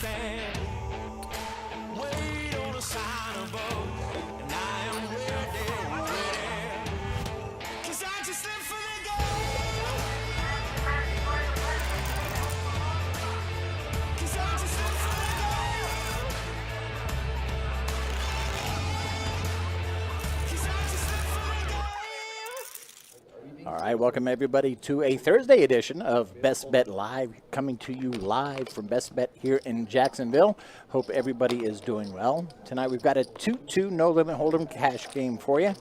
stand. Wait on a sign above, and I am ready, ready. 'Cause I just live for the game. 'Cause I just live for the game. 'Cause I just live for the game. All right, welcome everybody to a Thursday edition of Best Bet Live, coming to you live from Best Bet here in Jacksonville. Hope everybody is doing well. Tonight we've got a 2-2 no limit hold'em cash game for you.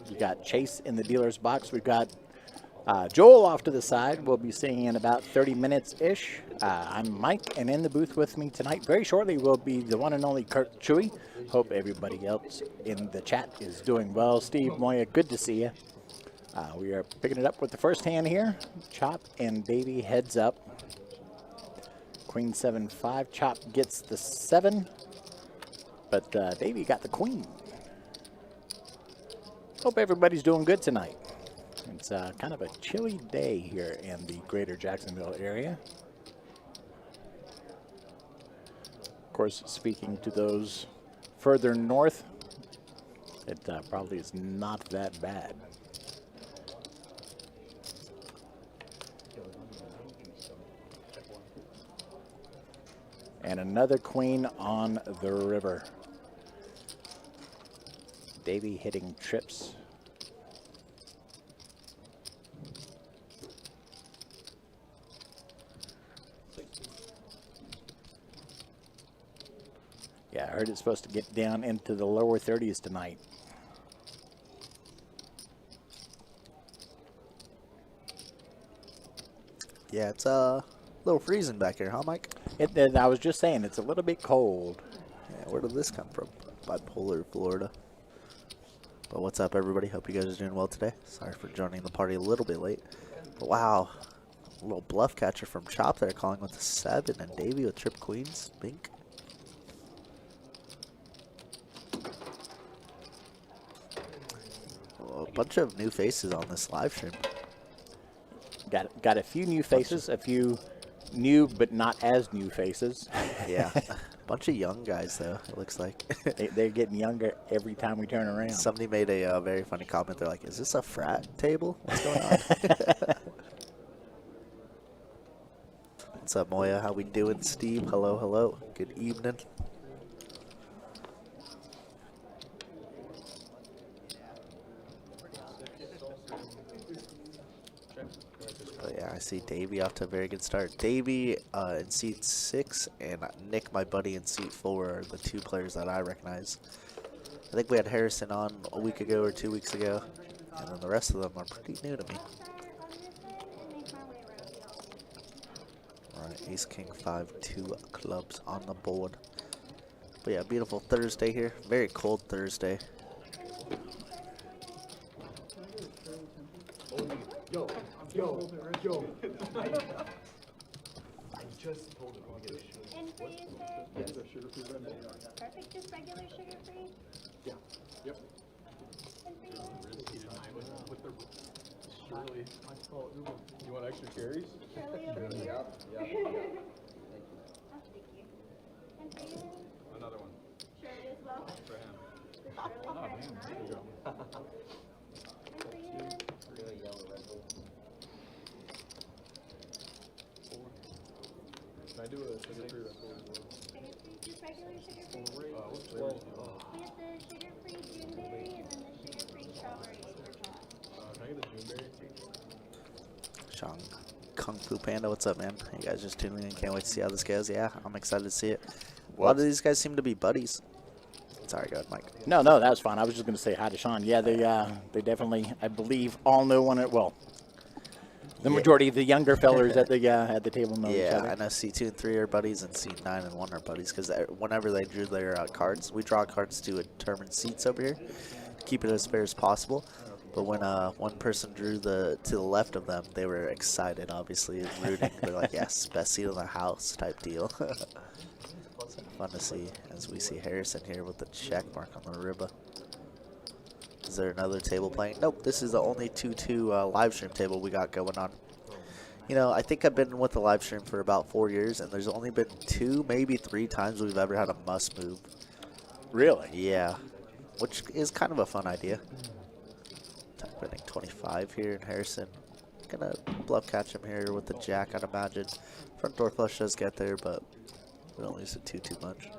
We got Chase in the dealer's box. We've got Joel off to the side. We'll be seeing in about 30 minutes-ish. I'm Mike, and in the booth with me tonight, very shortly, will be the one and only Kurt Chewy. Hope everybody else in the chat is doing well. Steve Moya, good to see you. We are picking it up with the first hand here. Chop and Davey heads up. Queen 7-5. Chop gets the 7, but Davey got the queen. Hope everybody's doing good tonight. It's kind of a chilly day here in the greater Jacksonville area. Of course, speaking to those further north, it probably is not that bad. And another queen on the river. Davey hitting trips. Yeah, I heard it's supposed to get down into the lower 30s tonight. Yeah, it's a little freezing back here, huh, Mike? I was just saying, it's a little bit cold. Yeah, where did this come from? Bipolar Florida. But what's up, everybody? Hope you guys are doing well today. Sorry for joining the party a little bit late. But wow, a little bluff catcher from Chop there, calling with a 7, and Davey with trip queens. Bink. Well, a bunch of new faces on this live stream. Got a few new faces, a few new but not as new faces. Yeah, a bunch of young guys though, it looks like. They're getting younger every time we turn around. Somebody made a very funny comment. They're like, is this a frat table? What's going on? What's up, Moya? How we doing, Steve? Hello, hello. Good evening. But yeah, I see Davey off to a very good start. Davey in seat 6 and Nick, my buddy, in seat 4 are the two players that I recognize. I think we had Harrison on a week ago or 2 weeks ago, and then the rest of them are pretty new to me. Alright, Ace King 5, 2 clubs on the board. But yeah, beautiful Thursday here. Very cold Thursday. Yo. I just told him to get a sugar. And for you, sir? Yes, a sugar-free red bull. Perfect, just regular sugar-free? Yeah. Yep. And for you? Shirley. You want extra cherries? Shirley over here? Yeah. Oh, thank you. And for you? Another one. Shirley as well? For him. For Shirley, very nice. There you go. And for you? Can I do a sugar-free red bull? Sugar-free, just regular sugar-free? What's flavor? We have the sugar-free Juneberry and then the sugar-free strawberries for John. Can I get a Juneberry? Sean Kung Fu Panda, what's up, man? You guys just tuning in. Can't wait to see how this goes. Yeah, I'm excited to see it. A lot of these guys seem to be buddies. Sorry, go ahead, Mike. No, that was fine. I was just going to say hi to Sean. Yeah, they definitely, I believe, all know one. Well, the majority of the younger fellers at the table know each other. Yeah, I know C2 and 3 are buddies, and C9 and 1 are buddies, because whenever they drew their cards, we draw cards to determine seats over here, keep it as fair as possible. But when one person drew to the left of them, they were excited, obviously, and rooting. They're like, yes, best seat in the house type deal. So fun to see, as we see Harrison here with the check mark on the ribba. Is there another table playing? Nope, this is the only 2-2 live stream table we got going on. You know, I think I've been with the live stream for about 4 years, and there's only been 2, maybe 3 times we've ever had a must move. Really? Yeah, which is kind of a fun idea. Type betting 25 here, and Harrison gonna bluff catch him here with the jack, I'd imagine. Front door flush does get there, but we don't lose it too much.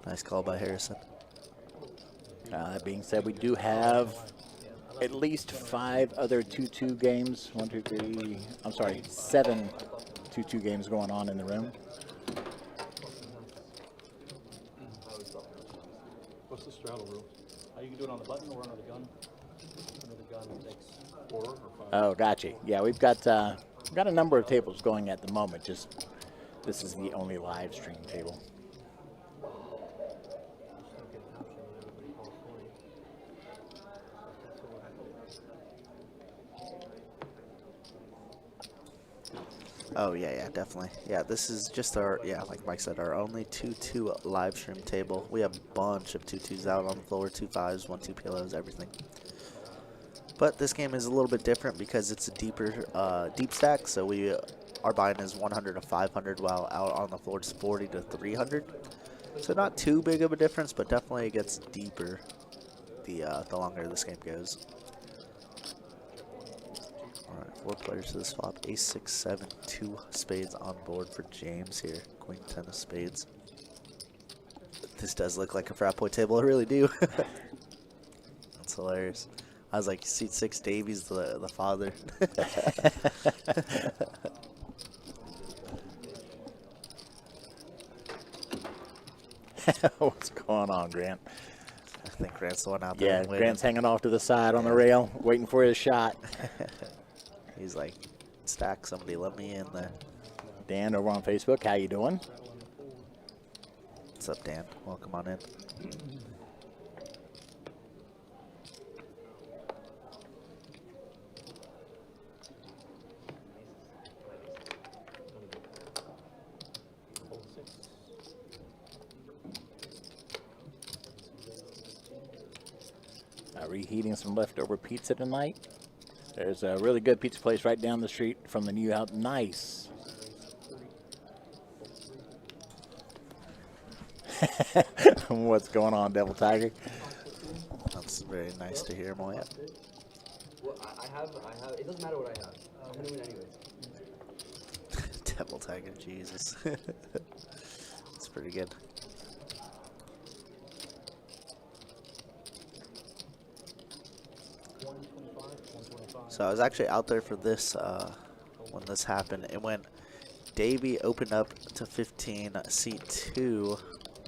Nice call by Harrison. That being said, we do have at least 5 other 2-2 games. 1, 2, 3. I'm sorry, 7 2-2 games going on in the room. What's the straddle rule? You can do it on the button or under the gun. Under the gun it takes 4 or 5. Oh, gotcha. Yeah, we've got a number of tables going at the moment. Just this is the only live stream table. Oh, yeah, definitely. Yeah, this is just our, like Mike said, our only 2-2 live stream table. We have a bunch of 2-2s out on the floor, 2-5s, 1-2 pillows, everything. But this game is a little bit different because it's a deeper, deep stack, so our buy-in is 100 to 500, while out on the floor it's 40 to 300. So not too big of a difference, but definitely it gets deeper the longer this game goes. Alright, 4 players to this flop. Ace, 6, 7, 2 spades on board for James here. Queen, 10 of spades. This does look like a frat boy table, I really do. That's hilarious. I was like, seat 6, Davies, the father. What's going on, Grant? I think Grant's the one out there. Yeah, waiting. Grant's hanging off to the side on the rail, waiting for his shot. He's like, stack somebody, let me in there. Dan over on Facebook, how you doing? What's up, Dan? Welcome on in. Reheating some leftover pizza tonight. There's a really good pizza place right down the street from the new house. Nice. What's going on, Devil Tiger? That's very nice to hear, Moya. Well, I have, it doesn't matter what I have. I'm gonna win anyways. Devil Tiger, Jesus. That's pretty good. So I was actually out there for this when this happened. It went Davey opened up to 15, seat 2,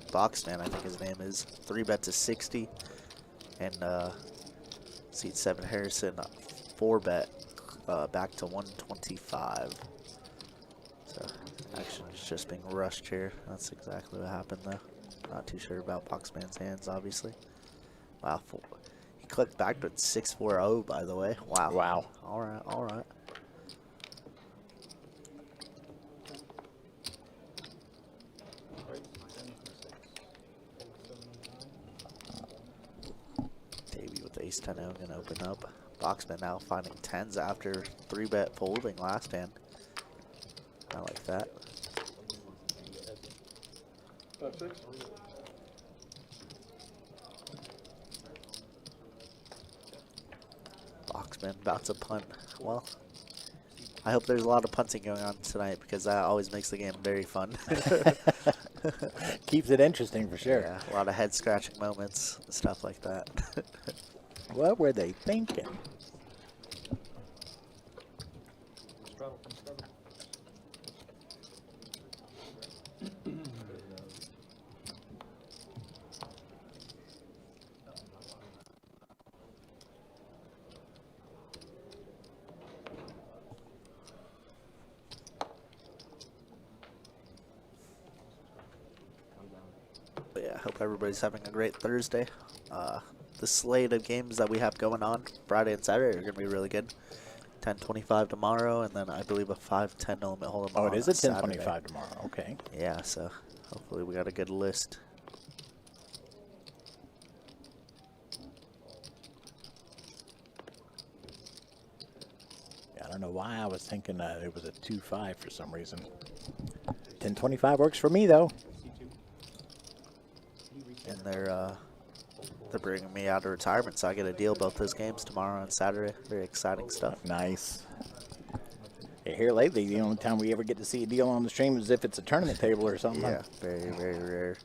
Boxman, I think his name is, 3-bet to 60, and seat 7, Harrison, 4-bet back to 125. So action is just being rushed here. That's exactly what happened though. Not too sure about Boxman's hands, obviously. Wow, he clicked back to 6-4-0, by the way. Wow. Wow. All right, all right. Davey with the ace-10 going to open up. Boxman now finding 10s after 3-bet folding last hand. I like that. 5-6. Boxman about to punt. Well, I hope there's a lot of punting going on tonight because that always makes the game very fun. Keeps it interesting for sure. Yeah, a lot of head-scratching moments, stuff like that. What were they thinking? But yeah, I hope everybody's having a great Thursday. The slate of games that we have going on Friday and Saturday are going to be really good. 10:25 tomorrow, and then I believe a 5:10 no limit hold'em. Oh, it is at Saturday. 10:25 tomorrow. Okay. Yeah, so hopefully we got a good list. Yeah, I don't know why I was thinking it was a 2-5 for some reason. 1025 works for me though. And they're bringing me out of retirement, so I get a deal both those games tomorrow and Saturday. Very exciting stuff. Nice. Yeah, here lately, the only time we ever get to see a deal on the stream is if it's a tournament table or something. Yeah, very, very rare.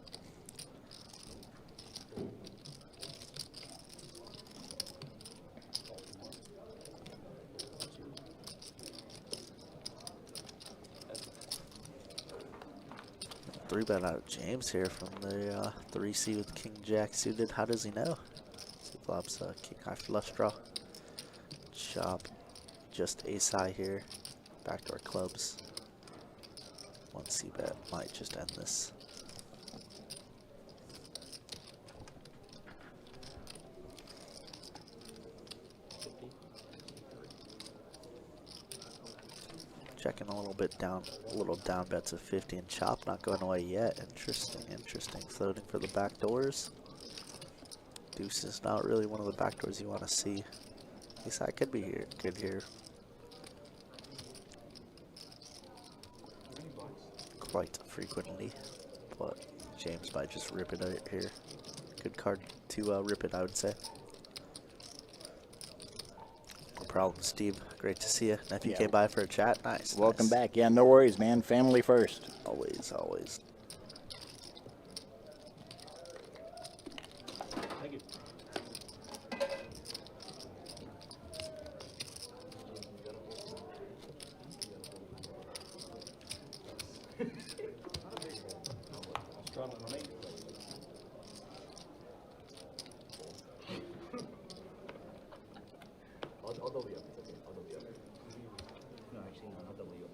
Three bet out of James here from the 3C with King Jack suited. How does he know? He flops King High flush draw. Chop. Just ace high here. Backdoor clubs. 1C bet might just end this. Checking a little bit down, little down bets of 50 and chop not going away yet. Interesting, interesting. Floating for the back doors. Deuce is not really one of the back doors you want to see. Ace high could be here, good here. Quite frequently, but James might just rip it out here. Good card to rip it, I would say. No problem, Steve. Great to see you. Nephew Yeah. came by for a chat. Nice. Welcome nice. back. Yeah, no worries, man. Family first. Always, always. Thank you. Struggle for me. I'll double you up. It's okay. I'll double you up. No, actually, no, I'll double you up.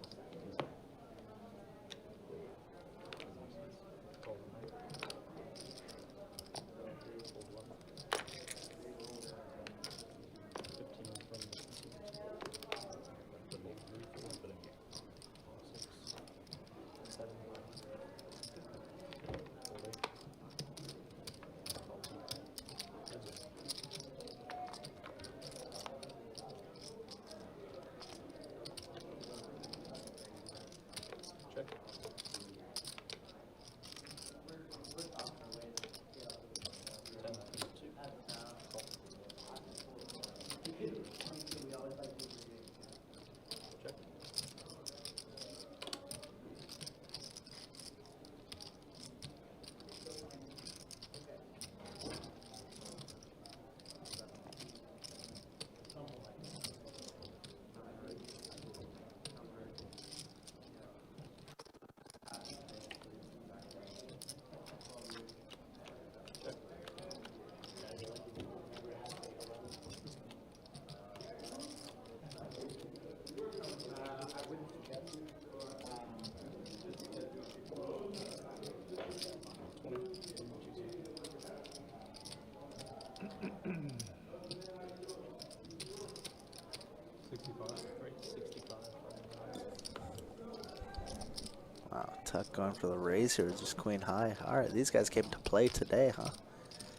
Wow, Tuck going for the raise here, just queen high. All right, these guys came to play today, huh?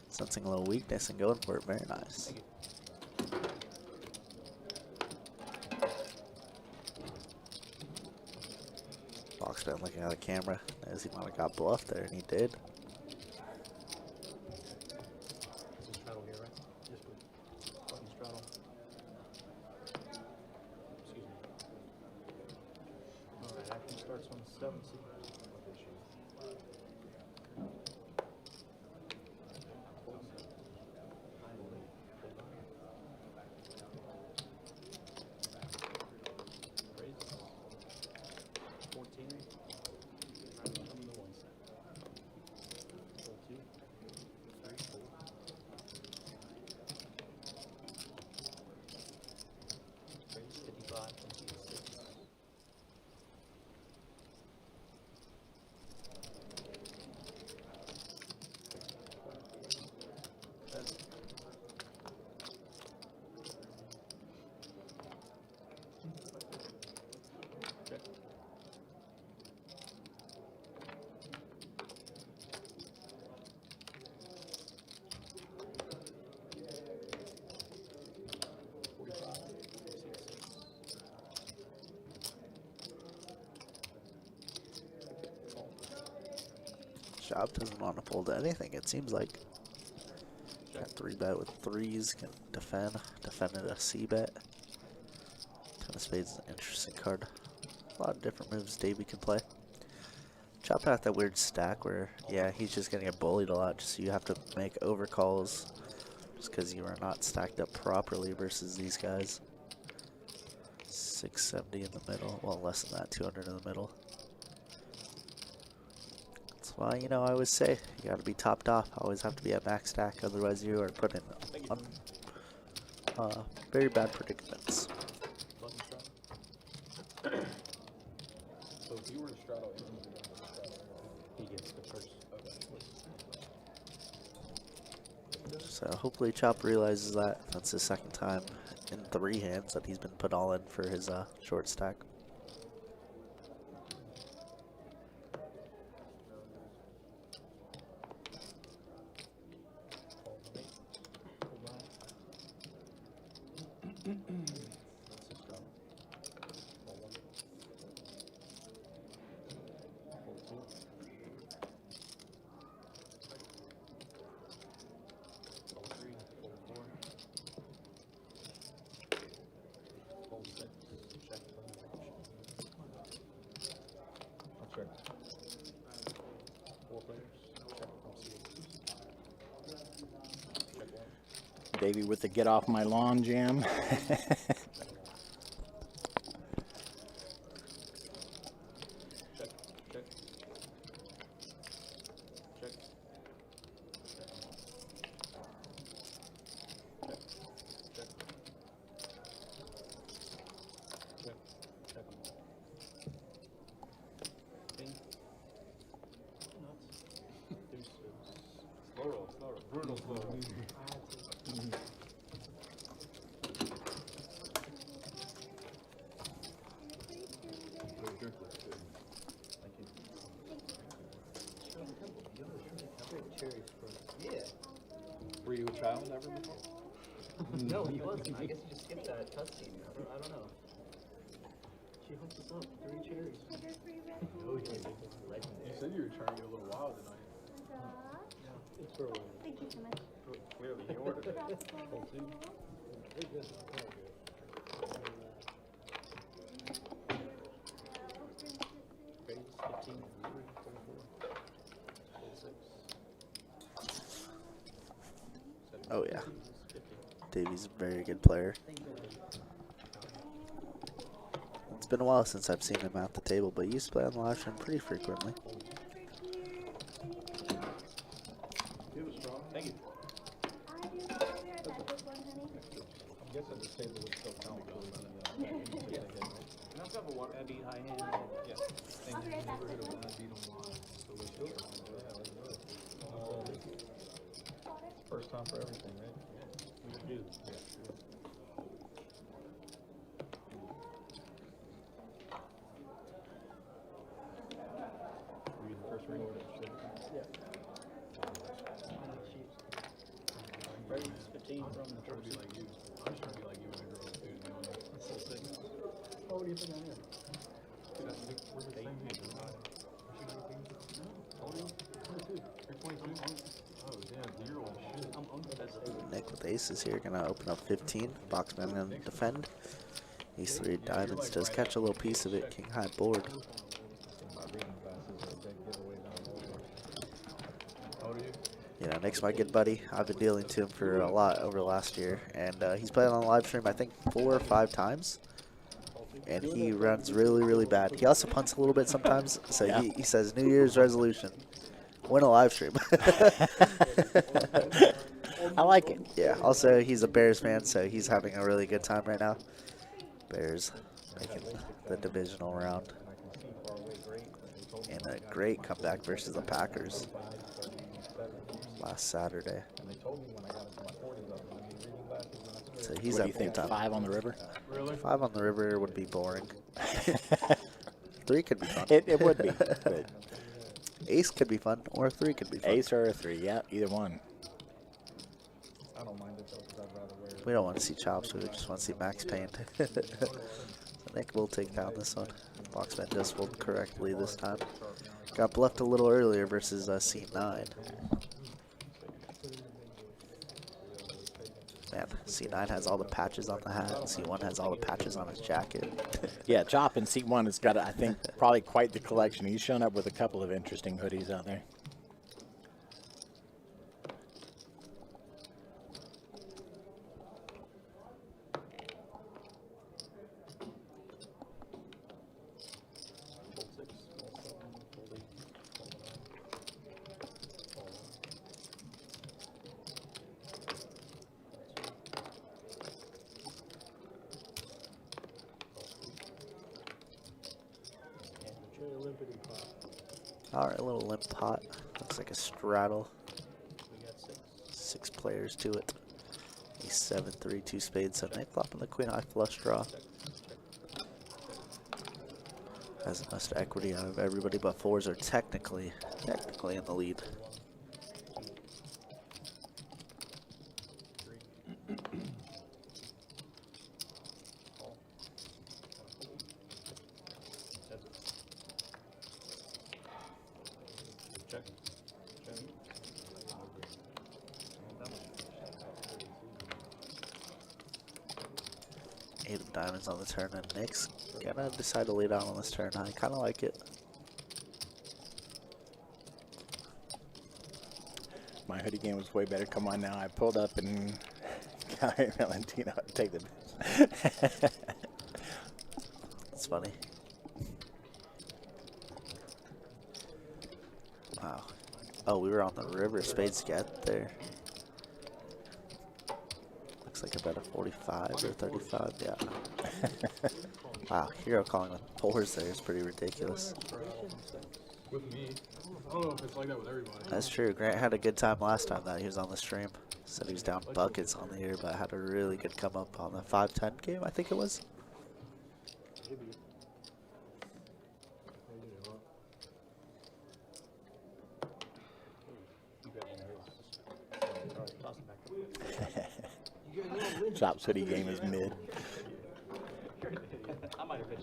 Sensing a little weakness and going for it. Very nice. Boxman looking at the camera as he might have got bluffed there, and he did. This is straddle here, right? Yes, please. Button straddle. Excuse me. All right, action starts on 7C. Raise. 14. Come to 1 set. Chop doesn't want to fold anything, it seems like. Got 3-bet with threes, can defend. Defended a C-bet. 10 of spades is an interesting card. A lot of different moves Davey can play. Chop out that weird stack where, yeah, he's just going to get bullied a lot, just so you have to make overcalls just because you are not stacked up properly versus these guys. 670 in the middle, well, less than that, 200 in the middle. That's why, you know, I always say you got to be topped off. Always have to be at max stack, otherwise you are put in very bad predicaments. So if you were to straddle he gets the first. So hopefully Chop realizes that. That's the second time in 3 hands that he's been put all in for his short stack. Davey with the get off my lawn jam. Brutal flow. Were you a child ever before? No, he wasn't. I guess he just skipped that cutscene. I don't know. She hooks us up. 3 cherries. No, he didn't. Legendary. You said you were trying to get a little wild tonight. Thank you so much. Clearly, he ordered it. Oh yeah, Davey's a very good player. It's been a while since I've seen him at the table, but he used to play on the live stream pretty frequently. Thank you. I do not care if that was one, honey. I guess at this table would still count. Let's have a water. That'd be high hand. Yeah. I'll be right back. First time for everything, right? We do. Yeah. Were you the first ring order? Yeah. Right, 15 from the trying to be like you. I'm trying to be like you and a girl, dude. That's so sick. How old do you think I am? Dude, we're the same age, right? How old are you? 22. You're 22? Oh, damn, you're old shit. I'm uncle. Nick with aces here, gonna open up 15. Boxman gonna defend. Ace 3 diamonds does catch a little piece of it. King high board. You know, Nick's my good buddy. I've been dealing to him for a lot over the last year, and he's played on the live stream I think 4 or 5 times. And he runs really, really bad. He also punts a little bit sometimes, so Yeah. he says New Year's resolution: win a live stream. I like it. Yeah, also he's a Bears fan, so he's having a really good time right now. Bears making the divisional round. And a great comeback versus the Packers last Saturday. So he's What do at you think, full time. 5 on the river? 5 on the river would be boring. 3 could be fun. It would be. But Ace could be fun, or 3 could be fun. ace or a 3, yeah, either one. I don't mind it though, because I'd rather wear it. We don't want to see chops, we just want to see max pain. I think we'll take down this one. Boxman just rolled correctly this time. Got bluffed a little earlier versus C9. Man, C9 has all the patches on the hat, and C1 has all the patches on his jacket. Yeah, Chop in C1 has got, I think, probably quite the collection. He's shown up with a couple of interesting hoodies out there. Alright, a little limp pot. Looks like a straddle. 6 players to it. Ace 7, 3, 2 spades, 7, 8 flop, and the queen high flush draw. Has the most equity out of everybody, but 4s are technically in the lead. Eight of diamonds on the turn, and Nick's gonna decide to lay down on this turn. I kind of like it. My hoodie game was way better. Come on now. I pulled up and got Valentino to take the It's funny. Wow. Oh, we were on the river. Spades get there. Looks like about a 45 or 35. Yeah. Wow. Hero calling with 4s there is pretty ridiculous. With me. I don't know if it's like that with everybody. That's true. Grant had a good time last time that he was on the stream. Said he was down buckets on the year, but had a really good come up on the 5-10 game, I think it was. Chop's hoodie game is mid.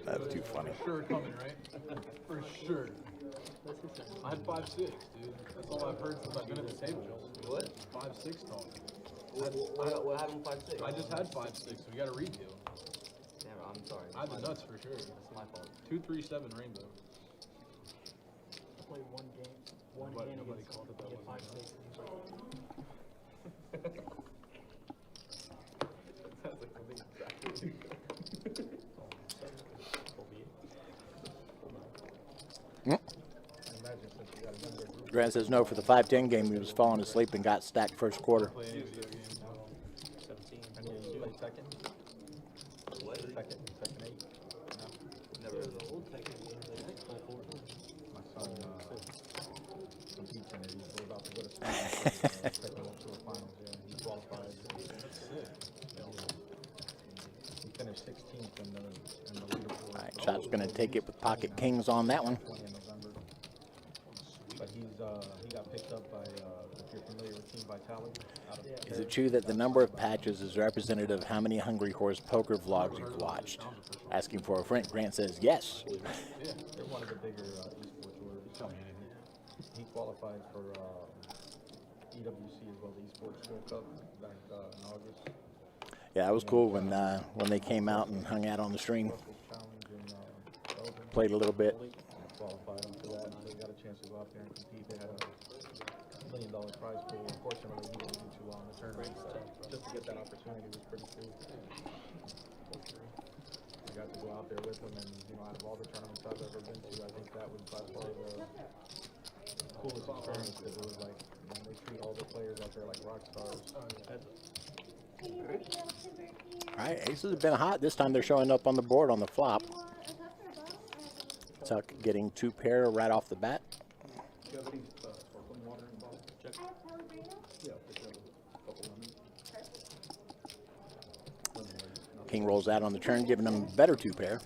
That's too funny. For sure coming, right? For sure. I had 5-6, dude. That's all I've heard since I've been at the table. What? 5-6 talk. What happened with 5-6? I just had 5-6, so we got a redeal. Damn, I'm sorry. I had the nuts for sure. That's my fault. 2-3-7 rainbow. I played one game, one Nobody- hand nobody against called it that get one, 5-6. and he's like, Sounds like something exactly. Grant says no for the 5-10 game. He was falling asleep and got stacked first quarter. Play any video game. 17. I mean, you play second? What? Second 8? Never. My son competes in it. He's about to go to Spain. Second World Tour finals, yeah. He qualified. He finished 16th in the leaderboard. All right, Chop's going to take it with pocket kings on that one. 20 in November. But he got picked up by, if you're familiar with Team Vitality. Out of Is it true that the number of patches is representative of how many Hungry Horse poker vlogs you've watched? Asking for a friend, Grant says yes. Yeah, they're one of the bigger esports tours. He qualified for EWC as well, the Esports World Cup back in August. Yeah, that was cool when they came out and hung out on the stream. Challenge in Belgium. Played a little bit. Qualified him for that, so he got a chance to go out there and compete. They had a $1 million prize pool. Unfortunately, he didn't do too well in the tournament. Just to get that opportunity was pretty cool. We got to go out there with him, and out of all the tournaments I've ever been to, I think that was by far the coolest experience because it was like, they treat all the players out there like rock stars. All right, aces have been hot. This time they're showing up on the board on the flop. Tuck getting 2 pair right off the bat. Do you have any sparkling water involved? Check. Yeah, if you have a couple lemons. King rolls out on the turn, giving them a better 2 pair.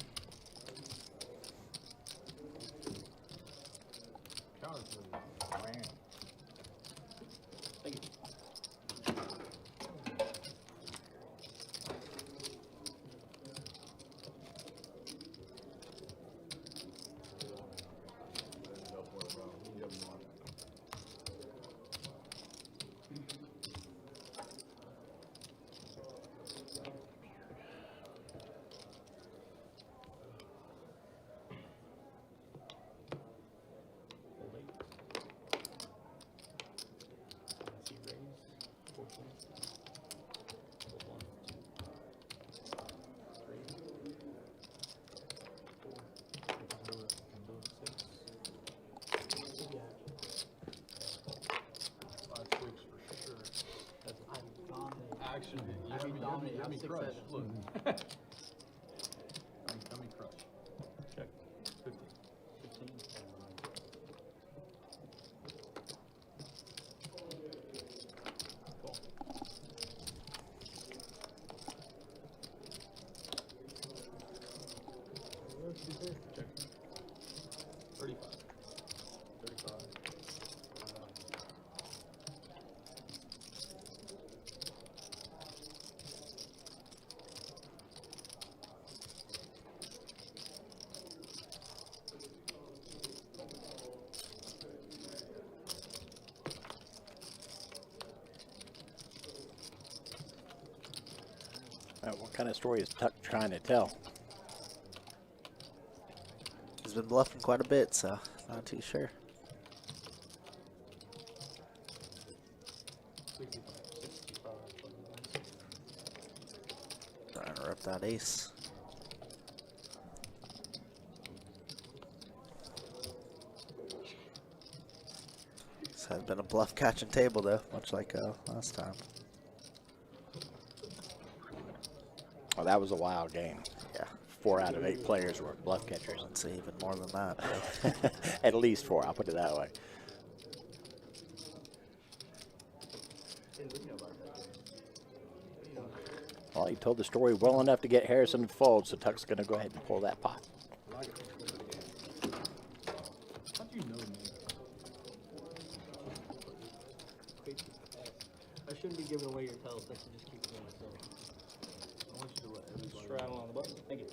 actually, you have me crushed. Look. Got me crushed. Check. 15. 15. Cool. Check. 35. 35. What kind of story is Tuck trying to tell? He's been bluffing quite a bit, so not too sure. 65. Trying to rep that ace. This has been a bluff catching table though, much like last time. Oh, that was a wild game. Yeah, 4 out of 8 players were bluff catchers. I'd say even more than that. At least 4, I'll put it that way. Well, he told the story well enough to get Harrison to fold, so Tuck's going to go ahead and pull that pot. How do you know me? I shouldn't be giving away your tells. I should just keep it to myself. I want you to let everybody. Straddle on the button. Thank you.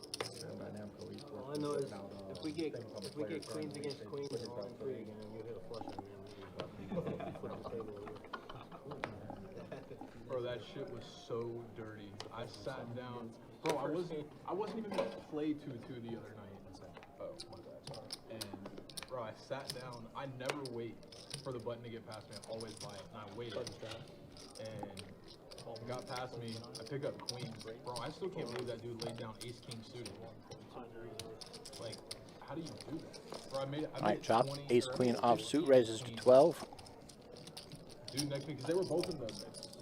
All I know is if we get queens against queens and all in three again, you hit a flush on me. Flip the table over. Bro, that shit was so dirty. I sat down. Bro, I wasn't even gonna play 2-2 the other night. Oh, my bad. And bro, I sat down. I never wait for the button to get past me. I always buy it, and I waited. And got past me. I pick up queen. Bro, I still can't believe that dude laid down ace king suited. Like, how do you do that? Bro, I made it. All right, chop. 20 Ace or I queen made offsuit 15, raises to 15. 12. Dude next to me, because they were both in the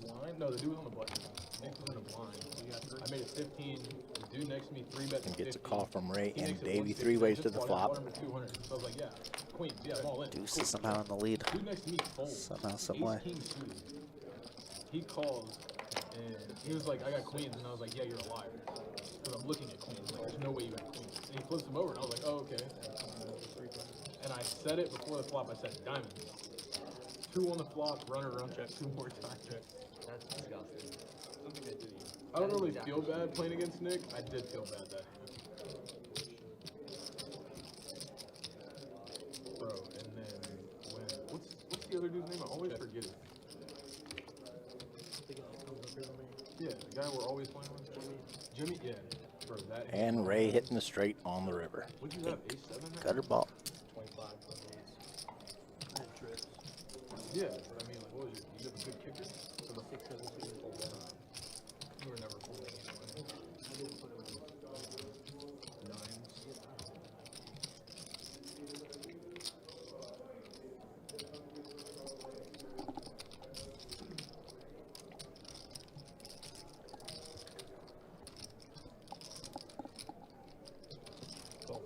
blind. No, the dude was on the button. Nick was in the blind. I made it 15. The dude next to me 3-bet And gets a 50. call from Ray, He and makes it Davey 160. 3 ways I to just the bought flop. him for 200. So I was like, yeah, queens, yeah, I'm all in. Deuce Cool. is somehow in the lead. Dude next to me folds. Somehow, some Ace way. king suited. He calls, and he was like, I got queens, and I was like, yeah, you're a liar. Because I'm looking at queens. Like, there's no way you got queens. And he flips them over, and I was like, oh, okay. And I said it before the flop. I said diamonds. 2 on the flop, runner, run check, 2 more time check. That's disgusting. Something I do. I don't really feel bad playing against Nick. I did feel bad that hand. Bro, and then when what's the other dude's name? I always forget it. Yeah, the guy we're always playing with. Jimmy. Yeah. Bro, that hand. And Ray hitting the straight on the river. What'd you have? Ace 7? Gutter ball. 25 plus ace. I had trips. Yeah, but I mean, like, what was your? You have a good kicker. So the 6, 7, 2, and 4. You were never folding. I didn't put it on. 9s. Cool.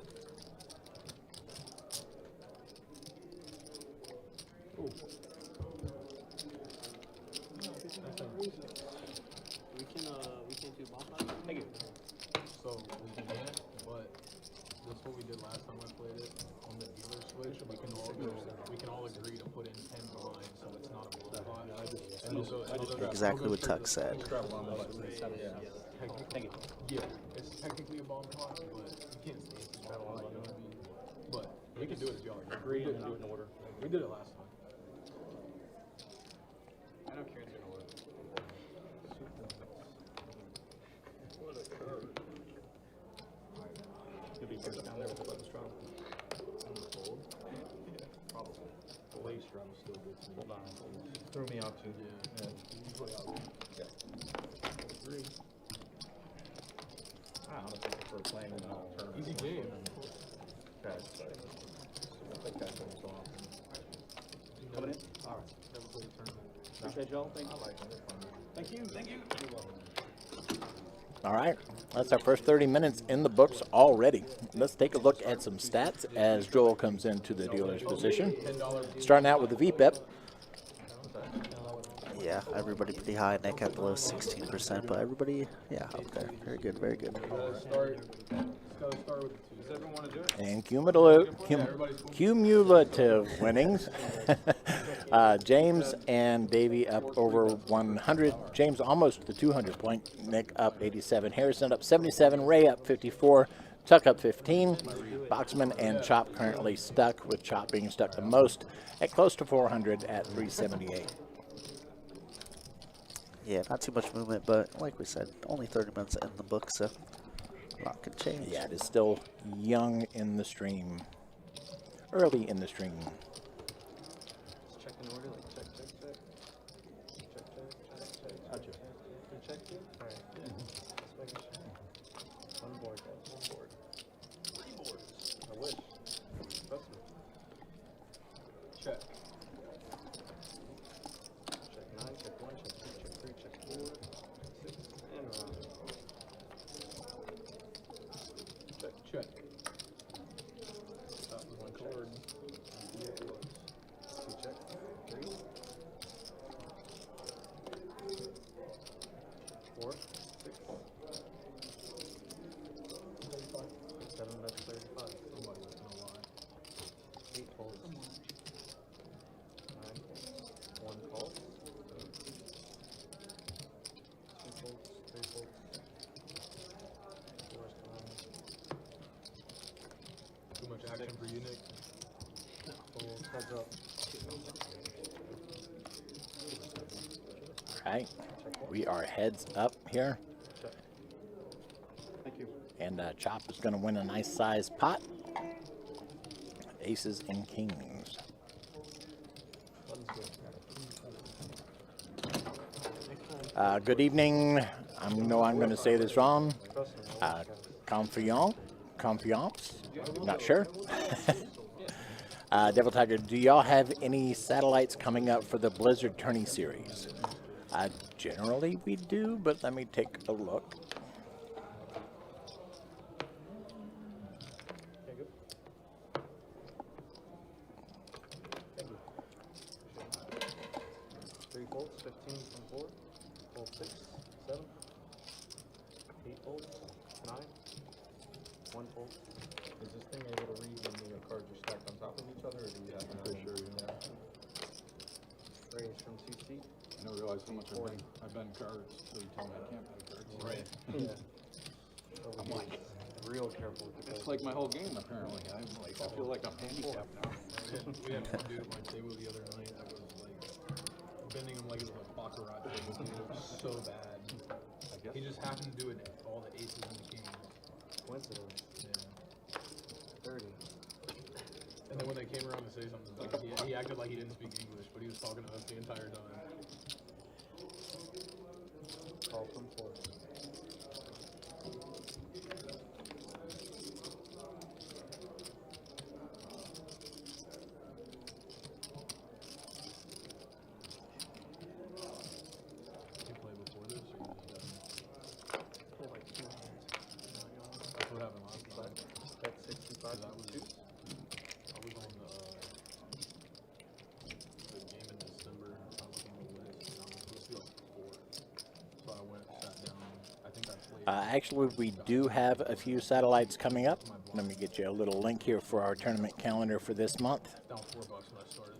We can do bomb shot. Thank you. So we can't, but that's what we did last time I played it on the dealer switch. We can all agree to put in 10 blinds, so it's not a blow pot. And they'll go- Exactly they'll what go Tuck straight said. to Thank you. Yeah, it's technically a bomb pot, but you can't say it's a battle pot, you know what I mean? But we can do it if y'all agree. Agree and do it in order. We did it last time. I know Kieran's gonna work. What a curve. You'll be first down there with the button strong. Fold? Yeah, probably. The late strong is still good to me. Hold on. Threw me out too. Yeah. You put it out. Okay. 3. I honestly prefer playing in the tournament. Easy game. Okay, so I think that's what's going on. Coming in? Alright. Never played a tournament. Appreciate y'all. Thank you. Thank you. Thank you. All right, that's our first 30 minutes in the books already. Let's take a look at some stats as Joel comes into the dealer's position. Starting out with the VPEP. Yeah, everybody pretty high. Nick at below 16%, but everybody, yeah, up there. Very good, very good. And cumulative winnings. James and Davey up over 100. James almost the 200 point. Nick up 87. Harrison up 77. Ray up 54. Tuck up 15. Boxman and Chop currently stuck, with Chop being stuck the most at close to 400 at 378. Yeah, not too much movement, but like we said, only 30 minutes in the book, so a lot can change. Yeah, it is still young in the stream. Early in the stream. Check in order, like check. Check. You checked it? Alright, yeah. Just making sure. One board, guys, one board. 3 boards. I wish. Trust me. Check. Check 9, check 1, check 2, check 3, check 4, 6, and around. Check. Stop with 1 card. 2 check. 3. 4, 6. 7, that's 35. Somebody's gonna lie. 8 folds. 9 folds. 1 call. 2 folds. 3 folds. 4 is gone. Too much action for you, Nick. Folds. Heads up. All right, we are heads up here. Thank you. And Chop is going to win a nice sized pot. Aces and kings. Good evening. I know I'm going to say this wrong. Confiance? Not sure. Devil Tiger, do y'all have any satellites coming up for the Blizzard Tourney Series? Generally we do, but let me take a look. Okay, good. Thank you. 3 folds, 15 from 4. Fold 6, 7. 8 folds, 9. 1 fold. Is this thing able to read when the cards are stacked on top of each other, or do you have to Pretty sure, yeah. Range from 2 feet. I don't realize how much I've been cards, so you tell me I can't play cards. Right. Yeah. I'm like, real careful with the It's like my whole game, apparently. I feel like I'm handicapped now. We had one dude at my table the other night that was like bending him like it was a baccarat table. It was so bad. He just happened to do it all the aces and the kings. Coincidence. Yeah. 30. And then when they came around to say something to us, he acted like he didn't speak English, but he was talking to us the entire time. Call from 4. Did you play before this, or you just Play like 2 hands. that's what happened last time? That's 65 That was 2. I was on the game in December. I was on the list. And I was supposed to be like 4. So I went, sat down. I think I played. Actually, we do have a few satellites coming up. Let me get you a little link here for our tournament calendar for this month. Down $4 when I started.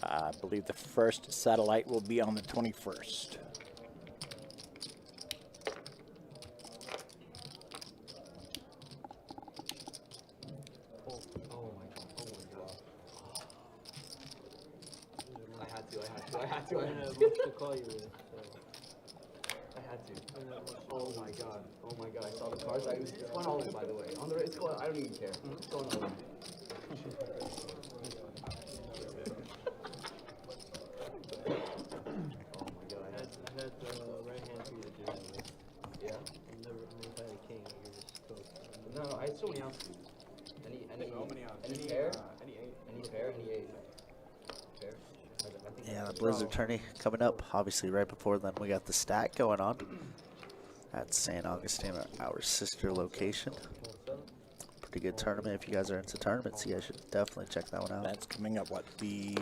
I believe the first satellite will be on the 21st. Oh my god. I had to. I didn't have much to call you with, so. I had to. Oh my god. I saw the cards. It's going all in, by the way. On the it's going. I don't even care. It's going all in. Oh my god. I had the right hand for you to do that with. Yeah. I've never if I had a king, I could just go. No, I had so many outs. Any pair? Any Blizzard tourney coming up. Obviously, right before then, we got the stat going on at St. Augustine, our sister location. Pretty good tournament. If you guys are into tournaments, you guys should definitely check that one out. That's coming up, what, the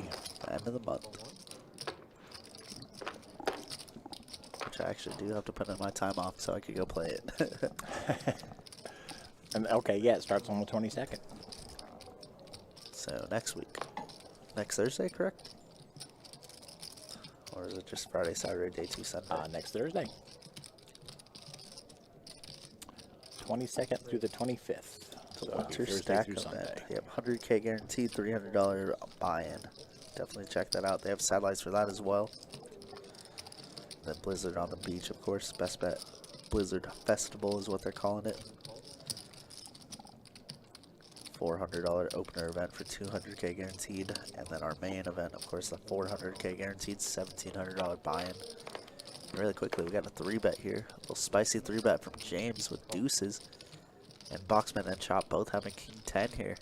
End of the month. Which I actually do have to put in my time off so I could go play it. And okay, yeah, it starts on the 22nd. So next week. Next Thursday, correct? Or is it just Friday, Saturday, day 2, Sunday? Next Thursday. 22nd through the 25th. So it'll be Winter Thursday stack through event. Sunday. Yep, 100K guaranteed, $300 buy-in. Definitely check that out. They have satellites for that as well. Then Blizzard on the beach, of course. Best Bet Blizzard Festival is what they're calling it. $400 opener event for $200K guaranteed. And then our main event, of course, the $400K guaranteed, $1,700 buy-in. Really quickly, we got a 3-bet here. A little spicy 3-bet from James with deuces. And Boxman and Chop both having King 10 here.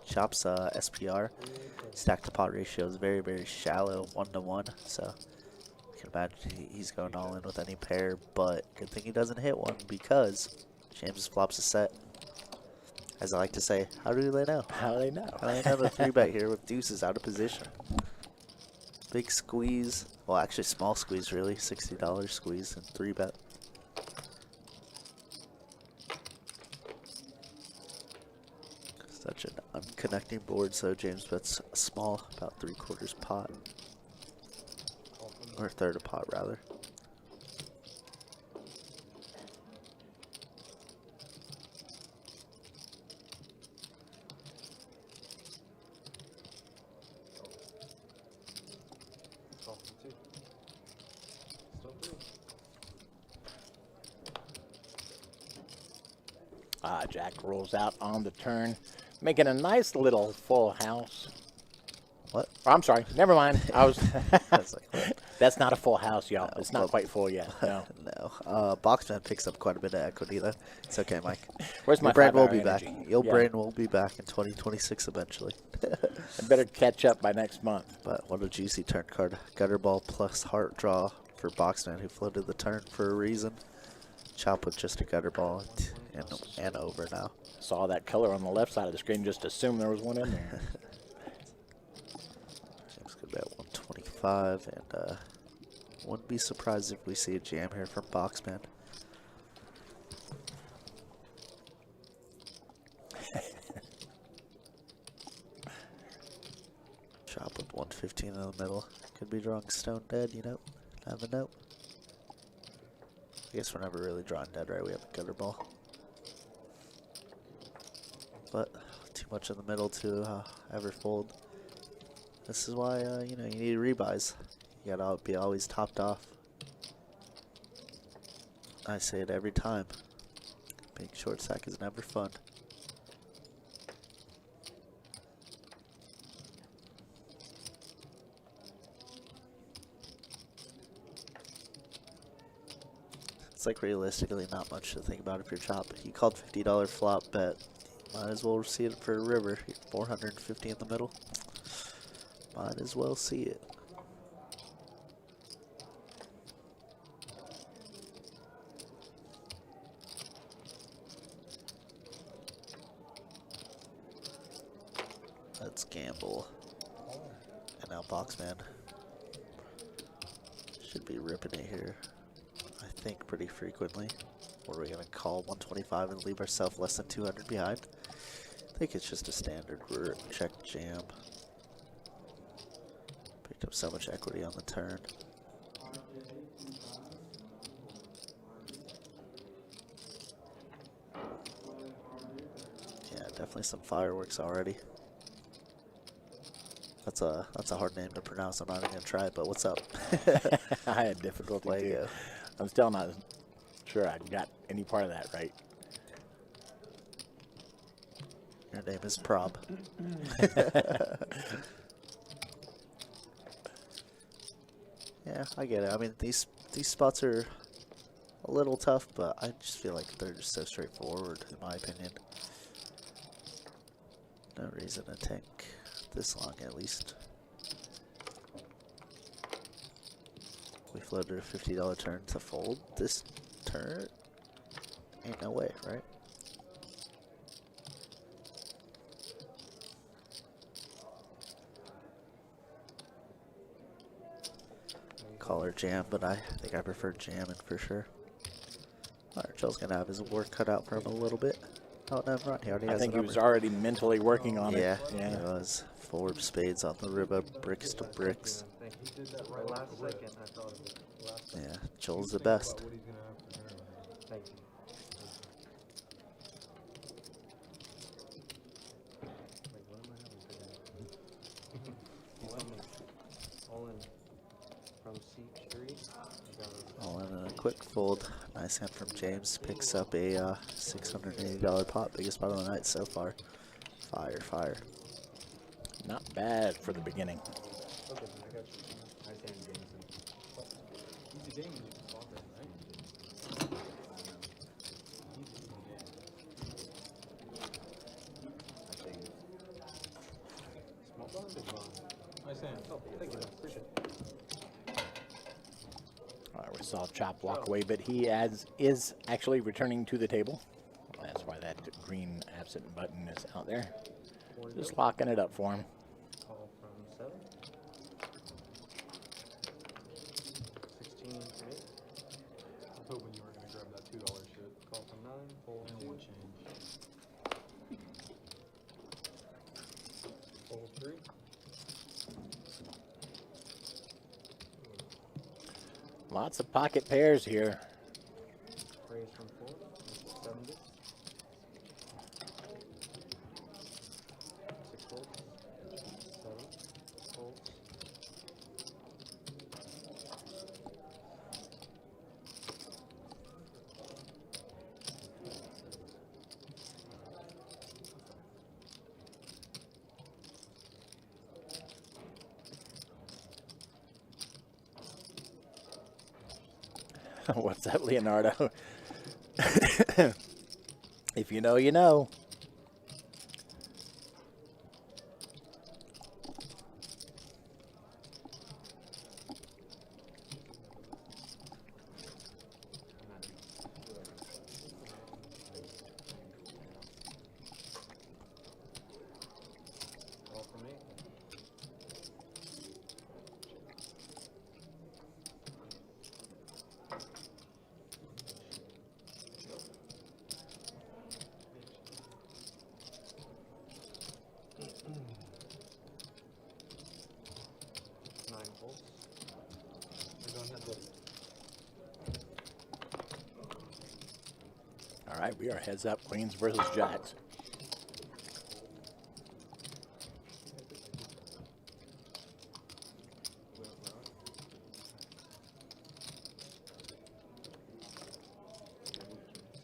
Chop's SPR, stack to pot ratio is very, very shallow, 1-to-1. So you can imagine he's going all in with any pair. But good thing he doesn't hit one because James flops a set. As I like to say, how do they know? How do they know? How do they know the 3-bet here with deuces out of position? Big squeeze. Well, actually, small squeeze, really. $60 squeeze and 3-bet. Such an unconnecting board, so James bets a small, about 3/4 pot. Or a third a pot, rather. Jack rolls out on the turn, making a nice little full house. What? Oh, I'm sorry. Never mind. I was. That's like, what? That's not a full house, y'all. No, It's not well- quite full yet. No. No. Boxman picks up quite a bit of equity, though. It's okay, Mike. Where's my Your brain will 5-hour be back. energy? Your Yeah. brain will be back in 2026 eventually. I better catch up by next month. But what a juicy turn card. Gutter ball plus heart draw for Boxman, who floated the turn for a reason. Chop with just a gutter ball and over now. Saw that color on the left side of the screen. Just assumed there was one in there. James could bet 125, and wouldn't be surprised if we see a jam here from Boxman. Chop with 115 in the middle. Could be drawing stone dead, you know. Never know. I guess we're never really drawing dead, right? We have a gutter ball. But too much in the middle to ever fold. This is why, you know, you need rebuys. You gotta be always topped off. I say it every time. Being short stack is never fun. It's like realistically not much to think about if you're Chop. You called $50 flop bet. Might as well see it for a river. 450 in the middle. Might as well see it. Let's gamble. And now Boxman should be ripping it here. I think pretty frequently. Or are we going to call 125 and leave ourselves less than 200 behind? I think it's just a standard check jam. Picked up so much equity on the turn. Yeah, definitely some fireworks already. That's a hard name to pronounce. I'm not even gonna try it, but what's up? I had difficulty Way to too. go. I'm still not sure I got any part of that right. Your name is Prob. Yeah, I get it. I mean, these spots are a little tough, but I just feel like they're just so straightforward, in my opinion. No reason to take this long, at least. We floated a $50 turn to fold this turn. Ain't no way, right? Call her jam, but I think I prefer jamming for sure. Alright, Joel's gonna have his work cut out for him a little bit. Oh, no, right. He already has I think the he was number. already mentally working on Yeah, it. Yeah. it was. 4 of spades on the river, bricks to bricks. Thank you. He did that right last second. I thought of it. Last second. Yeah, Joel's the best. What he's gonna have for dinner. Thank you. Wait, what am I having for dinner? He's on the all in from C3. All in a quick fold. Nice hand from James. Picks up a $680 pot. Biggest pot of the night so far. Fire, fire. Not bad for the beginning. Okay, I got you. I stand Jameson. Easy game, you can swap it, right? I think Small blind, big blind. Nice hand. Oh, thank you. Appreciate it. All right, we saw Chop walk away, but he is actually returning to the table. That's why that green absent button is out there. Just locking it up for him. Call from 7. 16 from 8. I was hoping you were gonna grab that $2 shit. Call from 9. Fold And 2. one change. Fold 3. Lots of pocket pairs here. Raise from 4. 70. 6 folds. 7. Folds. What's up, Leonardo? If you know, you know. Call from 8. Nine volts. We're going heads up. All right, we are heads up. Queens versus Jacks.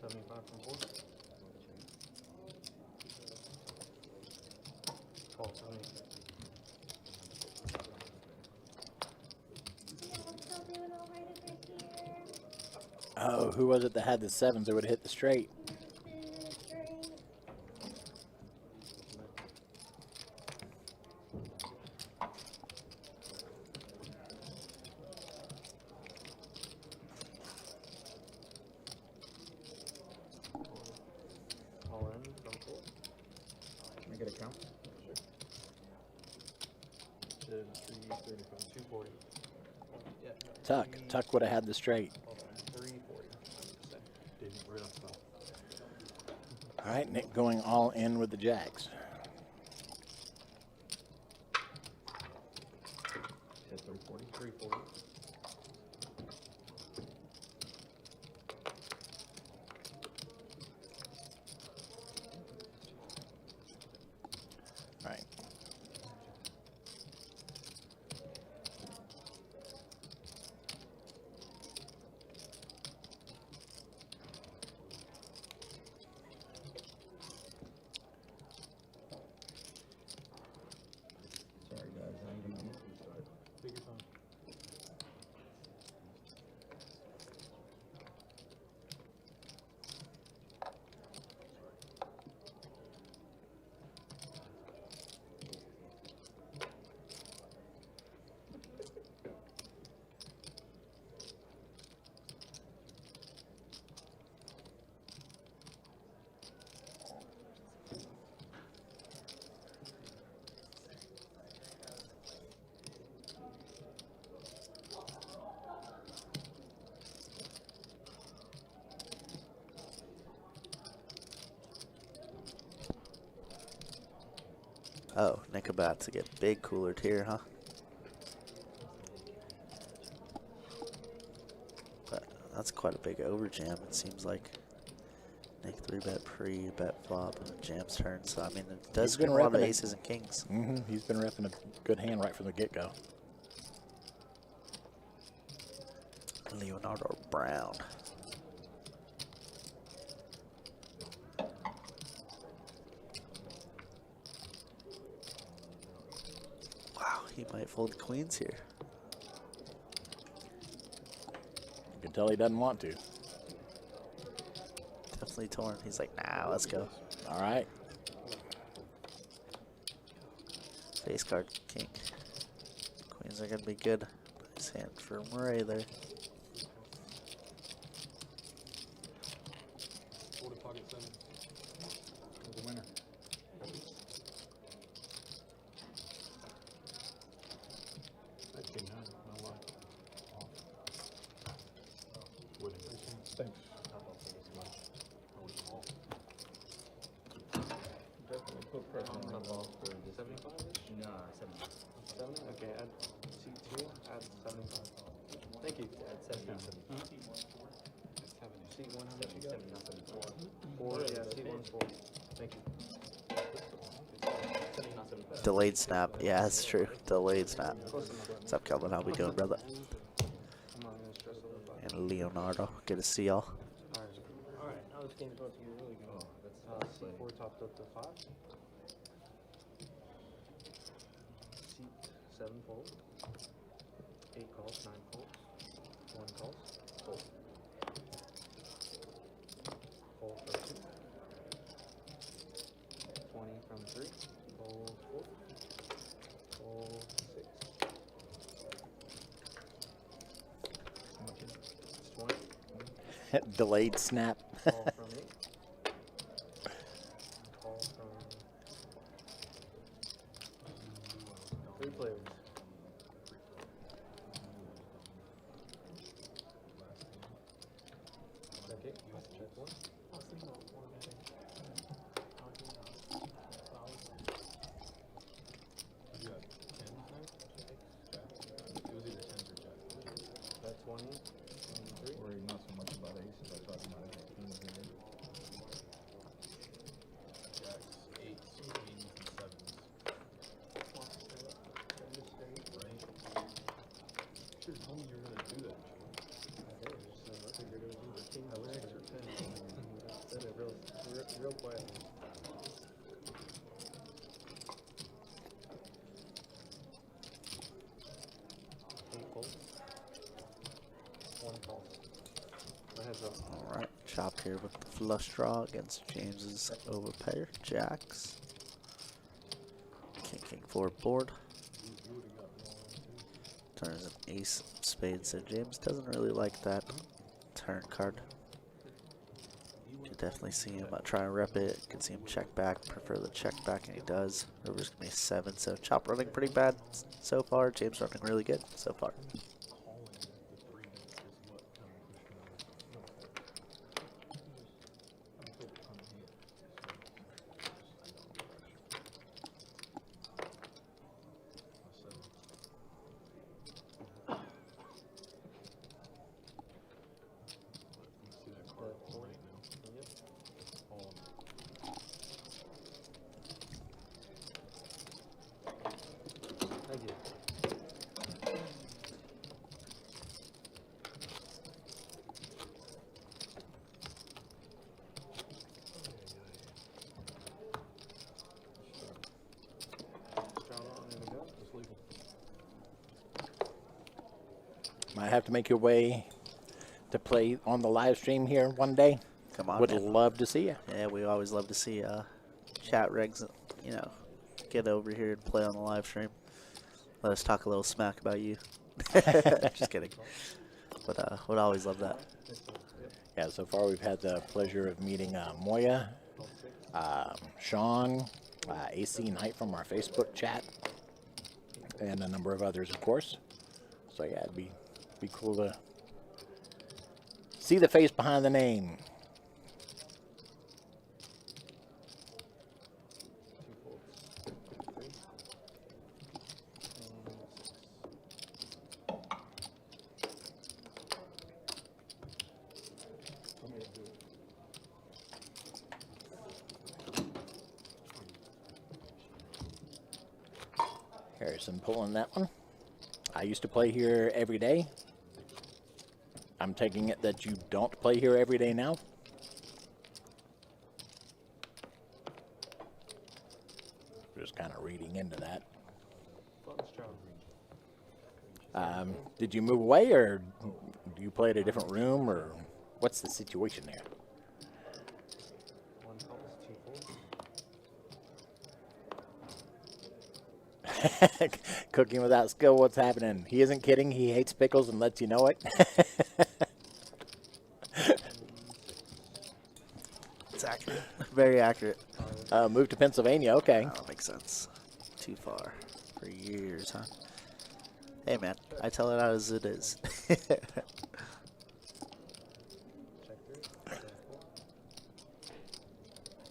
From 4. Call from 8. Still doing all right over here. Oh, who was it that had the sevens that would hit the straight? Missed it straight. All in from 4. Can I get a count? Did 335. 240. Yeah. Tuck would have had the straight. Hold on. 340. Didn't right off the top. All right, Nick going all in with the Jacks. Hit 340. 340. Right. Oh, Nick about to get big coolered here, huh? But that's quite a big overjam, it seems like. Nick 3-bet pre, bet flop, and jams turn. So, I mean, it does been scream a lot of repping it. aces and kings. He's been repping a good hand right from the get-go. Leonardo Brown. Wow, he might fold queens here. You can tell he doesn't want to. Definitely torn. He's like, nah, let's go. All right. Face card, king. Queens are going to be good. Nice hand for Murray there. Quarter pocket 7. There's a winner. That's king 9, no lie. Off. Winning. Thanks. Definitely put pressure on the ball for 75-ish? Nah, 70. Okay, add C2, add 75. Thank you. Add 70. C1, how much you got? 74. 4, yeah, C1's 4. Thank you. Not 75. Delayed snap. Yeah, that's true. Delayed snap. What's up, Kelvin? How we doing, brother? I'm not gonna stress over that. And Leonardo. Good to see y'all. Alright, now this game's about to get really good. C4 topped up to 5. Seat 7 fold. 8 calls, 9 folds. 1 calls. Fold. Fold for 2. 20 from 3. Fold 4. Fold 6. It's 20. Delayed snap. Call from 8. Call from 3 players. Okay, check 1. You got 10 tonight? It was either 10s or jack. Bet 20. 23. Worried not so much about aces, I thought you might have kings in there. Jacks, 8s, queens, and 7s. Right? Should've told me you were gonna do that. Real quiet. 8 calls. 1 call. My heads up. All right. Chop here with the flush draw against James's overpair. Jacks. King 4 board. Turns an ace of spades. So James doesn't really like that turn card. You can definitely see him try and rep it. You can see him check back. Prefer the check back, and he does. River's gonna be 7. So chop running pretty bad so far. James running really good so far. Thank you. Might have to make your way to play on the live stream here one day. Come on, Would man. love to see you. Yeah, we always love to see chat regs, you know, get over here and play on the live stream. Let us talk a little smack about you. Just kidding. But would always love that. Yeah, so far we've had the pleasure of meeting Moya, Sean, AC Knight from our Facebook chat, and a number of others, of course. So yeah, it'd be cool to see the face behind the name. Harrison pulling that one. I used to play here every day. I'm taking it that you don't play here every day now. Just kind of reading into that. Did you move away, or do you play at a different room, or what's the situation there? One calls, two folds. Cooking without skill, what's happening? He isn't kidding. He hates pickles and lets you know it. It's accurate. Very accurate. Moved to Pennsylvania. Okay. That makes sense. Too far. For years, huh? Hey, man. I tell it as it is.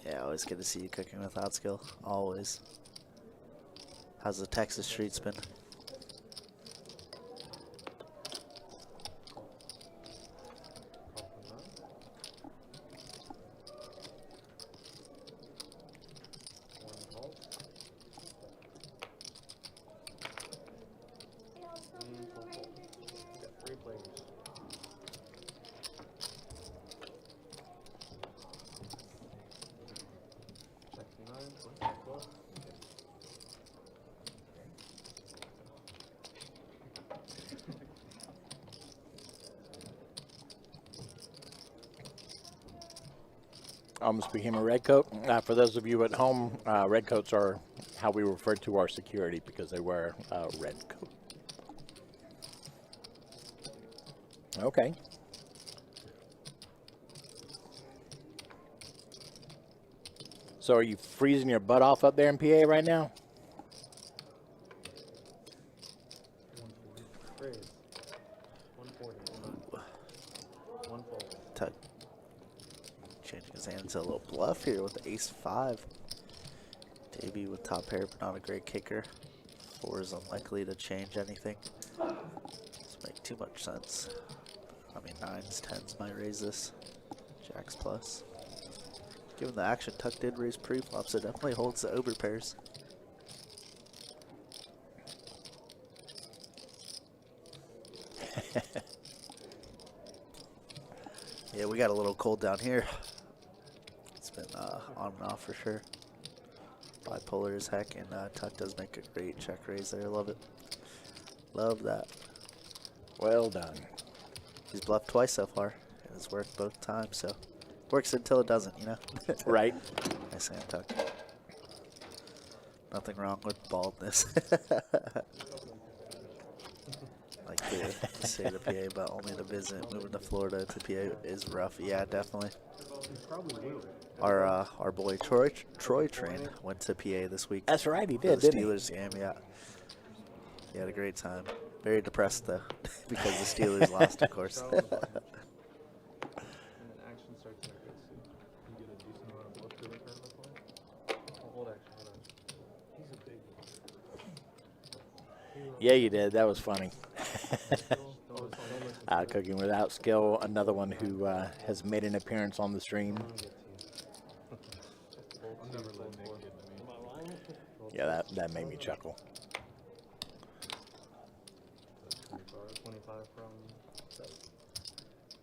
Yeah, always good to see you cooking without skill. Always. How's the Texas streets been? Three players. Check 9, 12. Almost became a red coat. For those of you at home, red coats are how we refer to our security because they wear a red coat. Okay. So are you freezing your butt off up there in PA right now? Raise. 140. 140. Tuck. Changing his hand to a little bluff here with the ace-5. Davey with top pair, but not a great kicker. 4 is unlikely to change anything. Doesn't make too much sense. I mean, 9s, 10s might raise this. Jacks plus. Given the action, Tuck did raise pre-flop, so definitely holds the over pairs. Yeah, we got a little cold down here. It's been on and off for sure. Bipolar as heck, and Tuck does make a great check raise there. Love it. Love that. Well done. He's bluffed twice so far, and it's worked both times, so works until it doesn't, you know? Right. Nice hand, Tuck. Nothing wrong with baldness. Like to say to PA, but only to visit. Moving to Florida to PA is rough. Yeah, definitely. Our boy Troy Train went to PA this week. That's right, he for did, the didn't he? Steelers game, yeah. He had a great time. Very depressed though, because the Steelers lost, of course. And then action starts in a good suit. You get a decent amount of bluff to the curve before. Hold action, hold on. He's a big one. Yeah, you did. That was funny. Cooking without skill, another one who has made an appearance on the stream. Yeah, that made me chuckle. 25 from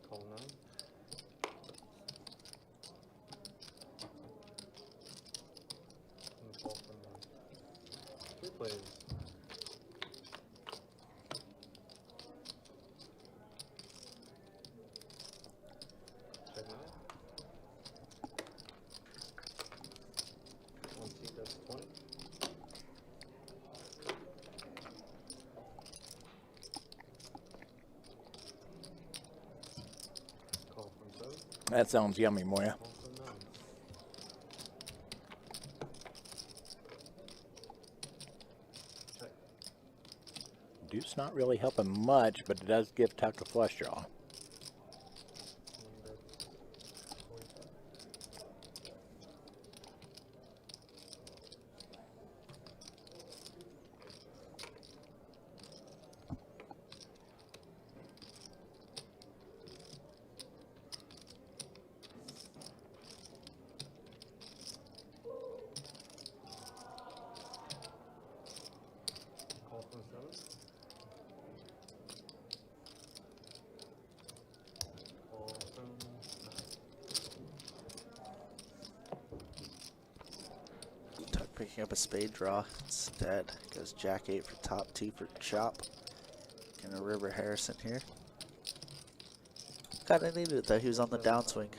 call 9. And 12 from 9. 3 plays. Check 9. 1 seat, that's 20. Call from 7. That sounds yummy, Moya. Call from 9. Check. Deuce not really helping much, but it does give Tuck a flush draw. And that's 45. Picking up a spade draw instead. Goes Jack 8 for top, 2 for chop. And a River Harrison here. Kind of needed it though. He was on the downswing.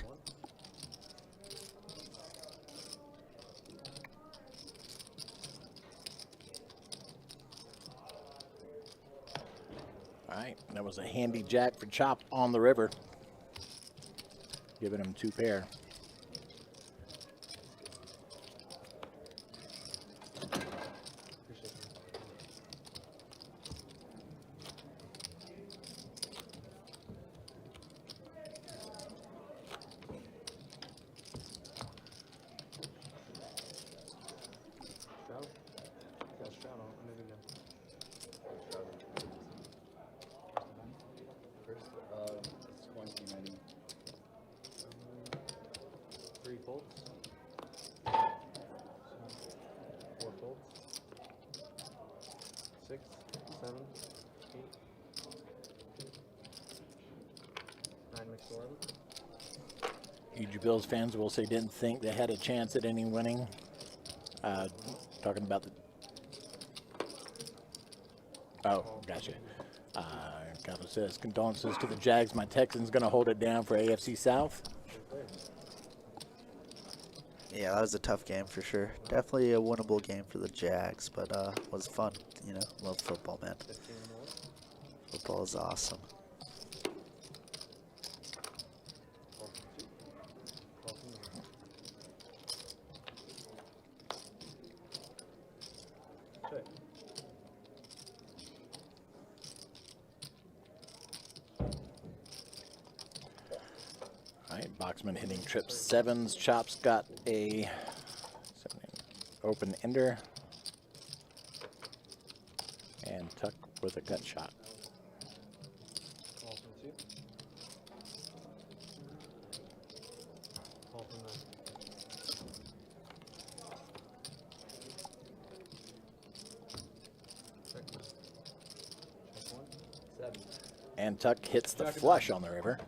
All right, that was a handy jack for chop on the river. Giving him 2 pair. Huge Bills fans will say didn't think they had a chance at any winning. Talking about the... Oh, gotcha. Carlos says, condolences to the Jags. My Texans going to hold it down for AFC South. Yeah, that was a tough game for sure. Definitely a winnable game for the Jags, but was fun. You know, love football, man. Football is awesome. Boxman hitting trip 7s. Chop's got a open ender. And Tuck with a gut shot. And Tuck hits the flush on the river.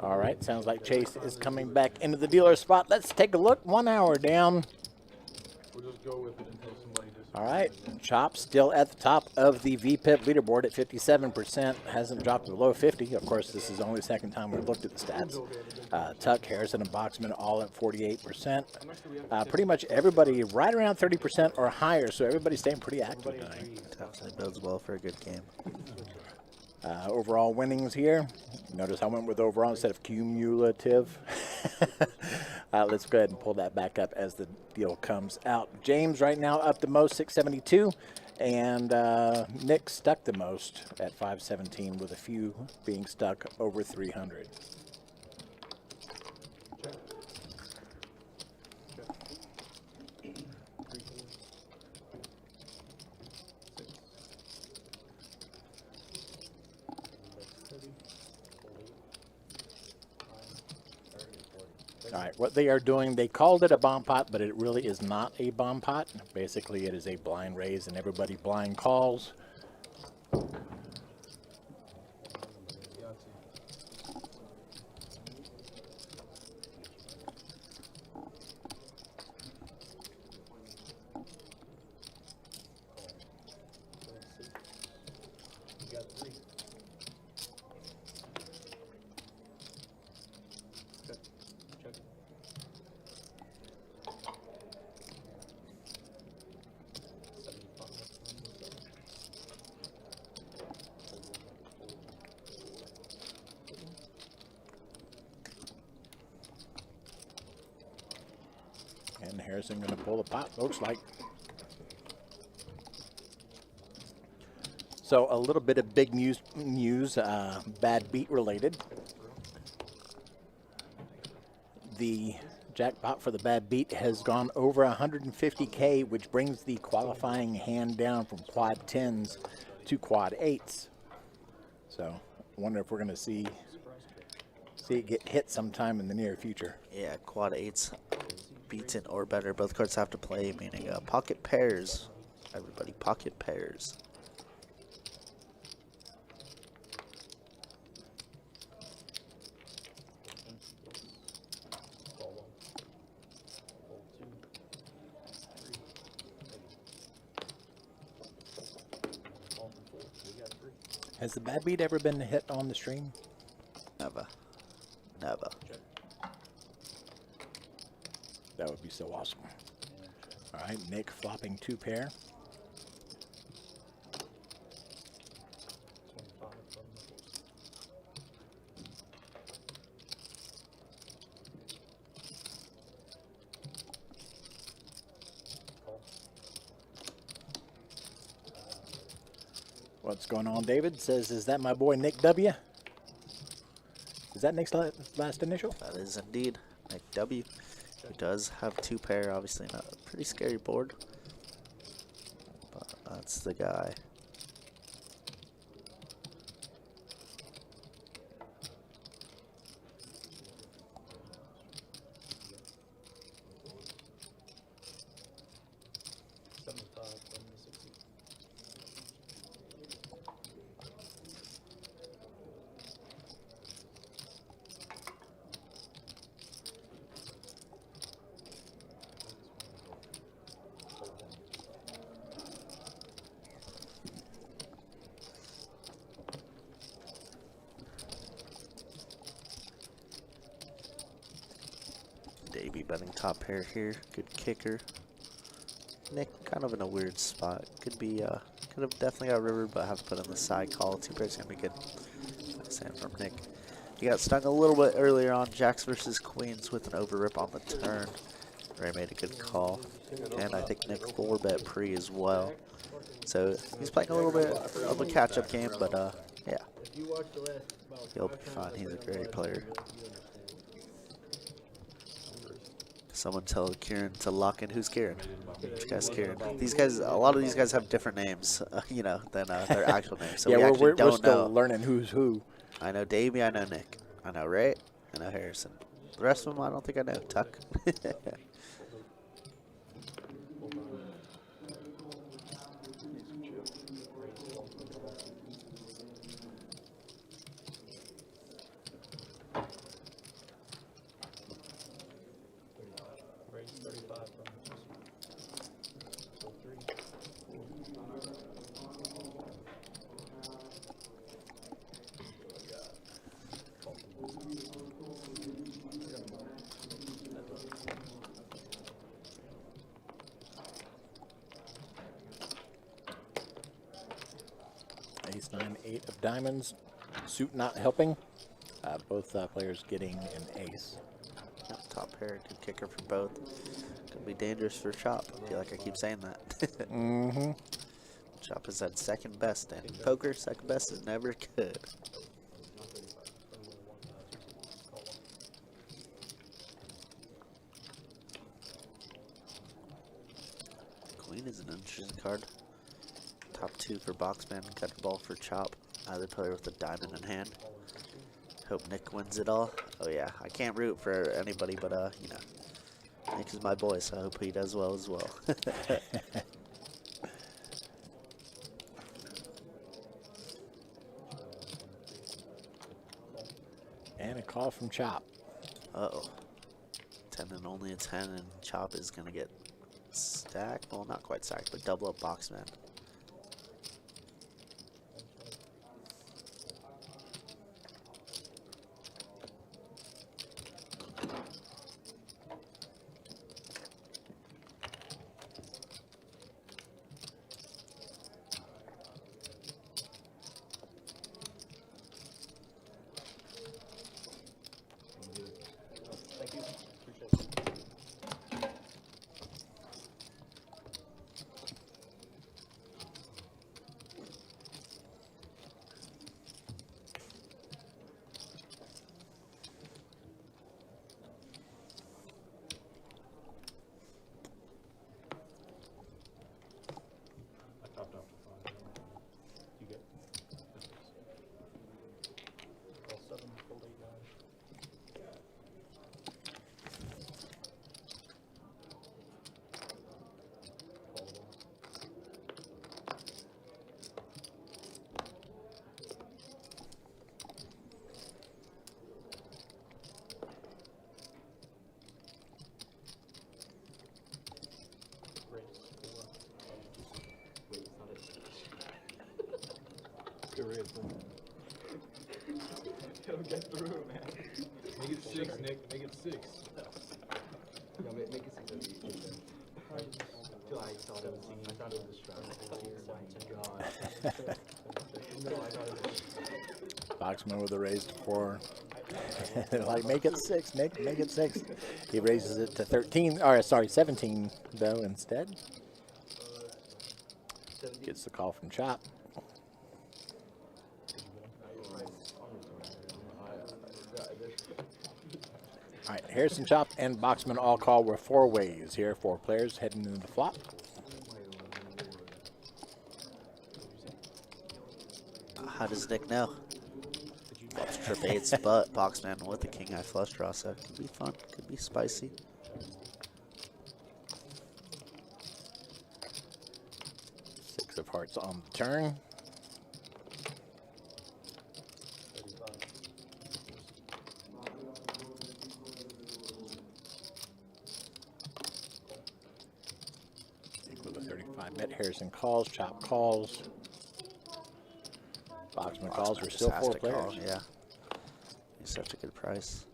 All right, sounds like Chase is coming back into the dealer spot. Let's take a look. 1 hour down. We'll just go with it until somebody just... All right, Chop still at the top of the VPIP leaderboard at 57%. Hasn't dropped below 50. Of course, this is only the second time we've looked at the stats. Tuck, Harrison, and Boxman all at 48%. Pretty much everybody right around 30% or higher, so everybody's staying pretty active tonight. Definitely bodes well for a good game. Overall winnings here. Notice I went with overall instead of cumulative. Let's go ahead and pull that back up as the deal comes out. James right now up the most, 672. And Nick stuck the most at 517 with a few being stuck over 300. All right, what they are doing, they called it a bomb pot, but it really is not a bomb pot. Basically, it is a blind raise, and everybody blind calls. And Harrison going to pull the pot, looks like. So a little bit of big news, bad beat related. The jackpot for the bad beat has gone over 150K, which brings the qualifying hand down from quad 10s to quad 8s. So I wonder if we're going to see see it get hit sometime in the near future. Yeah, quad 8's beaten or better. Both cards have to play, meaning pocket pairs. Everybody, pocket pairs. Has the bad beat ever been hit on the stream? Never. Never. That would be so awesome. All right, Nick flopping 2 pair. What's going on, David? Says, is that my boy Nick W? Is that Nick's last initial? That is indeed Nick W. He does have 2 pair, obviously not a pretty scary board. But that's the guy. Davey betting top pair here. Good kicker. Nick kind of in a weird spot. Could be, could have definitely got river, but have to put on the side call. 2 pairs gonna be good. Nice hand from Nick. He got stung a little bit earlier on Jacks versus Queens with an overrip on the turn. Ray made a good call. And I think Nick 4-bet pre as well. So he's playing a little bit of a catch-up game, but yeah. He'll be fine. He's a great player. Someone tell Kieran to lock in. Who's Kieran? Which guy's Kieran? These guys, a lot of these guys have different names, you know, than their actual names. So yeah, we actually we're don't still know. learning who's who. I know Davey, I know Nick, I know Ray, I know Harrison. The rest of them, I don't think I know. Tuck. Ace 9, 8 of diamonds. Suit not helping. Both players getting an ace. Yep, top pair, good kicker for both. Could be dangerous for Chop. I feel like I keep saying that. Mm-hmm. Chop is at second best, and in poker, second best is never good. Queen is an interesting card. Top 2 for Boxman, cut the ball for Chop. Either player with a diamond in hand. Hope Nick wins it all. Oh yeah, I can't root for anybody, but you know, Nick is my boy, so I hope he does well as well. And a call from Chop. Uh-oh. 10 and only a 10, and Chop is gonna get stacked. Well, not quite stacked, but double up Boxman. He'll get through, man. Make it 6, Nick. Make it 6. Yeah, make it 6 Till I saw 17. I thought it was a strike. Oh my god. No, I thought it was. Boxman with a raise to 4. They're like, make it 6, Nick, make it 6. He raises it to 13, or sorry, 17 though instead. Gets the call from Chop. All right, Harrison, Chop, and Boxman all call with 4 ways here. 4 players heading into the flop. How does Nick know? Trip 8's but Boxman with the king high flush draw, so it could be fun, could be spicy. Six of hearts on the turn. Equal to 35 bet. Harrison calls, Chop calls. Boxman calls. We're Boxman still just has 4 to players. call, yeah. He's such a good price.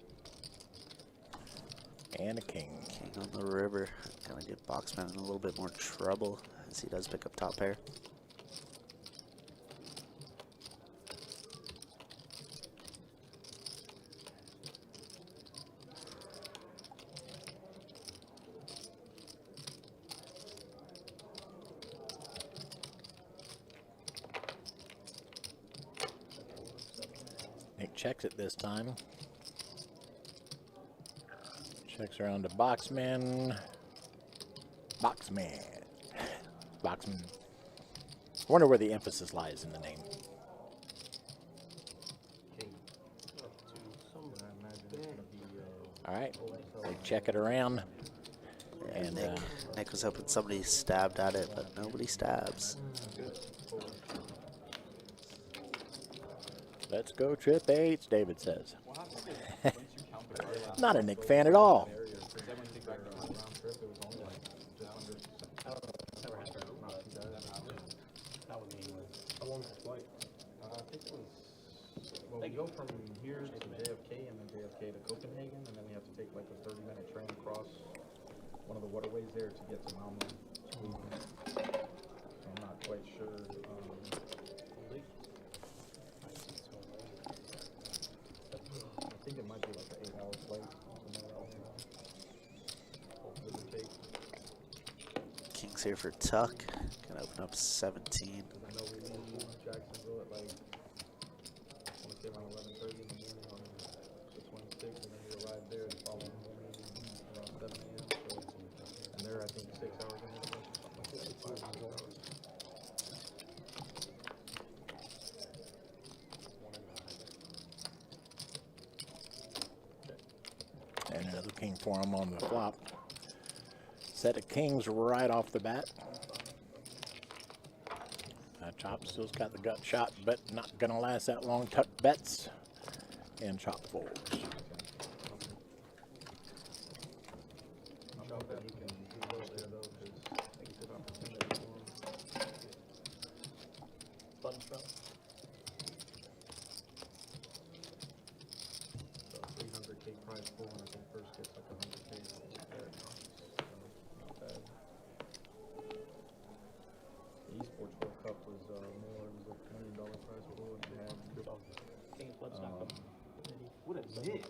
And a king. King on the river. Gonna get Boxman in a little bit more trouble as he does pick up top pair. Nick checks it this time. Checks around to Boxman. Boxman. Boxman. I wonder where the emphasis lies in the name. All right. They check it around. And Nick was hoping somebody stabbed at it, but nobody stabs. let's go trip 8, David says. Not a Nick fan at all. Well, we go from here to JFK and then JFK to Copenhagen, and then we have to take like a 30-minute train across one of the waterways there to get to Malmö, Sweden. So I'm not quite sure. I think it might be like an 8-hour flight. King's here for tuck. Gonna open up 17. I know we leave Jacksonville at like, I want to say around 11:30 in the morning on the 26th, and then we arrive there the following morning around 7 a.m. So, and they're, I think, 6 hours ahead of us, something like that, 5 hours. And another king for him on the flop. Set of kings right off the bat. Chop still's got the gut shot, but not going to last that long. Tuck bets, and Chop folds. Button from. So 300K prize pool, and I think first gets like 100K. So not bad. The Esports World Cup was more, it was a $1 million prize pool, and you had King of clubs, not club. What a nick.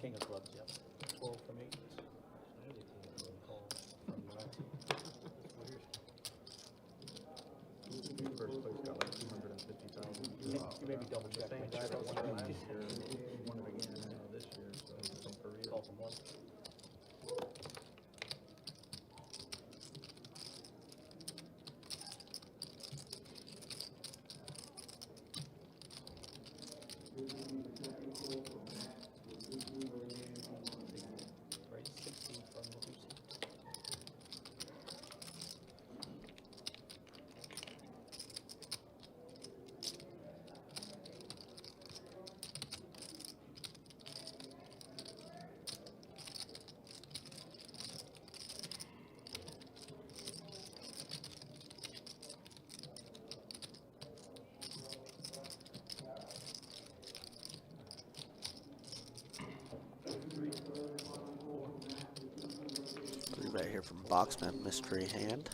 King of clubs, yep. 12 from 8. first place got like 250,000. You maybe double check. Same Make guy sure that it's won it right. last year won it again this year, so he's from Korea. Call from 1. Right, 16 from the two seat. here from Boxman, mystery hand.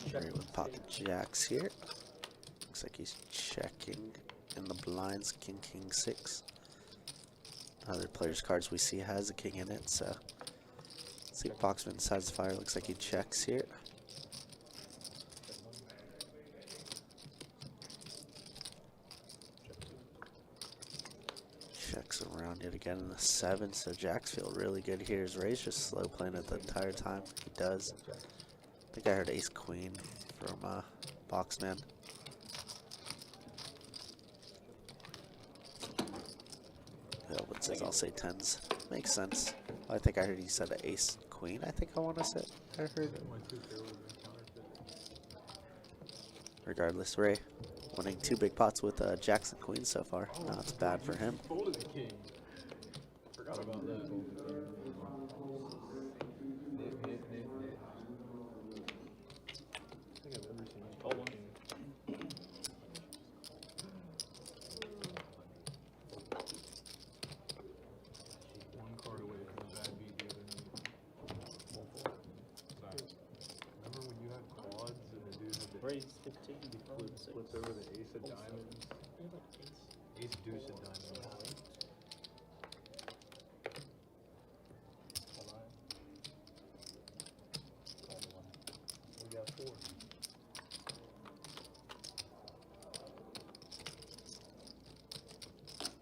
Three with pocket jacks here. Looks like he's checking in the blinds, king, king, 6. Other players' cards we see has a king in it, so let's see if Boxman decides to fire. Looks like he checks here. Checks around yet again in the 7, so Jacks feel really good here. His Ray's just slow playing it the entire time. He does. I think I heard ace queen from Boxman. But says I'll say 10s. Makes sense. I think I heard he said ace queen. I think I want to say. I heard. Regardless, Ray winning 2 big pots with Jackson queen so far. Not bad for him. Folded the king. Forgot about that. I think I've ever seen him fold king. One card away from a bad beat the other night. Remember when you had quads and the dude had the Raise 15 before the flipped over the ace of diamonds? Ace deuce of diamonds. We got 4.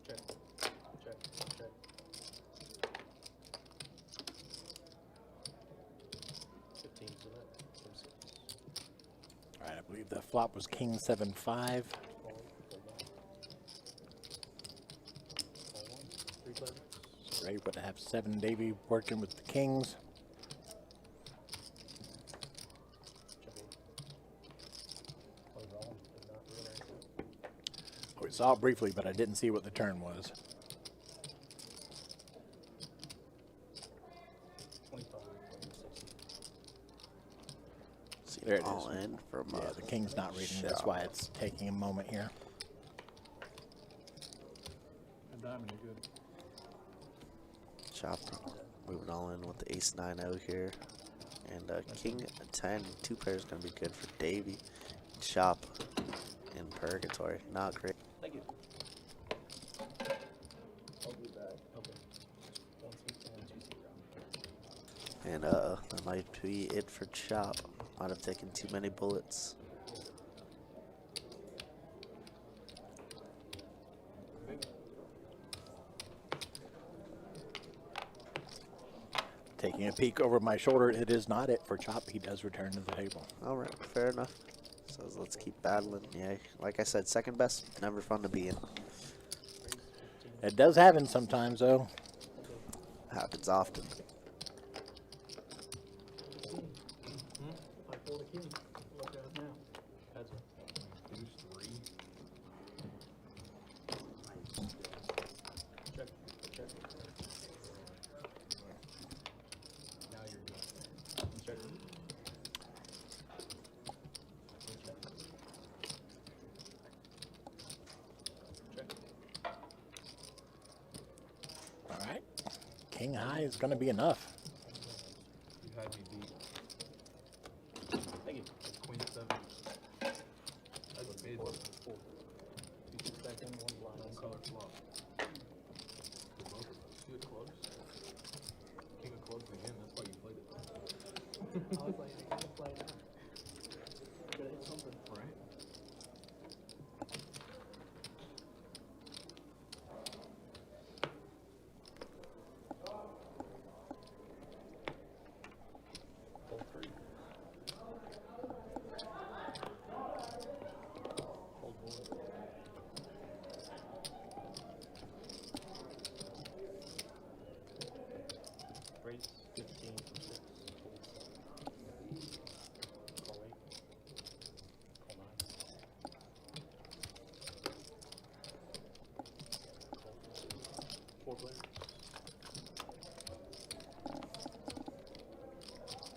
Check, check, check. 15 to that. 26. All right, I believe the flop was king 7-5. So Ray would have 7. Davey working with the kings. We saw it briefly, but I didn't see what the turn was. 25. See There it all is. in from Yeah, the king's not reading. That's why it's taking a moment here. A diamond, you're good. Chop. Moving all in with the ace 9-0 here. And king 10. 2 pairs going to be good for Davey. Chop in purgatory. Not great. Thank you. I'll be back. Okay. 1, 2, 2, 0. And that might be it for Chop. Might have taken too many bullets. Taking a peek over my shoulder, it is not it for Chop. He does return to the table. Alright, fair enough. So let's keep battling. Yeah, like I said, second best, never fun to be in. It does happen sometimes, though. Happens often. I fold a king. Look at it now. That's it. Deuce 3. Check, check. Now you're good. Check. Check. All right. King high is going to be enough. You had me beat. Thank you. Queen 7. That's a mid. 4. 2 back in, 1 blind. One color flop. For both of us. You had clubs? King of clubs again, that's why you played it. I was like, I gotta play it out. Gotta hit something. Right? Fold 3. Fold 1. 4 players.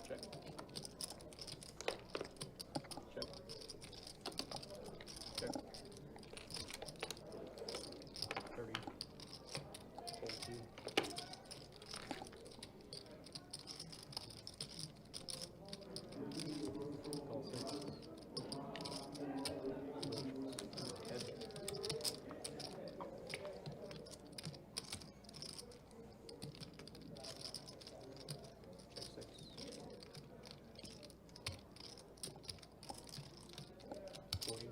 Check. Check. Check. 30. Fold 2. Call 6. Head. Check 6. 40.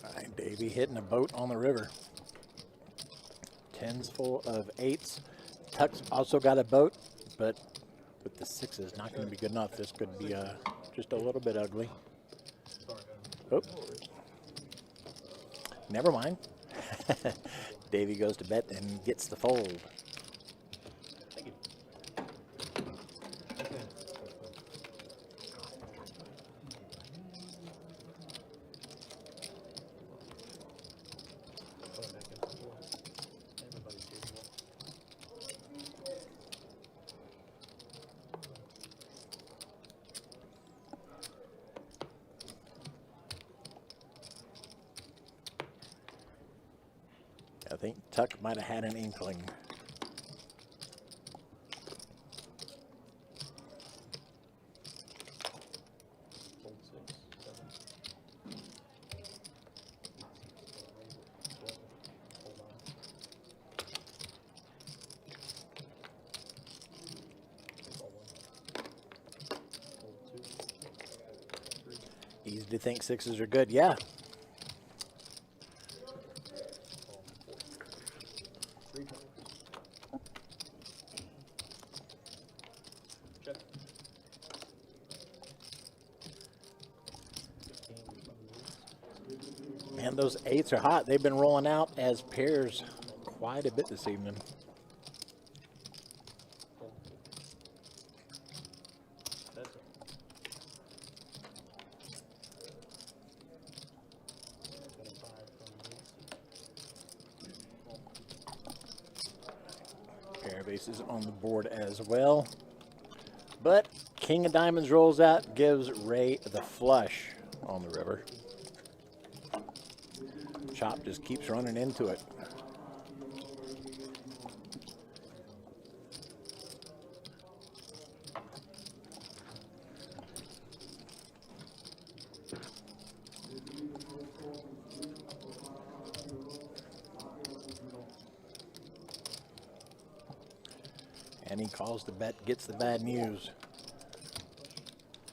All right, Davey hitting a boat on the river. 10's full of 8s. Tuck's also got a boat, but with the 6s, not going to be good enough. This could be just a little bit ugly. Oh, never mind. Davey goes to bet and gets the fold. Thank you. Everybody's capable. I think Tuck might have had an inkling. Fold 6, 7. 12. Hold on. Call 1. Fold 2. 3. Easy to think 6s are good. Yeah. Call 4. 3 times. Check. 15 from the Man, those 8s are hot. They've been rolling out as pairs quite a bit this evening. fold. That's it. 25 from the Pair of aces on the board as well. But King of Diamonds rolls out, gives Ray the flush on the river. Chop just keeps running into it. And he calls the bet, gets the bad news.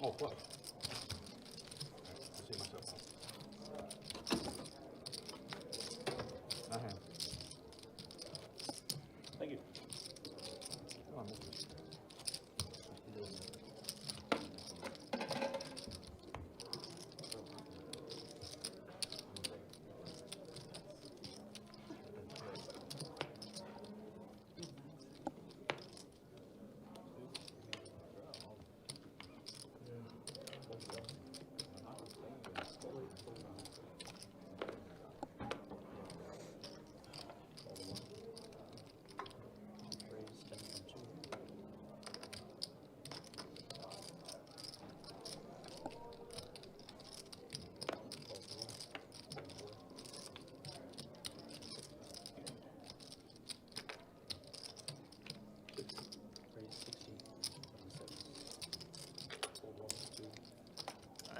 Oh, flush. I see myself. Not hand. Thank you. Oh, I missed it.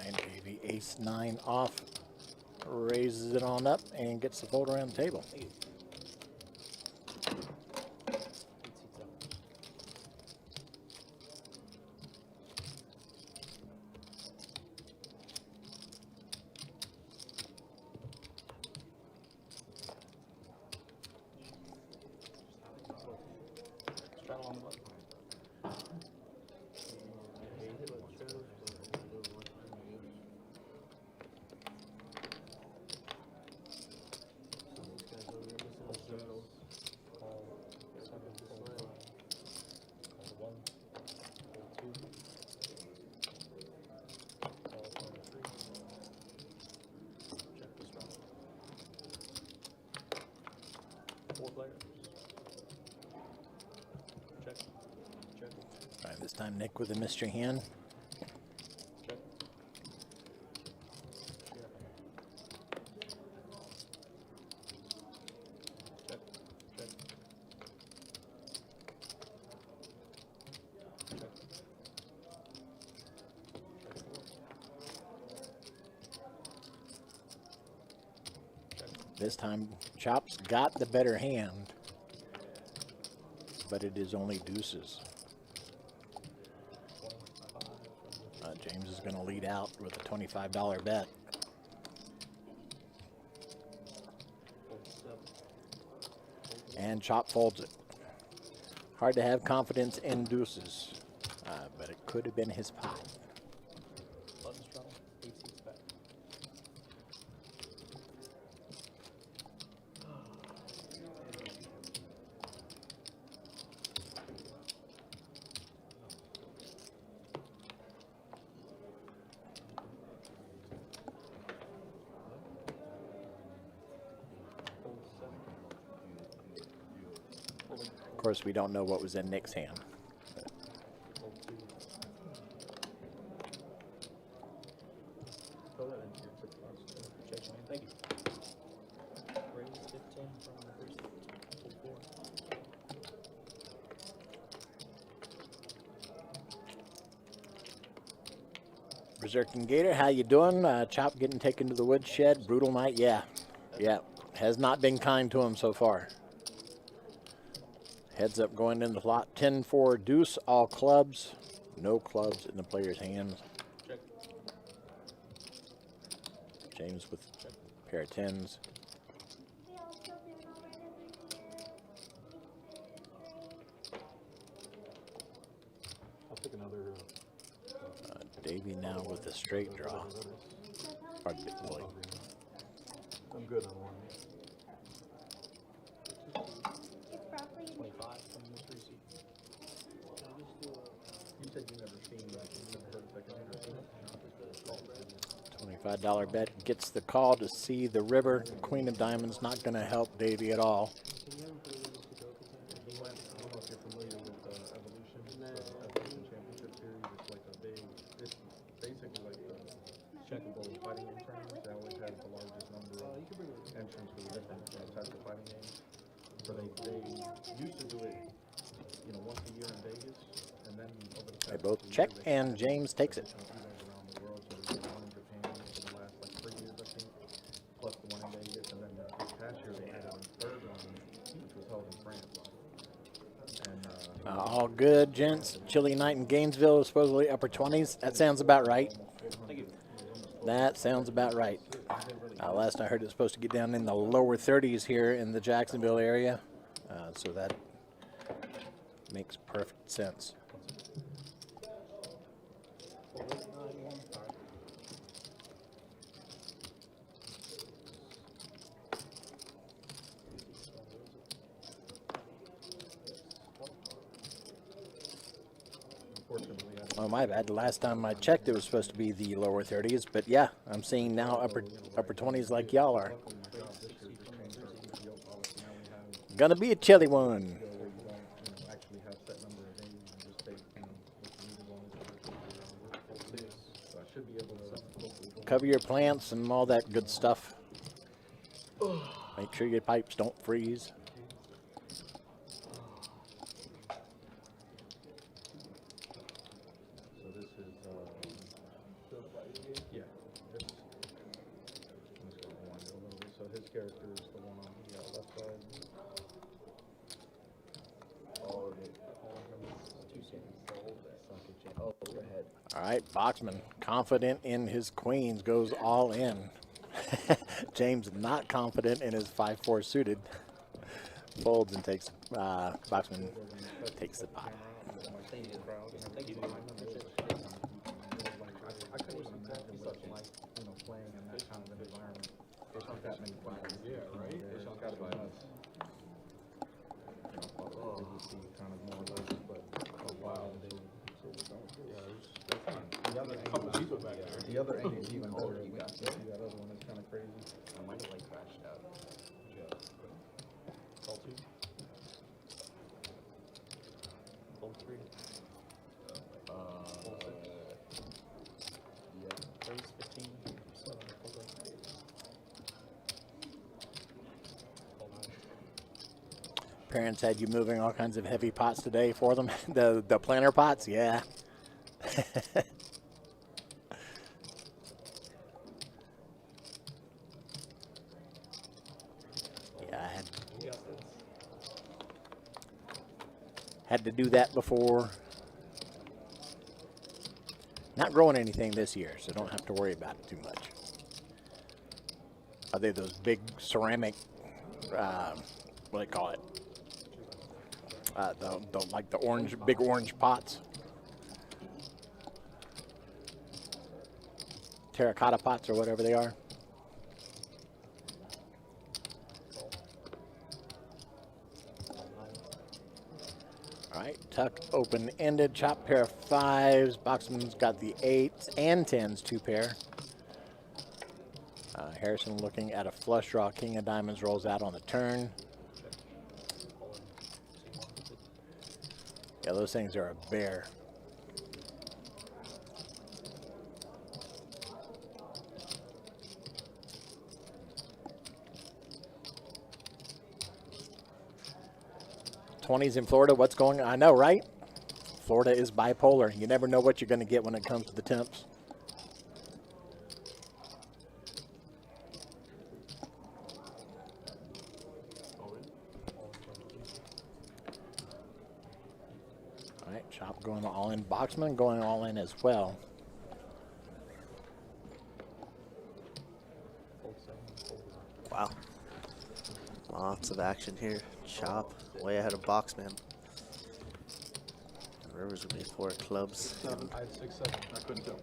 And Davey ace 9 off, raises it on up and gets the fold around the table. Straddle on the button. 4 players. Check. Check. All right, this time Nick with a mystery hand. Check. Check. Check. This time Chop's got the better hand, but it is only deuces. James is going to lead out with a $25 bet. And Chop folds it. Hard to have confidence in deuces, but it could have been his pot. Buttons trouble. 8 seats back. Of course, we don't know what was in Nick's hand. Throw that into your quick cards. Check your hand. Thank you. Raise 15 from the first full 4. Berserking Gator, how you doing? Chop getting taken to the woodshed. Brutal night, yeah. Yeah, has not been kind to him so far. Heads up going in the slot. 10-4 deuce, all clubs. No clubs in the player's hands. Check. James with a pair of 10s. They all still doing all right over here. I'll pick another. Davey now with a straight draw. Or boy. I'm good on one. It's broccoli and 25 from this receipt. You said you never seen that. You never heard second hand or seen it? $25 bet gets the call to see the river. Queen of Diamonds not going to help Davey at all. He went, I don't know if you're familiar with Evolution, Evolution Championship Series. It's like a big, it's basically like the Super Bowl fighting game tournament. They always have the largest number of entrants for the different types of fighting games. So they used to do it, you know, once a year in Vegas, and then over the They past both few check, years, and James takes it. around the world. So they did one in Japan for the last like 3 years, I think, plus the one in Vegas, and then this past year they added a third one, which was held in France. And All good, gents. Chilly night in Gainesville, supposedly upper 20s. That sounds about right. That sounds about right. Last I heard, it's supposed to get down in the lower 30s here in the Jacksonville area. So that makes perfect sense. unfortunately, Oh, my bad. The last time I checked, it was supposed to be the lower 30s. But yeah, I'm seeing now upper 20s like y'all are. Gonna be a chilly one. actually have set number of days and just take, what you need as long as so I should be able to hopefully Cover your plants and all that good stuff. Make sure your pipes don't freeze. So this is, yeah, this, let's go rewind it a little bit. So his character is the one on the left side. All of it. 2 seconds. Oh, go ahead. All right, Boxman, confident in his queens, goes all in. James not confident in his 5-4 suited. Folds and takes, Boxman takes the pot. Thank you. Thank you. I couldn't even imagine what it's like, you know, playing in that kind of an environment. There's not that many players. Yeah, right? There's not that many. You know, see kind of more or less, but a while they the other end is even better. You see that other one is kind of crazy. I might have like crashed out. Called 2. Fold 3. Fold 6. Yeah. Raise 15. So, fold 8. Fold 9. Parents had you moving all kinds of heavy pots today for them. The planter pots, yeah. Yeah, I had to do that before. Not growing anything this year, so don't have to worry about it too much. Are they those big ceramic, what do they call it? Like the orange, big orange pots. Terracotta pots or whatever they are. All right, tuck open-ended, chop pair of 5s. Boxman's got the 8s and 10s, 2 pair. Harrison looking at a flush draw. King of diamonds rolls out on the turn. Yeah, those things are a bear. '20s in Florida, what's going on? I know, right? Florida is bipolar. You never know what you're going to get when it comes to the temps. All right, Chop going all in. Boxman going all in as well. Wow. Lots of action here. Chop way ahead of Boxman. Rivers would be 4 clubs. I had 6, 7. I couldn't tell.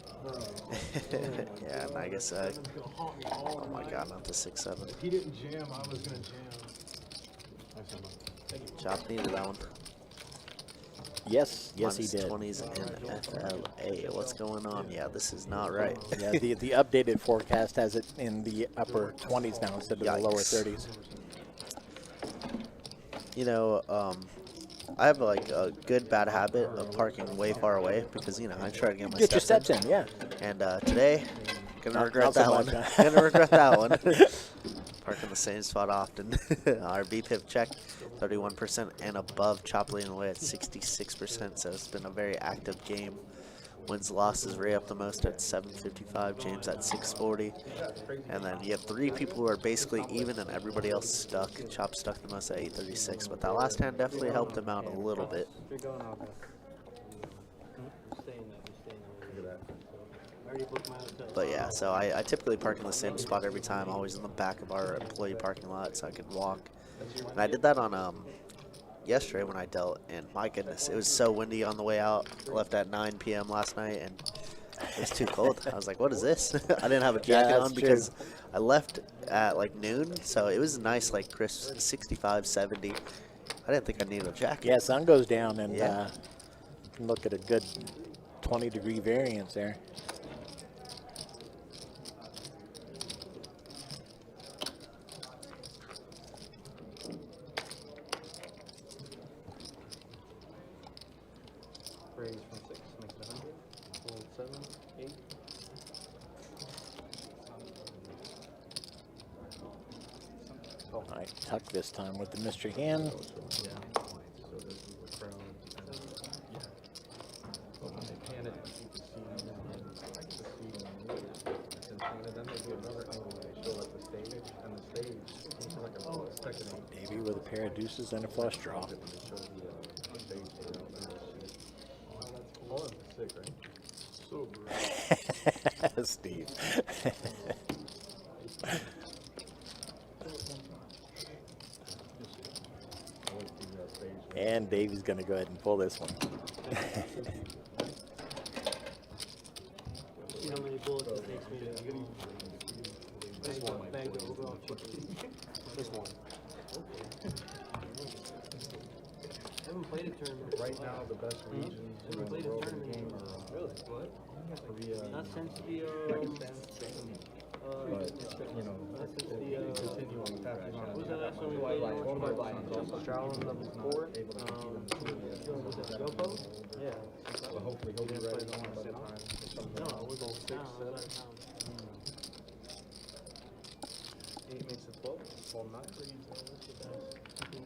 Yeah, and I guess oh my god, not the 6, 7. If he didn't jam, I was gonna jam. Chop needed that one. Yes, yes, he did. -20s in FLA. What's going on? Yeah, this is not right. Yeah, the updated forecast has it in the upper 20s now instead of the lower Yikes. 30s. You know, I have like a good bad habit of parking way far away because, you know, I try to get my Get your steps in, yeah. And today, gonna regret not so that one. much. Gonna regret that one. Parking the same spot often. Our BPIP check, 31% and above. Chop leading away at 66%. So it's been a very active game. Wins losses Ray up the most at 755. James at 640. And then you have 3 people who are basically even, and everybody else stuck. Chop stuck the most at 836. But that last hand definitely helped him out a little bit. You're going out there. You're staying there. You're staying there. I already booked my hotel. But yeah, so I typically park in the same spot every time, always in the back of our employee parking lot so I can walk. And I did that on yesterday when I dealt, and my goodness, it was so windy on the way out. I left at 9 p.m. last night, and it was too cold. I was like, what is this? I didn't have a jacket on because I left at like noon, so it was nice, like crisp 65, 70. I didn't think I needed a jacket. Yeah, sun goes down, and Yeah. you can look at a good 20-degree variance there. Raise from 6, make it 100. Fold 7, 8. All right, tuck this time with the mystery hand. Yeah. So this is the crown. Yeah. But when they pan it, you can see the seed and then they do another angle where they show like the stage, and the stage looks like a second angle. Davey with a pair of deuces and a flush draw. When they show the stage layout and the sheet. All of it's sick, right? So great. Steve. And Davey's going to go ahead and pull this one. You know how many bullets it takes me to bang the overall chicken? Just one. I haven't played a tournament. Right now, the best regions I haven't in played the a world of the tournament. game are Really? What? Korea, Not since the, but you know, not since if the, you continue on the path you're on, what was that last one we What about Jump Stroud Able number to 4? compete in the tour yet. Dealing with the Gumbo? Yeah. But hopefully he'll be ready by the time it comes No, around. we're going 6, 7. 8 makes it 12. 12, 9.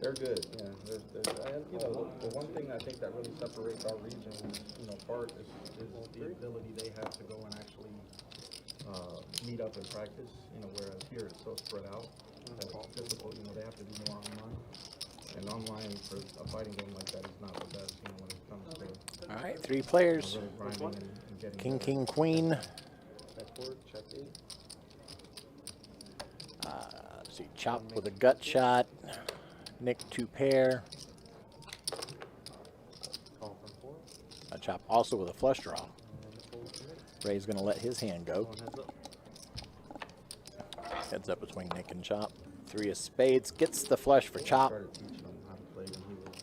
They're good, yeah. And, you know, the one thing I think that really separates our region, you know, apart is the ability they have to go and actually meet up and practice, you know, whereas here it's so spread out. That it's difficult, you know, they have to do more online. And online for a fighting game like that is not the best, you know, when it comes to All right, 3 players. really grinding and getting King, better. king, queen. Check 4, check 8. Let's see, Chop with a gut shot. Nick 2 pair. Call from 4. Chop also with a flush draw. And fold to Nick. Ray's going to let his hand go. Going heads up. Heads up between Nick and Chop. 3 of spades. Gets the flush for Chop. Started teaching him how to play when he was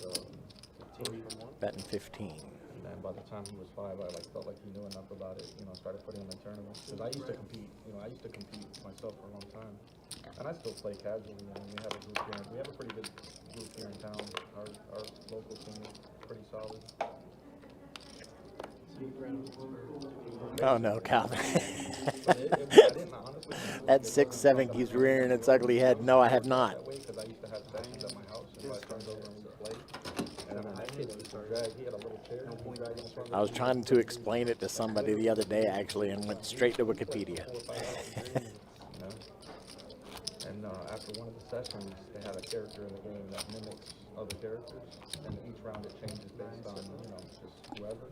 15 from 1. Betting 15. and then by the time he was 5, I felt like he knew enough about it, you know, started putting him in tournaments. Because I used to compete, you know, I used to compete myself for a long time. And I still play casually. I mean, we have a group here. We have a pretty good group here in town. Our local team is pretty solid. Oh no, Calvin. But I didn't honestly. That 6-7 keeps rearing its ugly head. No, I have not. That way, because I used to have sessions at my house, and I turned over and we played. And then that kid used to drag. He had a little chair. And he dragged in front of I was trying to explain it to somebody the other day, actually, and went straight to Wikipedia. 4 or 5 hours, you know? And after one of the sessions, they had a character in the game that mimics other characters, and each round it changes based on, you know, just whoever.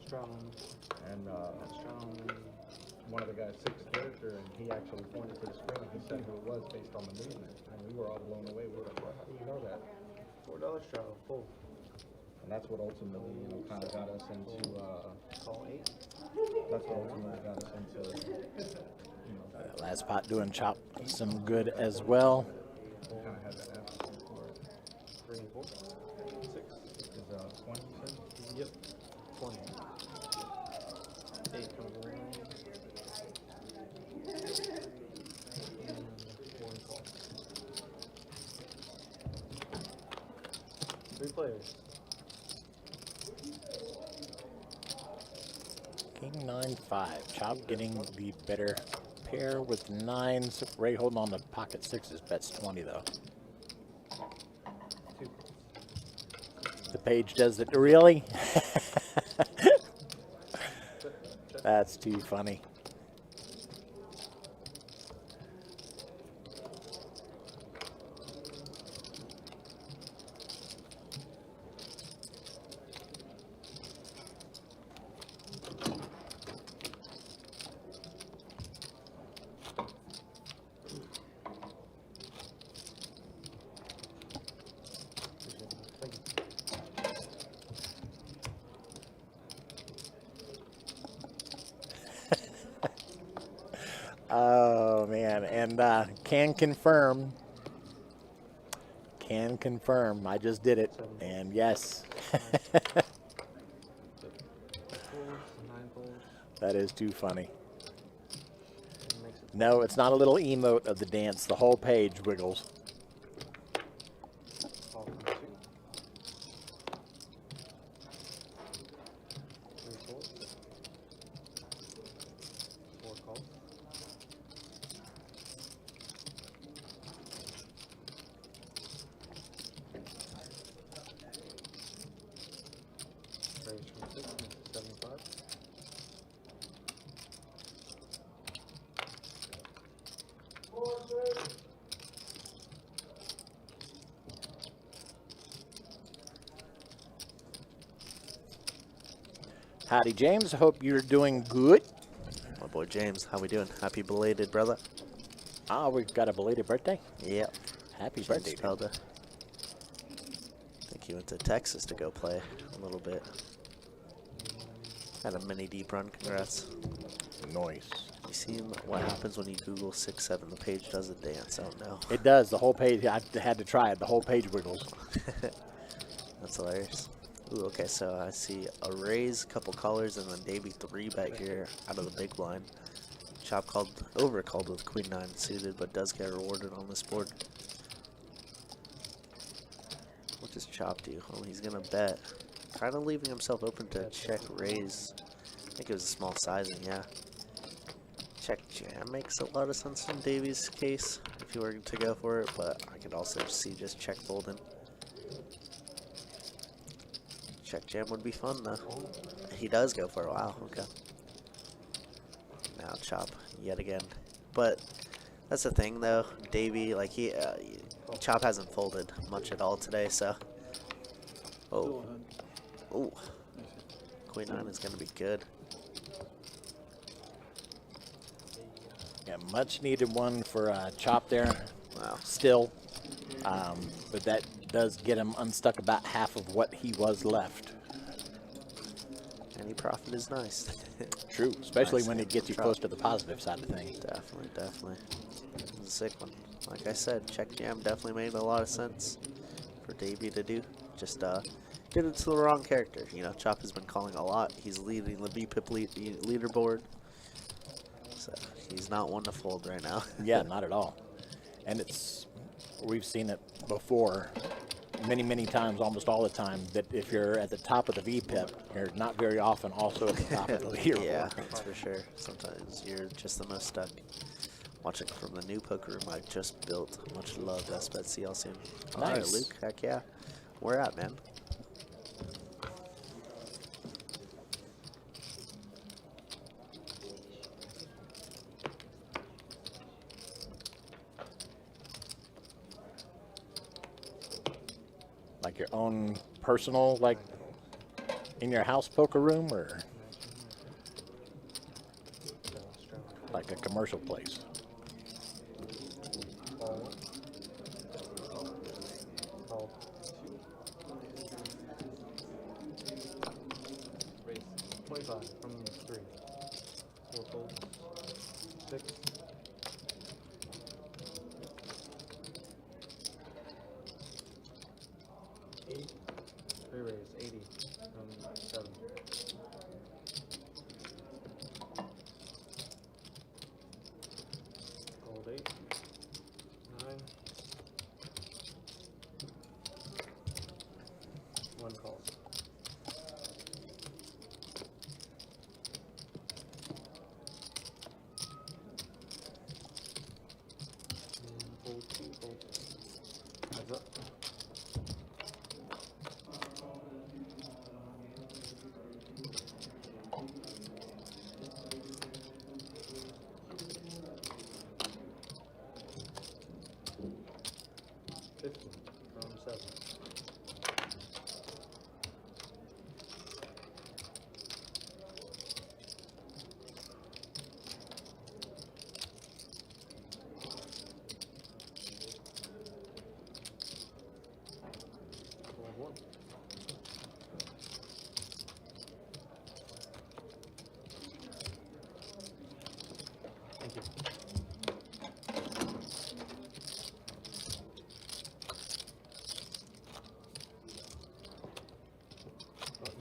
And one of the guys' 6th character, and he actually pointed to the screen and he said who it was based on the movement. And we were all blown away. We were like, well, how do you know that? $4 Stroud, full. And that's what ultimately, you know, kind of got us into, Call 8. that's what ultimately got us into, you know, Last pot doing Chop some good as well. kind of had that aptitude for it. 3 and 4. 6. Is 20, you said? Yep. 20. 8 comes around. And 4 and call. 3 players. King 9-5. Chop getting the better pair with 9s. Ray holding on to pocket 6s. Bets 20 though. 2. The page does it. Really? That's too funny. Oh man, and can confirm. I just did it, and yes, 9 pulls. that is too funny. And makes it No, it's not a little emote of the dance. The whole page wiggles. call from 2. 3 folds. 4 calls. Raise from 6 makes it 75. Howdy, James. Hope you're doing good. My boy James, how we doing? Happy belated, brother. Ah, we've got a belated birthday. Yep. Happy James birthday. dude. Pelda. I think he went to Texas to go play a little bit. Had a mini deep run. Congrats. Nice. You see what happens when you Google 6-7? The page does a dance. Oh no. It does. The whole page. I had to try it. The whole page wiggles. That's hilarious. Ooh, okay, so I see a raise, couple colors, and then Davey 3 back here out of the big blind. Chop called with Queen 9 suited, but does get rewarded on this board. What does Chop do? Oh, he's gonna bet. Kind of leaving himself open to check raise. I think it was a small sizing, yeah. Check jam makes a lot of sense in Davies' case if you were to go for it, but I could also see just check folding. Check jam would be fun though. He does go for it. Wow, okay. Now Chop yet again. But that's the thing though, Davey, like Chop hasn't folded much at all today, so. Oh. Oh. Queen 9 is going to be good. Yeah, much needed one for Chop there. Wow. Still. But that does get him unstuck about half of what he was left. Any profit is nice. True, especially Nice when it gets you Chop. close to the positive side of things. Definitely, definitely. This is a sick one. Like I said, check jam definitely made a lot of sense for Davey to do. Just get it to the wrong character. You know, Chop has been calling a lot. He's leading the BPIP leaderboard. So he's not one to fold right now. Yeah, not at all. And we've seen it before many times, almost all the time, that if you're at the top of the VPIP, you're not very often also at the top of the leaderboard. Yeah, that's for sure. Sometimes you're just the most stuck. Watching from the new poker room I just built. Much love, BestBet. See y'all soon. All right, Nice. Luke. Heck yeah. Where at, man? Like your own personal, like in your house poker room, or like a commercial place? Raise 25 from 3. 4 folds. 6. 8. 3 raise 80 from 7. Gold 8. 9. 1 calls. Fold 2, fold. Heads up. From 7. Fold 1. Thank you.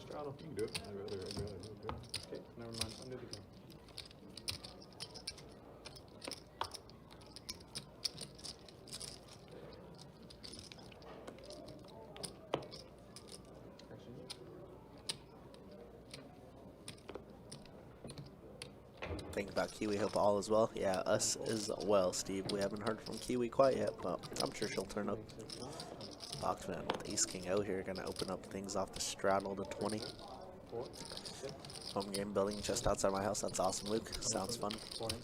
Straddle. You can do it. I'd rather do it. Okay, never mind. Undo the game. Action. Think about Kiwi. Hope all is well. Yeah, us as well, Steve. We haven't heard from Kiwi quite yet, but I'm sure she'll turn up. Boxman with Ace King O here, gonna open up things off the straddle to 20. 4. Home game building just outside my house. That's awesome, Luke. Sounds fun. 20.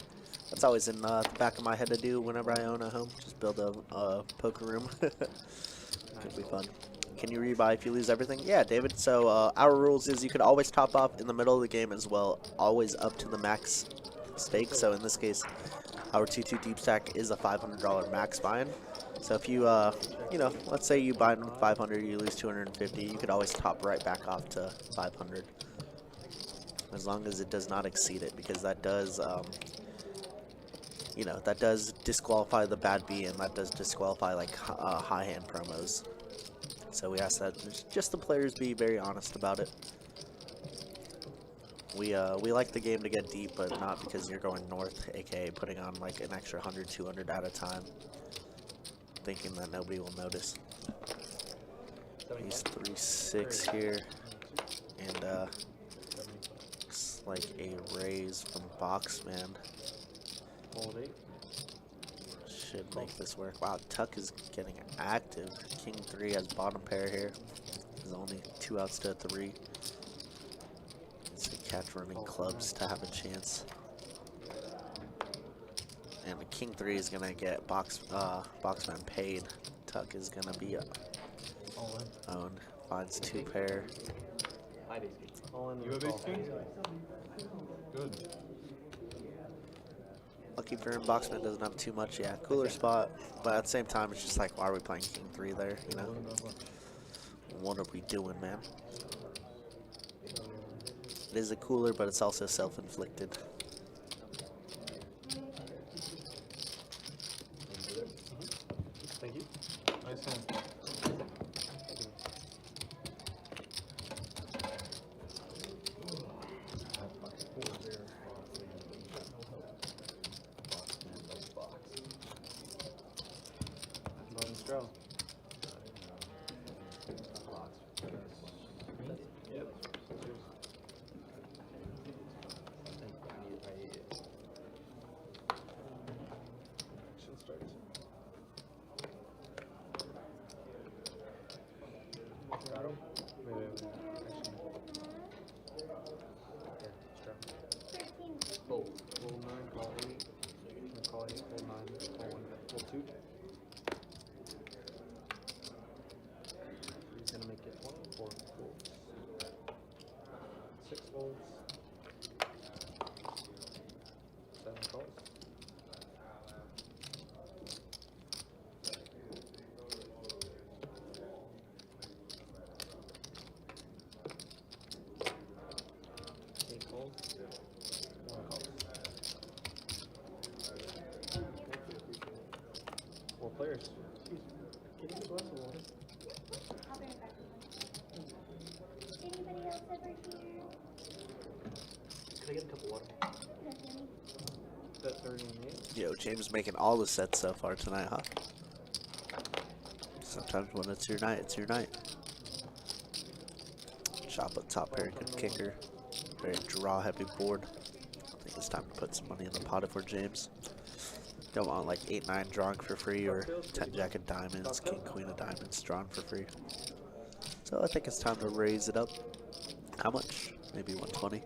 That's always in the back of my head to do whenever I own a home. Just build a poker room. Could be fun. Can you rebuy if you lose everything? Yeah, David. So our rules is you could always top off in the middle of the game as well. Always up to the max stake. So in this case, our 2-2 deep stack is a $500 max buy-in. So if you, you know, let's say you buy in with 500, you lose 250, you could always top right back off to 500. As long as it does not exceed it, because that does, you know, that does disqualify the bad B, and that does disqualify like high hand promos. So we ask that just the players be very honest about it. We like the game to get deep, but not because you're going north, aka putting on like an extra 100, 200 at a time, thinking that nobody will notice. He's 3-6 here. And looks like a raise from Boxman. Fold 8. Should make this work. Wow, Tuck is getting active. King 3 has bottom pair here. There's only 2 outs to a 3. Needs to catch running clubs to have a chance. And the King 3 is gonna get Boxman paid. Tuck is gonna be owned. Finds 2 pair. All in. You have ace king? Good. Lucky for him, Boxman doesn't have too much. Yeah, cooler spot. But at the same time, it's just like, why are we playing King 3 there? You know? What are we doing, man? It is a cooler, but it's also self-inflicted. Thank you. Nice hand. Bottom straw. Action starts. Got him. Wait. Action. Okay, straw. 13. Fold. Fold 9, call 8. Call 8, fold 9, call 1, fold 2. He's gonna make it 1, 4 folds. 6 folds. 7 calls. Eight calls. 1 calls. 4 players. Can you get a glass of water? I'll bring it back. Anybody else ever here? Can I get a cup of water? Nothing. Bet 30 and 8. Yo, James making all the sets so far tonight, huh? Sometimes when it's your night, it's your night. Chop up top pair, good kicker. Very draw heavy board. I think it's time to put some money in the pot if we're James. Don't want like 8-9 drawing for free or 10 jack of diamonds, king queen of diamonds drawn for free. So I think it's time to raise it up. How much? Maybe 120.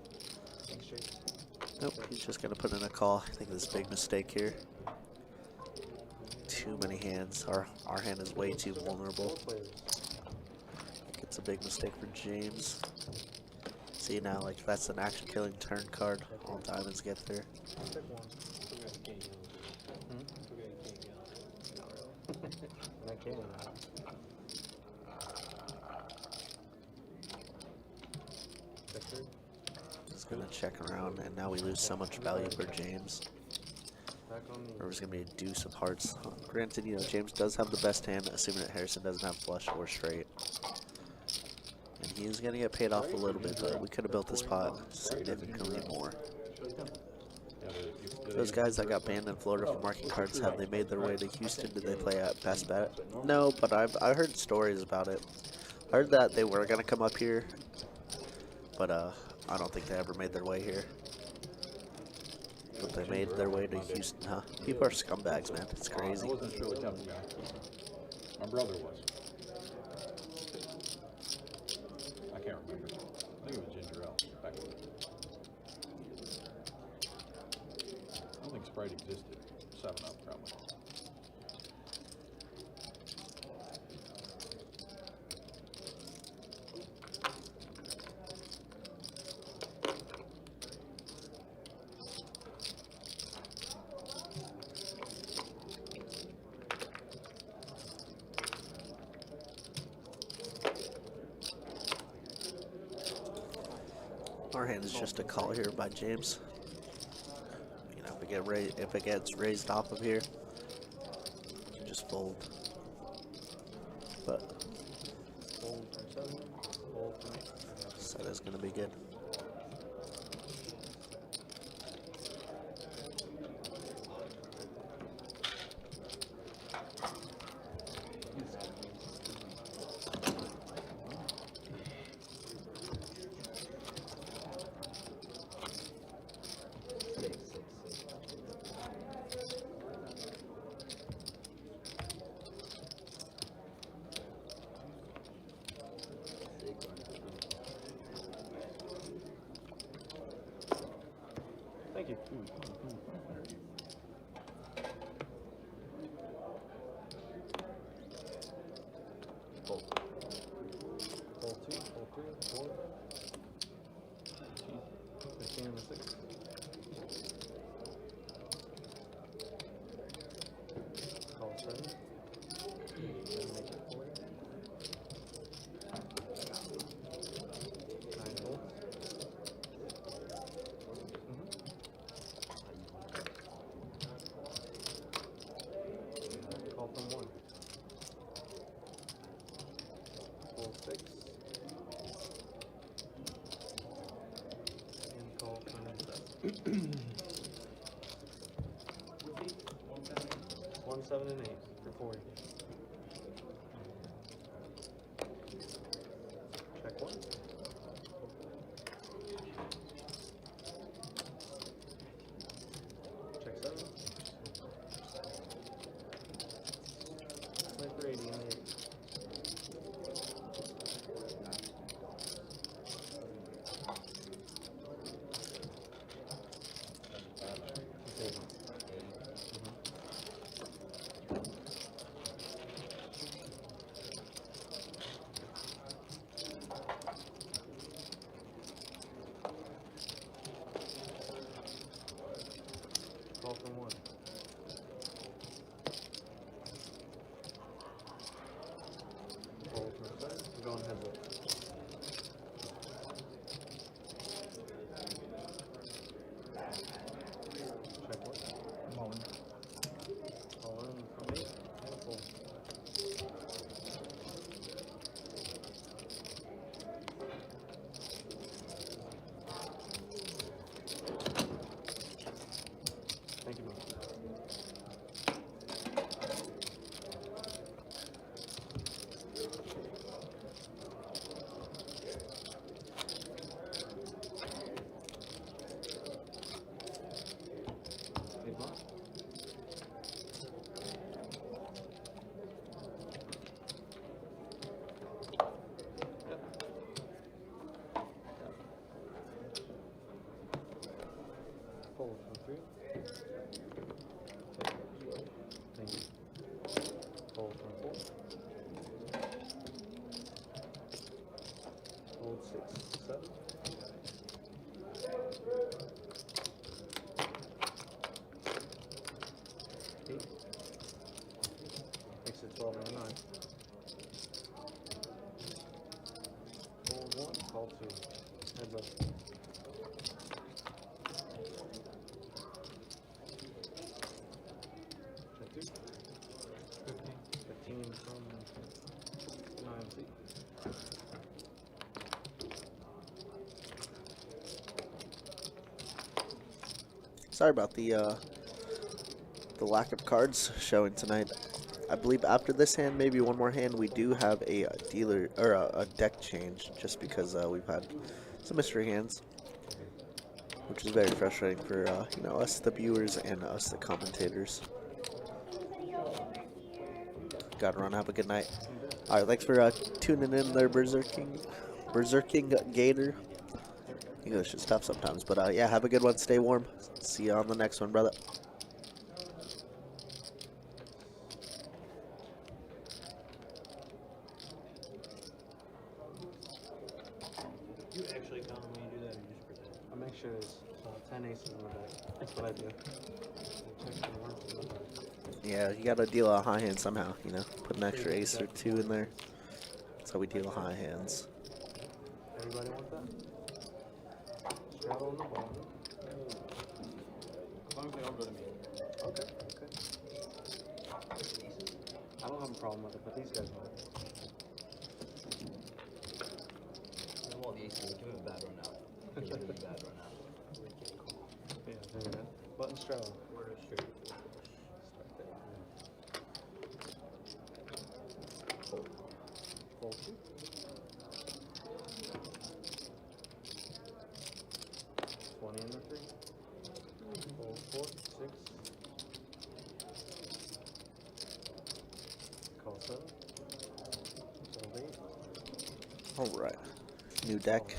Nope, he's just gonna put in a call. I think this is a big mistake here. Too many hands. Our hand is way too vulnerable. I think it's a big mistake for James. See now, like that's an action killing turn card. All diamonds get there. Pick 1. And I can. Victor. Just gonna check around, and now we lose so much value for James. Back on me. There's gonna be a deuce of hearts. Granted, you know, James does have the best hand, assuming that Harrison doesn't have flush or straight. And he is gonna get paid off a little bit, but we could have built this pot significantly more. Those guys that got banned in Florida for marking cards, have they made their way to Houston? Did they play at BestBet? No, but I heard stories about it. I heard that they were gonna come up here, but I don't think they ever made their way here. But they made their way to Houston, huh? People are scumbags, man. It's crazy. I wasn't sure what type of guy. My brother was. I can't remember. I think it was Ginger Ale back then. I don't think Sprite existed. 7-Up probably. Our hand is just a call here by James. You know, if it gets raised off of here, you can just fold. But Fold for 7. Fold for set is gonna be good. Fold 2, fold 3, 4. 15 and a 6. Call 7. Then make it 40. 9 volts. Call from 1. Fold 6. And call from 7. 1, 7, and 8 for 40. Check 1. Check 7. Play for 80 and 8. Call from 1. Fold from 7. Go on heads up. Check 1. I'm all in. All in from 8. And a fold. Thank you, man. Big one. Yep. Fold from 3. Thank you. Fold from 4. Fold 6, 7. 8. Makes it 12 and a 9. Fold 1, call 2. Heads up. Check 2. 15 from 9C. Sorry about the lack of cards showing tonight. I believe after this hand, maybe one more hand, we do have a dealer or a deck change, just because we've had some mystery hands, which is very frustrating for you know, us the viewers and us the commentators. Gotta run. Have a good night. All right, thanks for tuning in there, Berserking Gator. English is tough sometimes, but yeah, have a good one. Stay warm. See you on the next one, brother. You actually count when you do that, or you just pretend? I make sure there's 10 aces in the deck. That's what I do. Check the worst in the deck. Yeah, you gotta deal a high hand somehow, you know. Put an extra ace or 2 in there. That's how we deal high hands. Everybody want that? Straddle on the bottom. As long as they all go to me. Okay, okay. I don't have a problem with it, but these guys might. I'm all the aces. Give him a bad run out. Give him a bad run out. Yeah, there you go. Button straddle. Order straight. Fold 2. $20 in the 3. Fold 4, 6. Call 7. Fold 8. Alright. New deck.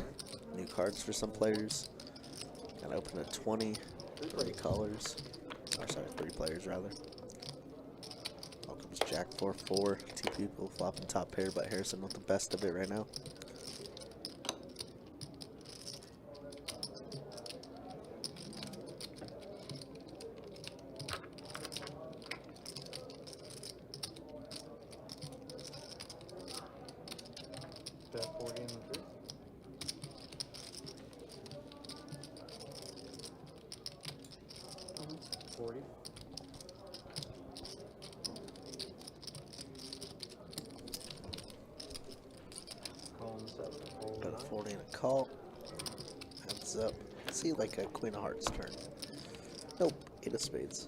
New cards for some players. Gotta open a 20. 3 colors. Or sorry, 3 players rather. Welcome's Jack. Jack 4-4. Two people flopping top pair, but Harrison with the best of it right now. Bet 40 in the three. Mm-hmm. 40. Calling this up. Fold Got a 9. 40 and a call. Heads up. See like a Queen of Hearts turn. Nope. 8 of spades.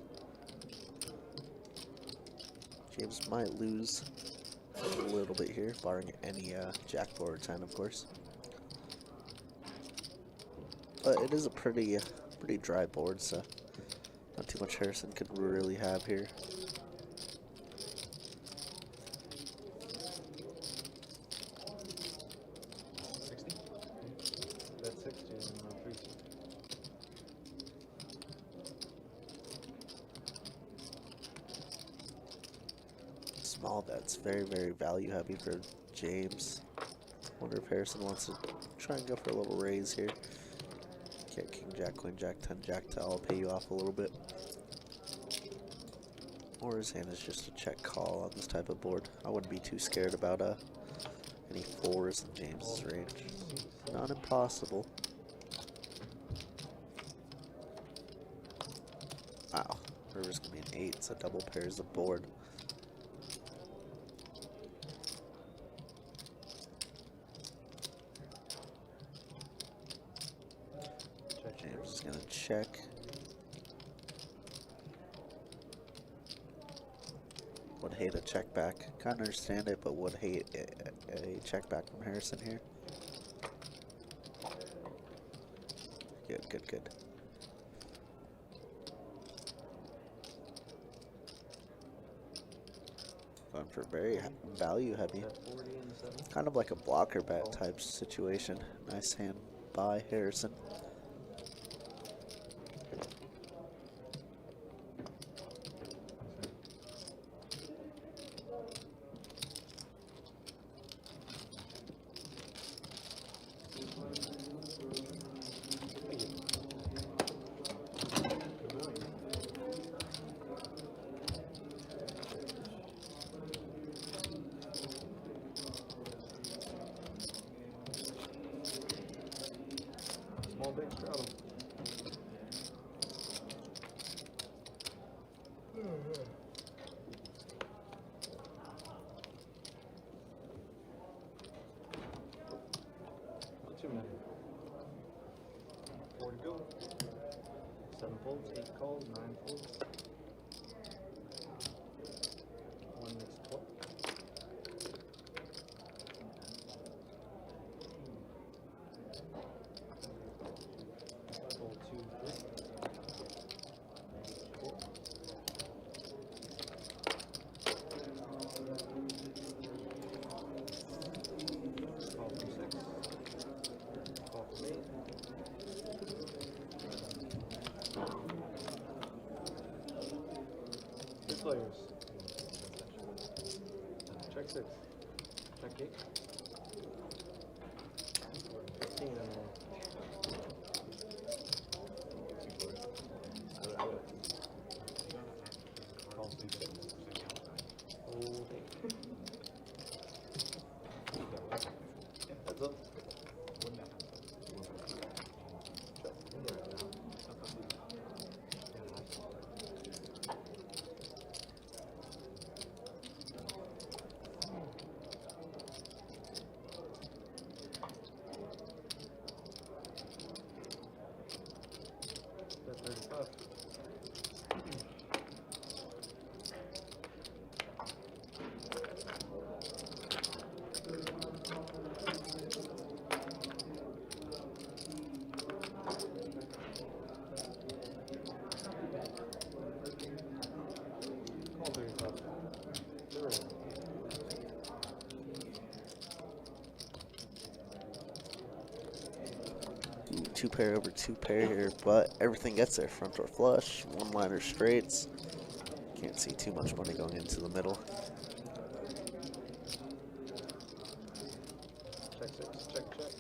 James might lose a little bit here, barring any jack 4 or 10, of course. But it is a pretty dry board, so not too much Harrison could really have here. Bet 60 in the three. Small bets, very, very value heavy for James. Wonder if Harrison wants to try and go for a little raise here. Get King Jack, Queen Jack, 10 Jack to all pay you off a little bit. Or his hand is just a check call on this type of board. I wouldn't be too scared about any 4s in James's range. Not impossible. Wow, river's gonna be an 8, so double pairs the board. James is gonna check. Would hate a check back. Kind of understand it, but would hate a check back from Harrison here. Good, good, good. Going for very value heavy. Bet 40 in the 7. Kind of like a blocker bet type situation. Nice hand by Harrison. Small big straddle. Not too many. 4 to go. 7 folds, 8 calls, 9 folds. 1 mixed 12. Fold 2, 3. 4. Call from 6. Call from 8. Two players. Check 6. Check 8. 15 and 1. Hold 8. Heads up. Bet 35. Call 35. 0. Ooh, 2 pair over 2 pair here, but everything gets there. Front door flush, 1-liner straights. Can't see too much money going into the middle. Check, check.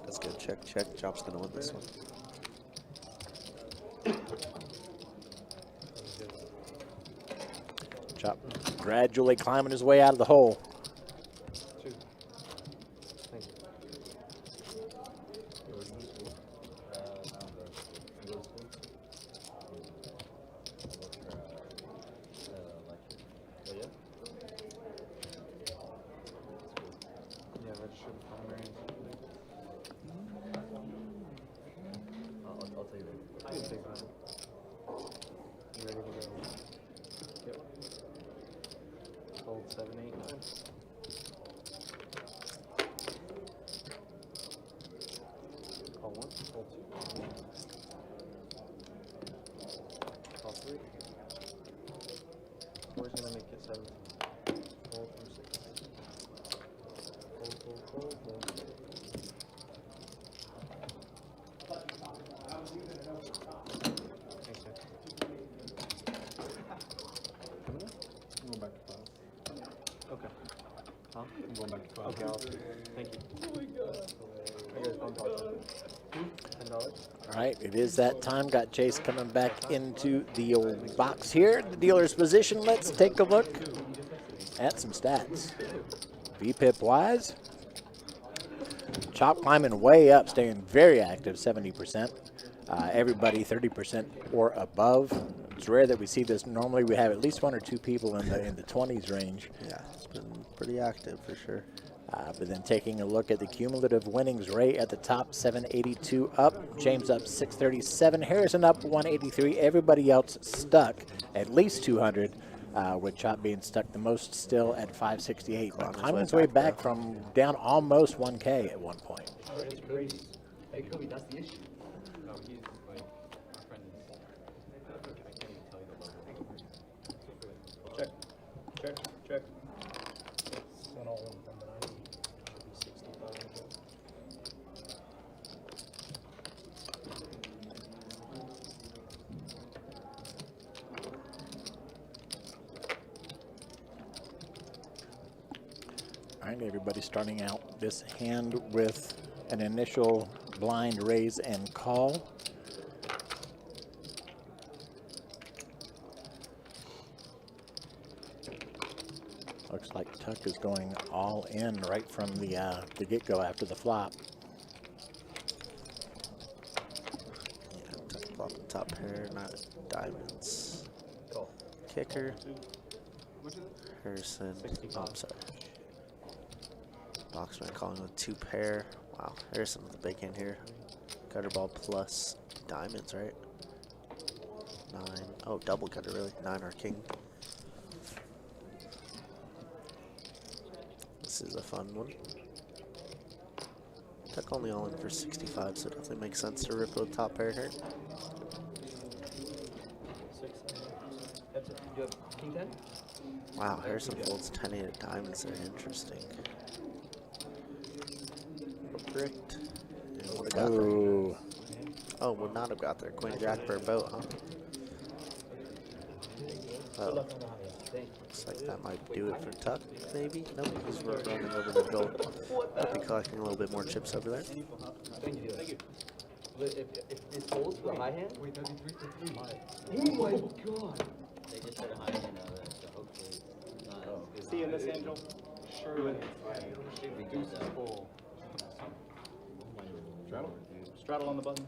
That's good. Check, check. Chop's gonna win this one. Chop gradually climbing his way out of the hole. 2. Thank you. Yeah, registered primary. I'll tell you that. You can take that. You ready to go? Yep. Hold 7, 8, 9. Call 1, hold 2. Call 3. We're gonna make it 7. Hold through 6. Hold. Thanks, sir. I'm going back to 5. Okay. Huh? I'm going back to 5. Okay, I'll see. Thank you. Oh my god. I guys phone call. $10. All right, it is that time. Got Chase coming back into the old box here. The dealer's position. Let's take a look at some stats. VPIP wise, Chop climbing way up, staying very active, 70%. Everybody 30% or above. It's rare that we see this. Normally we have at least 1 or 2 people in the 20s range. Yeah, it's been pretty active for sure. But then taking a look at the cumulative winnings, Ray at the top, 782 up, James up 637, Harrison up 183, everybody else stuck at least 200, with Chop being stuck the most still at 568. But climbing his way back from down almost 1K at one point. It's crazy. Hey, Kobe, that's the issue. No, he's like, my friend is, I can't even tell you the level. Check. Send all of them from the 90. 65. All right, everybody starting out this hand with an initial blind raise and call. Looks like Tuck is going all in right from the get-go after the flop. Yeah, flop the top pair, not diamonds. Call. Kicker. Harrison. Oh, I'm sorry. Boxman calling with 2 pair. Wow, Harrison with a big hand here. Gutter ball plus diamonds, right? 9. Oh, double gutter, really. 9 or king. This is a fun one. Tuck only all in for 65, so it definitely makes sense to rip with top pair here. 6. That's it. You have king 10? Wow, Harrison folds 10-8 of diamonds there. Interesting. Correct. And would have got there. Oh, Oh, would not have got there. Queen Jack for a boat, huh? Oh, looks like that might do it for Tuck, maybe? Nope, he's running over the gold. Might be collecting a little bit more chips over there. Thank you. But if this holds for a high hand? Wait, that'd be 3 for 3. Oh my god! They just said a high hand out of that, so hopefully it's not as good. See you in this, Angel. Sure. Should reduce that. Straddle? Straddle on the button.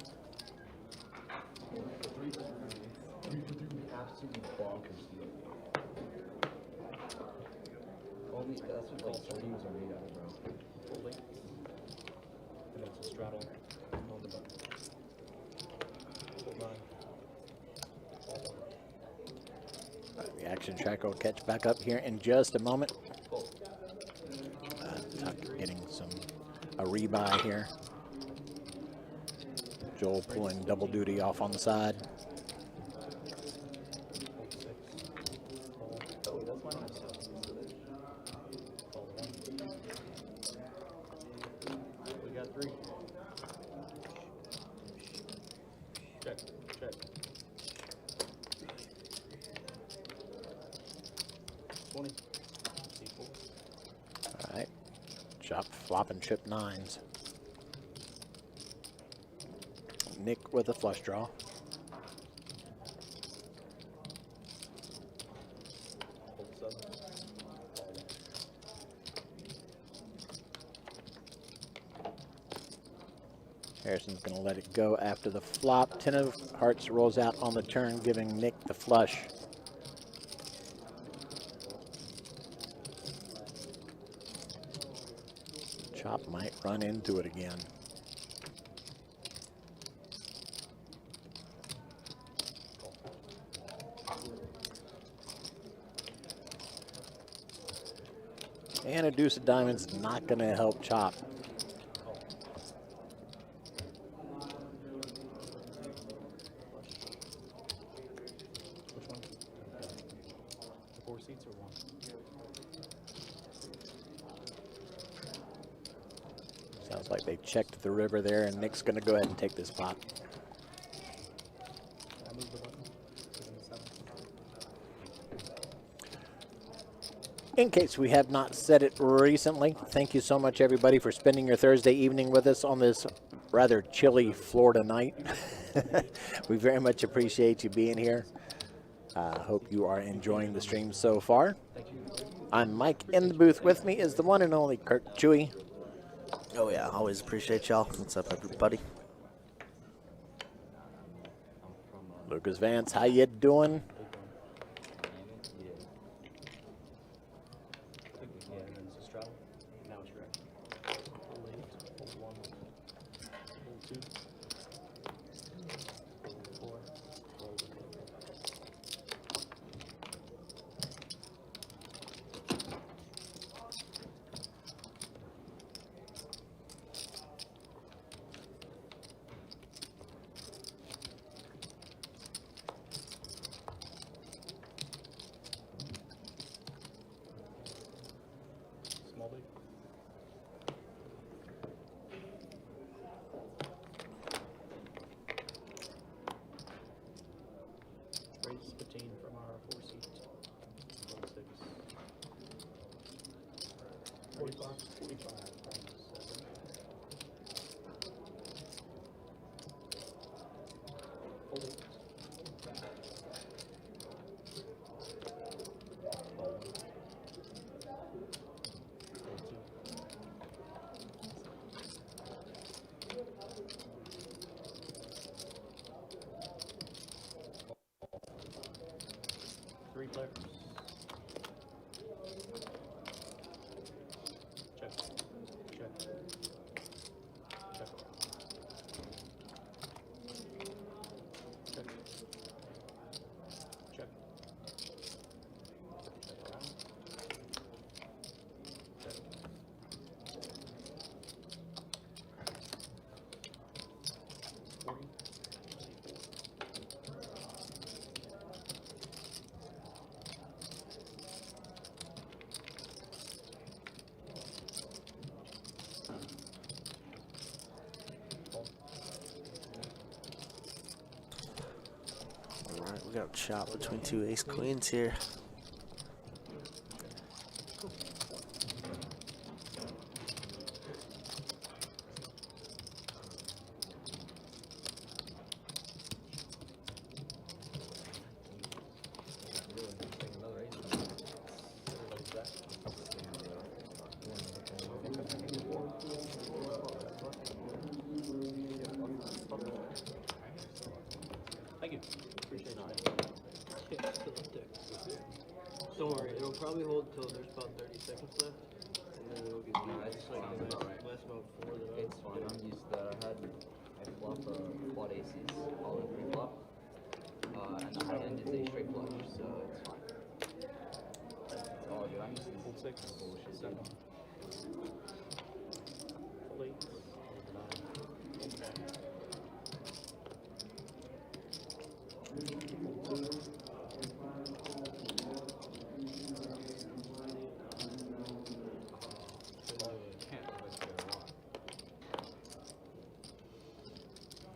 Absolutely bonkers deal. Only that's what like sardines are made out of, bro. Folding. And then it's a straddle on the button. Hold 9. the action track will catch back up here in just a moment. Tuck getting a rebuy here. Joel pulling double duty off on the side. We got 3. Check. 20. All right. Chop, flop, and trip nines. Nick with a flush draw. Hold 7. Harrison's going to let it go after the flop. 10 of hearts rolls out on the turn, giving Nick the flush. Chop might run into it again. And a deuce of diamonds not going to help Chop. Which one? The 4 seats or 1? Sounds like they checked the river there, and Nick's going to go ahead and take this pot. I moved the button. Give him the 7. In case we have not said it recently, thank you so much, everybody, for spending your Thursday evening with us on this rather chilly Florida night. We very much appreciate you being here. Hope you are enjoying the stream so far. I'm Mike. In the booth with me is the one and only Kirk Chewy. Oh yeah, always appreciate y'all. What's up, everybody? Lucas Vance, how you doing? Yeah, and then it's a straddle. Now it's red. Hold 8, hold 1, hold 2, hold 4, hold 8. Small big. Raise 15 from our 4 seat. Hold 6. 45. 45. Hold 8. Hold 1. Hold 2. 3 players. Check. Check. Check around. Check. Check. Check around. Check. 40. Alright, we got a chop between 2 ace queens here. Thank you. Appreciate it. Yeah, still up there. Don't worry, it'll probably hold till there's about 30 seconds left, and then it'll get It's like fine, the alright. last about 4 that I It's fine. I'm used to that. I flop quad aces all in pre-flop. And the high end is a straight flush, so it's fine. It's all good. I'm used to Hold 6. bullshit. 7. Hold 8.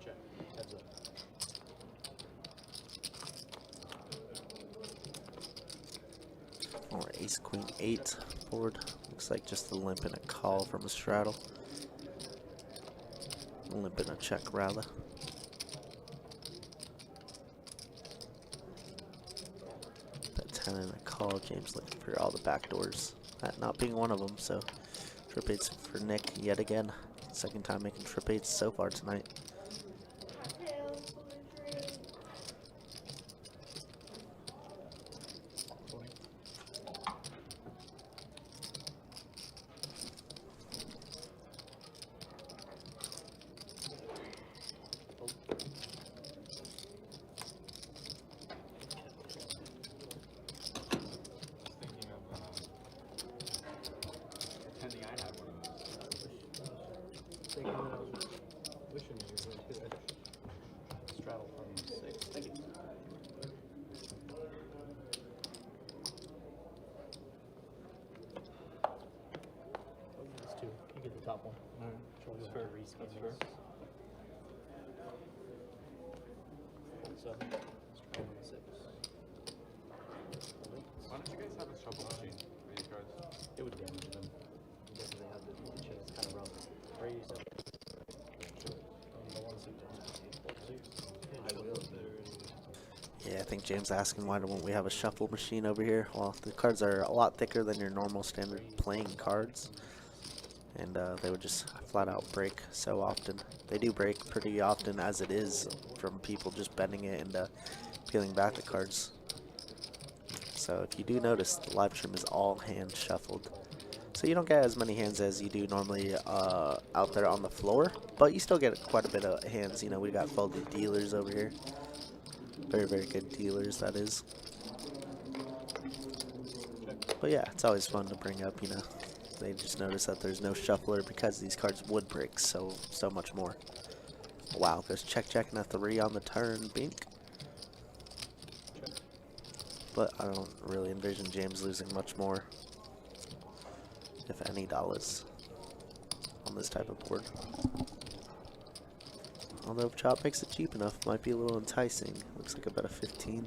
Check. Heads up. Or ace queen 8 board. Looks like just a limp and a call from a straddle. A limp and a check, rather. That 10 and a call. James looking for all the back doors. That not being one of them, so trip 8s for Nick yet again. Second time making trip 8s so far tonight. Thinking of attending, I had one of those. Thinking that I was wishing you would hit it. Straddle from 6. Thank you. That's two. You get the top one. That's fair. That's fair. Seven. Straddle on 6. Why don't you guys have a shuffle machine for these cards? It would damage them. Because they have the chip. It's kind of rough. Raise up. I will. Yeah, I think James asking why don't we have a shuffle machine over here. Well, the cards are a lot thicker than your normal standard playing cards. And they would just flat out break so often. They do break pretty often as it is from people just bending it and peeling back the cards. So if you do notice, the live stream is all hand shuffled. So you don't get as many hands as you do normally out there on the floor, but you still get quite a bit of hands. You know, we got folded dealers over here. Very, very good dealers, that is. But yeah, it's always fun to bring up, you know. They just notice that there's no shuffler because these cards would break so much more. Wow, goes check and a 3 on the turn, bink. But I don't really envision James losing much more, if any dollars, on this type of board. Although if Chop makes it cheap enough, might be a little enticing. Looks like about a 15.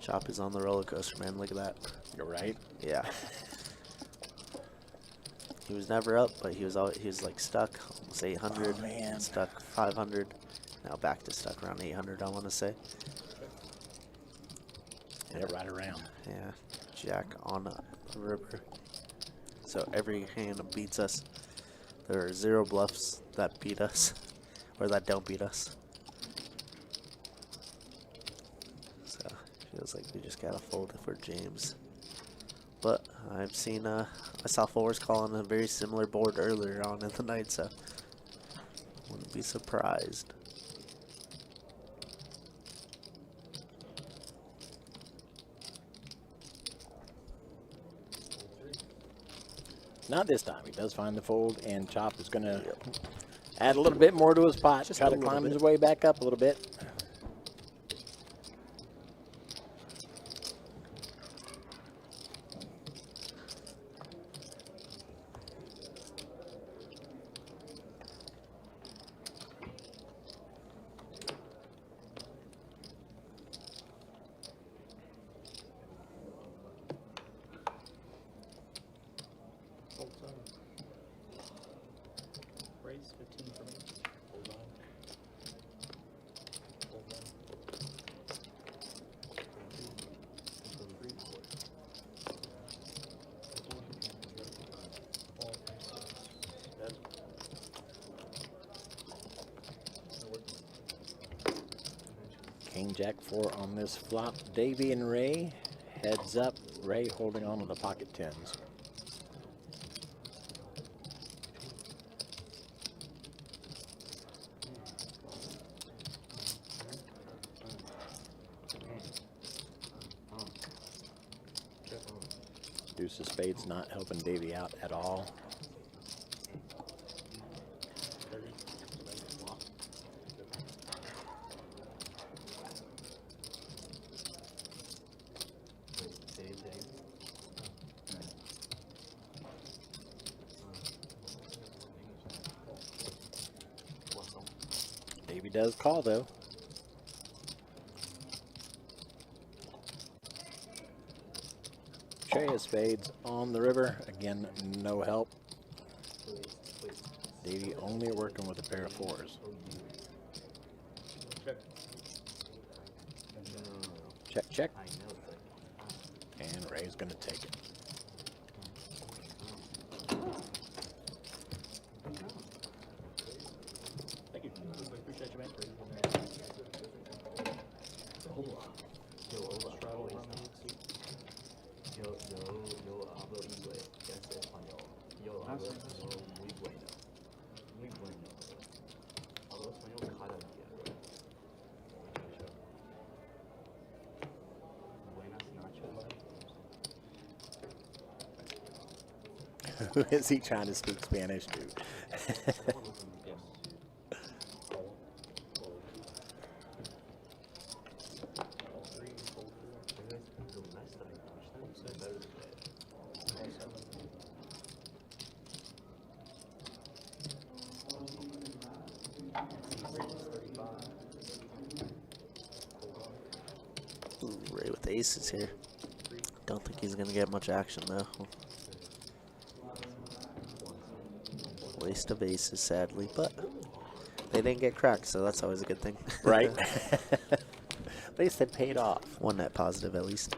Chop is on the roller coaster, man. Look at that. You're right. Yeah. He was never up, but he was like stuck almost 800. Oh, man. Stuck 500. Now back to stuck around 800, I want to say. Yeah, right around. Yeah. Jack on the river. So every hand beats us. There are 0 bluffs that beat us, or that don't beat us. So feels like we just gotta fold it for James. But I've seen, I saw fours call on a very similar board earlier on in the night, so wouldn't be surprised. Not this time. He does find the fold, and Chop is going to add a little bit more to his pot. Just Try a to little climb bit. his way back up a little bit. Hold seven. Raise 15 for me. Hold on. Hold on. King Jack 4 on this flop. Davey and Ray heads up. Ray holding on to the pocket tens. Deuce of spades not helping Davey out at all. 30. Davey does call though. Tray of spades on the river. Again, no help. Davey only working with a pair of fours. Check, check. I know, but And Ray's going to take it. Thank you. Appreciate you, man. Yo hablo inglés. Ya sé español. Yo hablo muy bueno. Muy bueno. Hablo español cada día. Buenas noches. Who is he trying to speak Spanish to? Ooh, Ray with aces here. Don't think he's gonna get much action though. Waste of aces, sadly, but they didn't get cracked, so that's always a good thing. Right? At least they paid off. One net positive at least.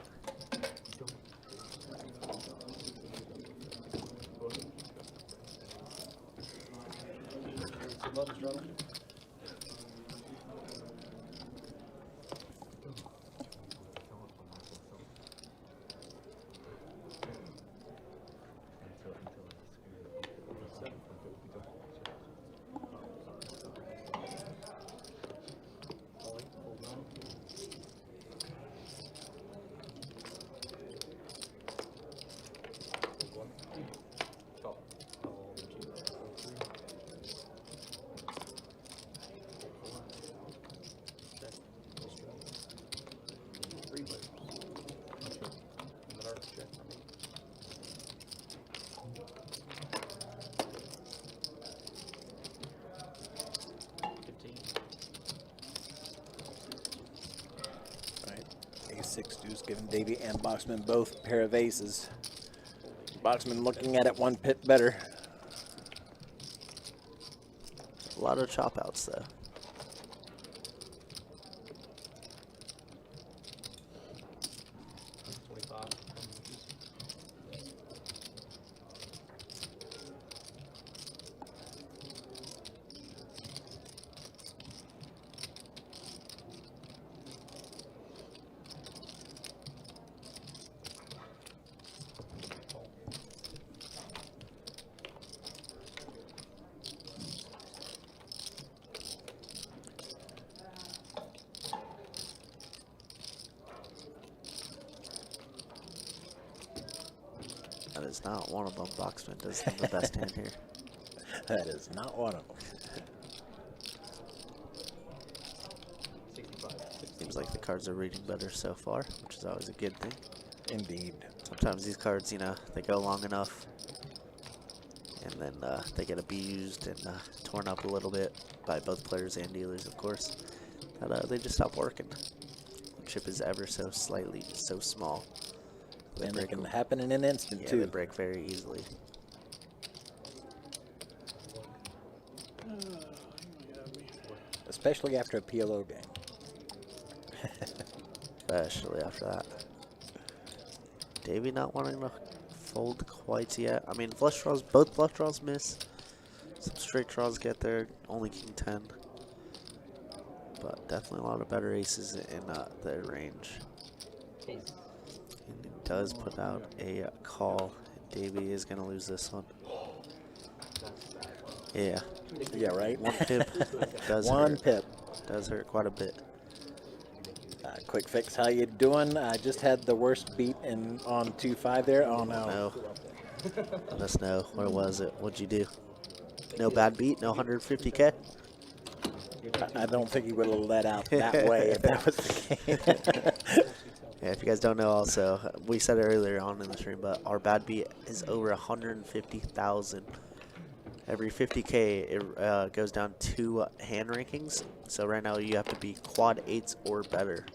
Six deuce giving Davey and Boxman both a pair of aces. Boxman looking at it one pip better. A lot of chop outs though. That is not one of them. Boxman does have the best hand here. That is not one of them. 65. Seems like the cards are reading better so far, which is always a good thing. Indeed. Sometimes these cards, you know, they go long enough and then they get abused and torn up a little bit by both players and dealers, of course. That they just stop working. The chip is ever so slightly so small. And it can happen in an instant, Yeah, too. they break very easily. Especially after a PLO game. Especially after that. Davey not wanting to fold quite yet. I mean, flush draws, both flush draws miss. Some straight draws get there, only king 10. But definitely a lot of better aces in their range. And he does put out a call. Davey is going to lose this one. Yeah. Yeah, right? One pip does One hurt. pip. Does hurt quite a bit. Quick fix, how you doing? I just had the worst beat on 2-5 there. Oh, no. No. Let us know. What was it? What'd you do? No bad beat? No 150K? I don't think he would have let out that way if that was the case. Yeah, if you guys don't know also, we said it earlier on in the stream, but our bad beat is over 150,000. Every 50K, it goes down 2 hand rankings. So right now you have to be quad 8s or better.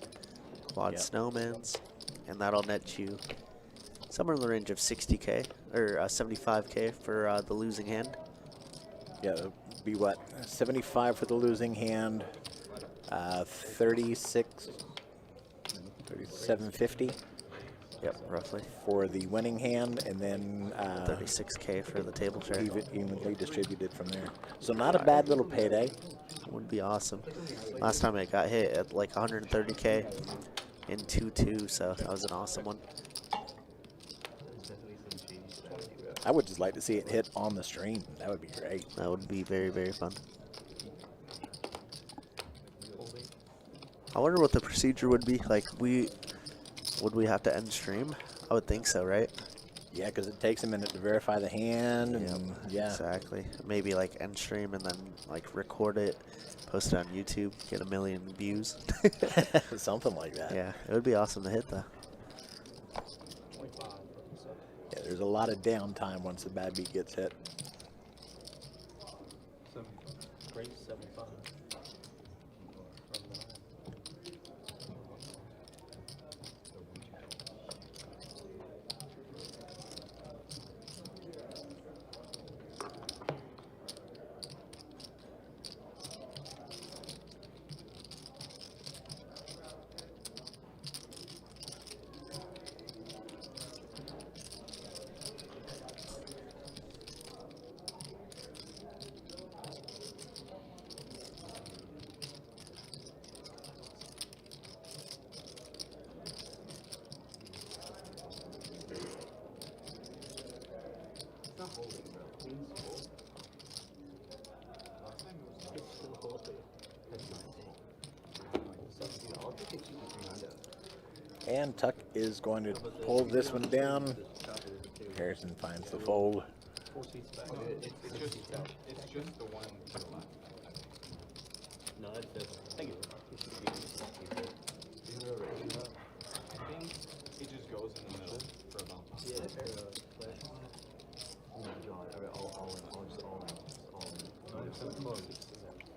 Quad Yep. snowmans, and that'll net you Somewhere in the range of 60K or 75K for the losing hand. Yeah, it'll be what? 75 for the losing hand, 3750 Yep, roughly. for the winning hand, and then 36K for the table share. evenly distributed from there. So not a bad little payday. Would be awesome. Last time I got hit at like 130K in 2-2, so that was an awesome one. I would just like to see it hit on the stream. That would be great. That would be very, very fun. I wonder what the procedure would be. Like, would we have to end stream? I would think so, right? Yeah, because it takes a minute to verify the hand. And yeah, Exactly. Maybe like end stream and then like record it, post it on YouTube, get 1 million views. something like that. Yeah, it would be awesome to hit though. Yeah, there's a lot of downtime once the bad beat gets hit. Great 75. And Tuck is going to pull this one down. Harrison finds the fold. 4 seats back. It's just the one to the left. No, that's it. Thank you. I think it just goes in the middle for a bounce. Yeah, oh my god, I'll just all in. So close.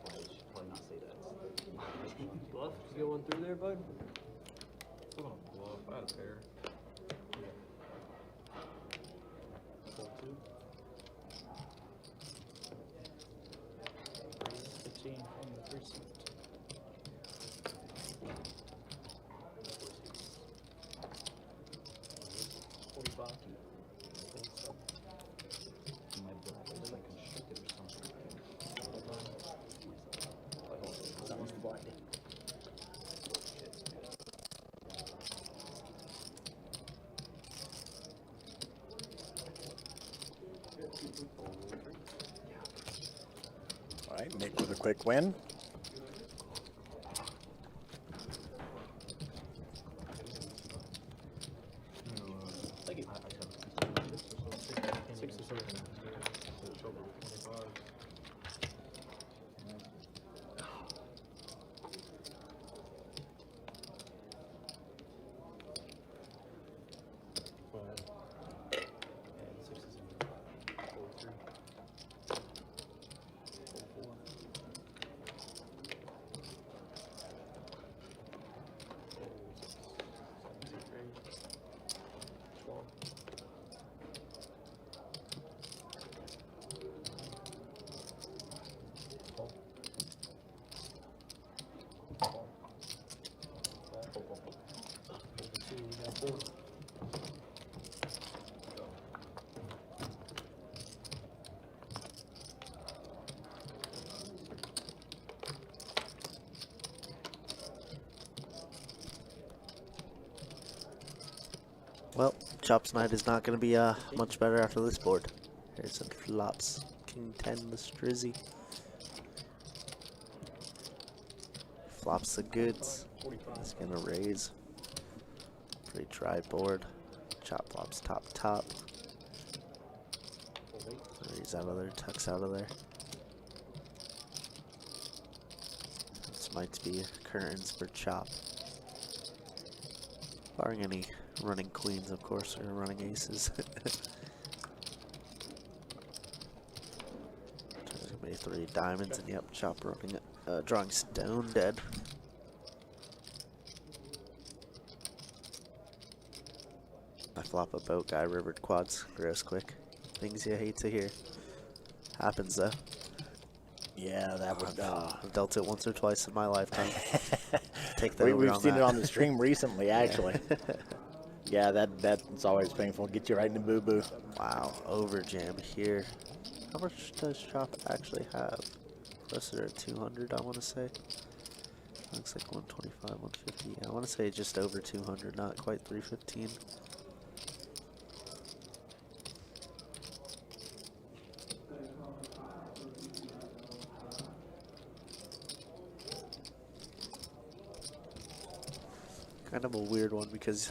I should probably not say that. Bluff, you get one through there, bud? Still gonna bluff. I had a pair. Fold 2. 15 from the 3 seat. My black is like constricted or something. That one's blind. All right, Nick with a quick win. Thank you. 67. Well, Chops night is not going to be much better after this board. Here's some flops. King 10, the Strizzy. Flops the goods. He's going to raise. Pretty dry board. Chop flops top. Raise out of there, tucks out of there. This might be curtains for chop. Barring any running queens, of course, or running aces. Maybe 3 diamonds, and yep, chop running it. Drawing stone dead. flop a boat guy rivered quads. Gross quick. Things you hate to hear. Happens though. Yeah, that would. I've dealt it once or twice in my lifetime. Take that over We've on seen that. it on the stream recently, actually. Yeah, that's always painful. Get you right in the boo boo. Wow, over jam here. How much does Chop actually have? Closer to 200, I want to say. Looks like 125, 150. I want to say just over 200, not quite 315. Kind of a weird one because,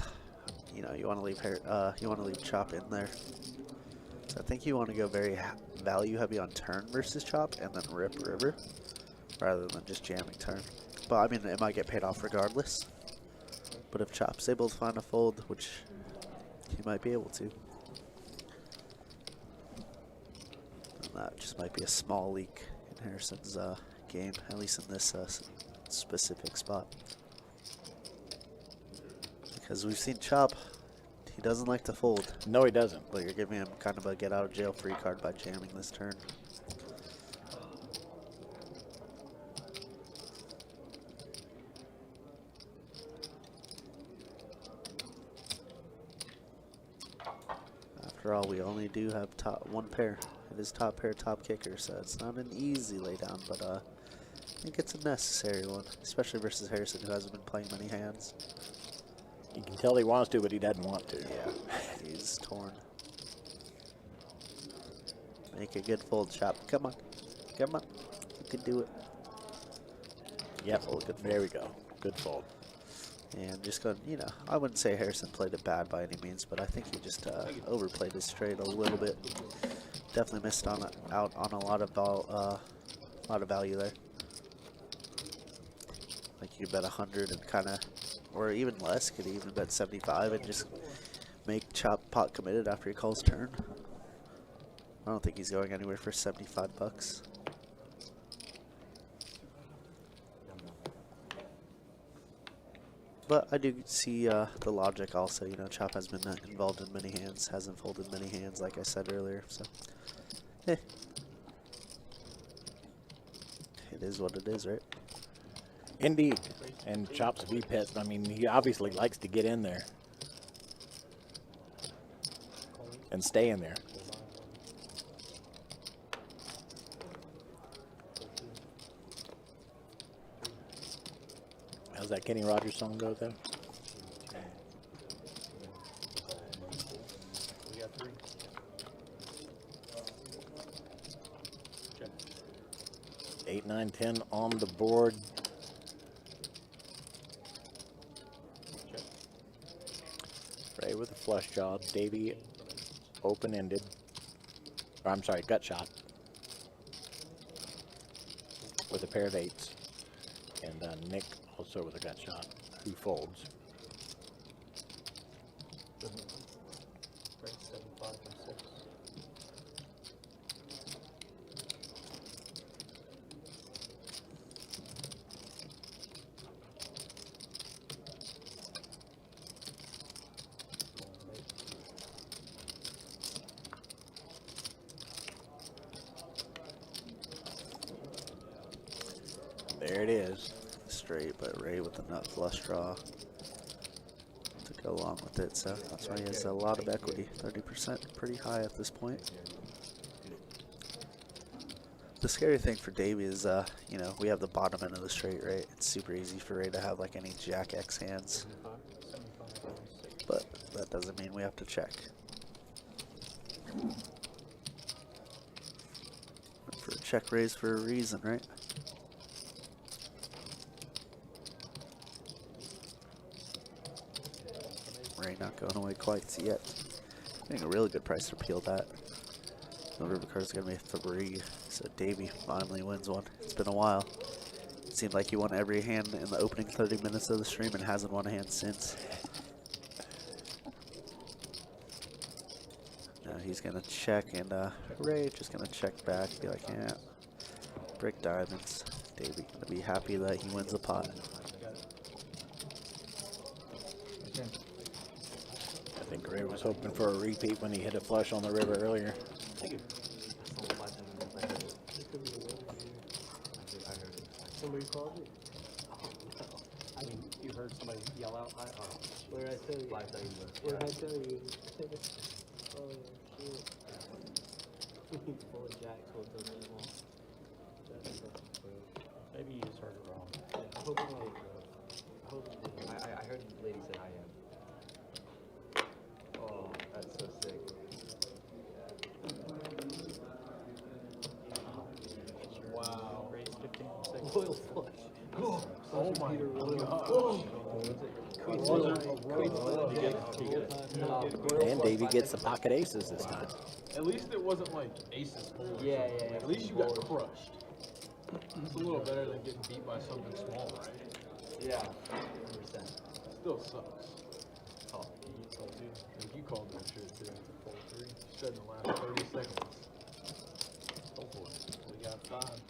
you know, you want to leave Chop in there. So I think you want to go very value heavy on turn versus Chop and then rip river rather than just jamming turn. But I mean, it might get paid off regardless. But if Chop's able to find a fold, which he might be able to, then that just might be a small leak in Harrison's game, at least in this specific spot. Because we've seen Chop, he doesn't like to fold. No, he doesn't. But you're giving him kind of a get out of jail free card by jamming this turn. After all, we only do have one pair. It is top pair, top kicker, so it's not an easy laydown, but I think it's a necessary one, especially versus Harrison, who hasn't been playing many hands. You can tell he wants to, but he doesn't want to. Yeah, he's torn. Make a good fold, Chop. Come on. Come on. You can do it. Yep, Fold, good fold. there we go. Good fold. And just going, you know, I wouldn't say Harrison played it bad by any means, but I think he just overplayed his trade a little bit. Definitely missed out on a lot of value there. Like you could bet 100 and kind of, or even less. Could even bet 75 and just make Chop pot committed after he calls turn. I don't think he's going anywhere for 75 bucks. But I do see the logic also. You know, Chop has been involved in many hands, hasn't folded many hands, like I said earlier. So, it is what it is, right? Indeed. And Chop's V-Pet, I mean, he obviously likes to get in there. And stay in there. How's that Kenny Rogers song go, though? We got 3. Check. 8, 9, 10 on the board. Check. Ray with a flush jaw. Davey open-ended. Or I'm sorry, gut shot. With a pair of 8s. And Nick also with a gut shot, who folds. Right, 75 and 6. There it is. Straight, but Ray with the nut flush draw to go along with it. So that's why he has a lot of equity. 30%, pretty high at this point. The scary thing for Davey is, you know, we have the bottom end of the straight, right? It's super easy for Ray to have like any Jack X hands, 75 and 6. but that doesn't mean we have to check. For a check raise for a reason, right? Ray not going away quite yet. I think a really good price to peel that. The river card is going to be 3, so Davey finally wins one. It's been a while. It seemed like he won every hand in the opening 30 minutes of the stream and hasn't won a hand since. Now he's going to check, and Ray just going to check back, be like, yeah, brick diamonds. Davey going to be happy that he wins a pot. I think Ray was hoping for a repeat when he hit a flush on the river earlier. Somebody called it? I mean, you heard somebody yell out, What did I tell you? What did I tell you? Oh, shit. Full of jacks, hold those small. maybe you just heard it wrong. I hope it's not. I hope it's not. I heard the lady say I am. Oh, that's so sick. Wow. Raise 15 seconds. Royal flush. Oh my god. And Davey gets the pocket aces this time. At least it wasn't like aces full. or Yeah, something. yeah, yeah. At least you got crushed. It's a little better than getting beat by something small, right? Yeah, 100%. Still sucks. Oh. I think you called that shit too. Full 3. You said in the last 30 seconds. Go for it. We got 5.